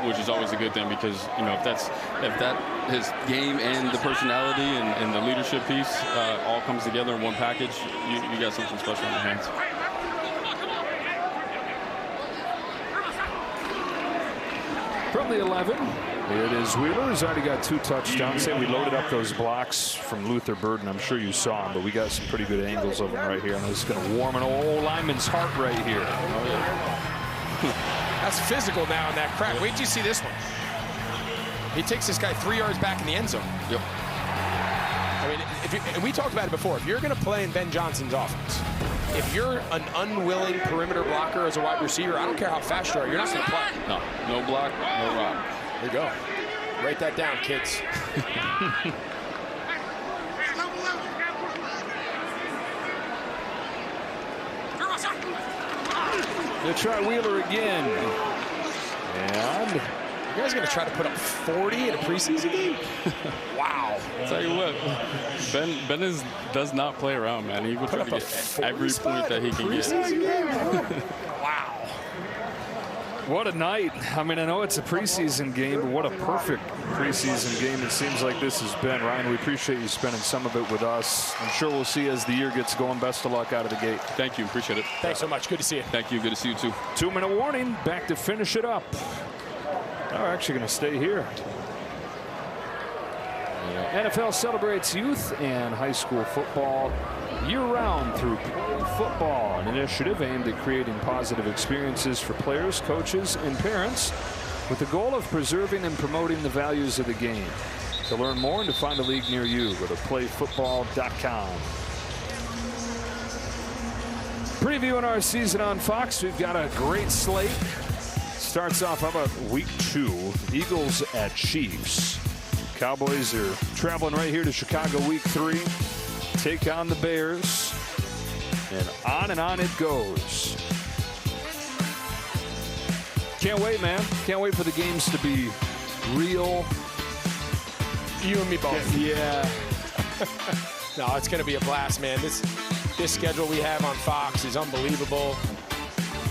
Which is always a good thing, because if that his game and the personality and the leadership piece all comes together in one package, you got something special in your hands. From the 11, it is Wheeler. He's already got 2 touchdowns. Say we loaded up those blocks from Luther Burden. I'm sure you saw him, but we got some pretty good angles of him right here. And this is going to warm an old lineman's heart right here. Oh, yeah. That's physical now in that crack. Wait till you see this one. He takes this guy 3 yards back in the end zone. Yep. I mean, and we talked about it before. If you're going to play in Ben Johnson's offense, if you're an unwilling perimeter blocker as a wide receiver, I don't care how fast you are, you're not going to play. No block, no rock. There you go. Write that down, kids. They'll try Wheeler again. And you guys are going to try to put up 40 in a preseason game? Wow. I'll tell you what, Ben does not play around, man. He will try to get every point that he can get. Wow. What a night. I mean, I know it's a preseason game, but what a perfect preseason game it seems like this has been. Ryan, we appreciate you spending some of it with us. I'm sure we'll see you as the year gets going. Best of luck out of the gate. Thank you. Appreciate it. Thanks so much. Good to see you. Thank you. Good to see you, too. 2-minute warning. Back to finish it up. We're actually going to stay here. NFL celebrates youth and high school football year-round through Play Football, an initiative aimed at creating positive experiences for players, coaches, and parents with the goal of preserving and promoting the values of the game. To learn more and to find a league near you, go to playfootball.com. Previewing our season on Fox, we've got a great slate. Starts off, how about week 2? Eagles at Chiefs. Cowboys are traveling right here to Chicago week 3. Take on the Bears. And on it goes. Can't wait, man. Can't wait for the games to be real. You and me both. Yeah. No, it's going to be a blast, man. This schedule we have on Fox is unbelievable.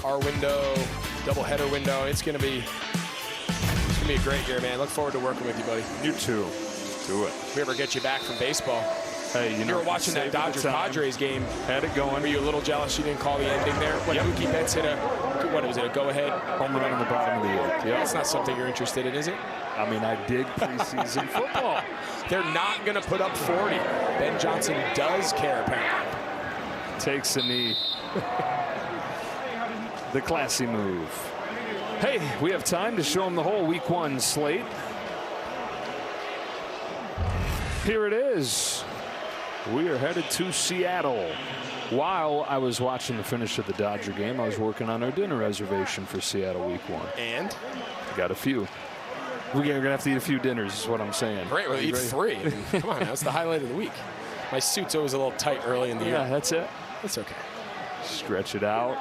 Our window, doubleheader window, it's going to be a great year, man. Look forward to working with you, buddy. You too. Do it. If we ever get you back from baseball. Hey, you were watching that Dodgers-Padres game. Had it going. Were you a little jealous you didn't call the ending there? When Mookie Betts hit a go-ahead home run in the bottom of the 8th. Yeah, that's not something you're interested in, is it? I mean, I dig preseason football. They're not going to put up 40. Ben Johnson does care, apparently. Takes a knee. The classy move. Hey, we have time to show them the whole week 1 slate. Here it is. We are headed to Seattle. While I was watching the finish of the Dodger game, I was working on our dinner reservation for Seattle week 1. And? Got a few. We're going to have to eat a few dinners is what I'm saying. Great, we'll eat 3. Come on, that's the highlight of the week. My suit's always a little tight early in the year. Yeah, that's it. That's okay. Stretch it out.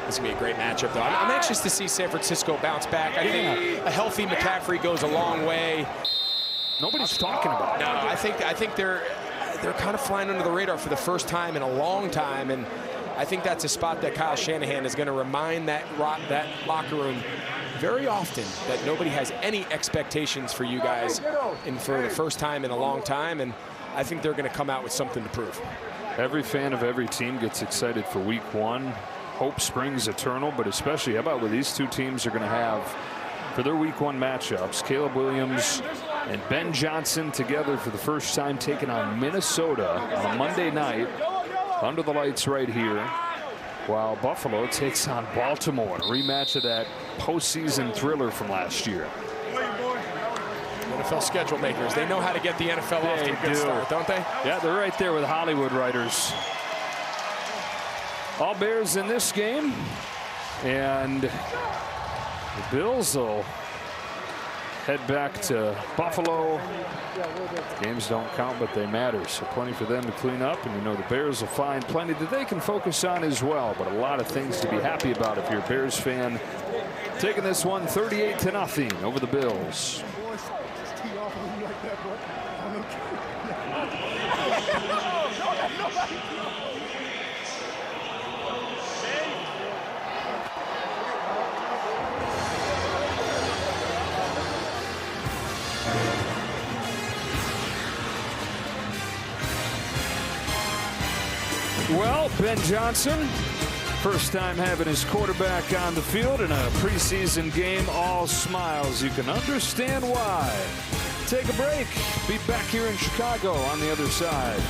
It's going to be a great matchup, though. I'm anxious to see San Francisco bounce back. I think a healthy McCaffrey goes a long way. Nobody's talking about it. No, I think they're kind of flying under the radar for the first time in a long time, and I think that's a spot that Kyle Shanahan is going to remind that locker room very often that nobody has any expectations for you guys and for the first time in a long time, and I think they're going to come out with something to prove. Every fan of every team gets excited for week 1. Hope springs eternal, but especially how about what these two teams are going to have for their week 1 matchups. Caleb Williams and Ben Johnson together for the first time, taking on Minnesota on a Monday night under the lights right here, while Buffalo takes on Baltimore, a rematch of that postseason thriller from last year. NFL schedule makers, they know how to get the NFL off to a good start, don't they? Yeah, they're right there with Hollywood writers. All Bears in this game, and the Bills will head back to Buffalo. Games don't count, but they matter, so plenty for them to clean up, and you know the Bears will find plenty that they can focus on as well, but a lot of things to be happy about if you're a Bears fan. Taking this one 38-0 over the Bills. Well, Ben Johnson, first time having his quarterback on the field in a preseason game. All smiles. You can understand why. Take a break. Be back here in Chicago on the other side.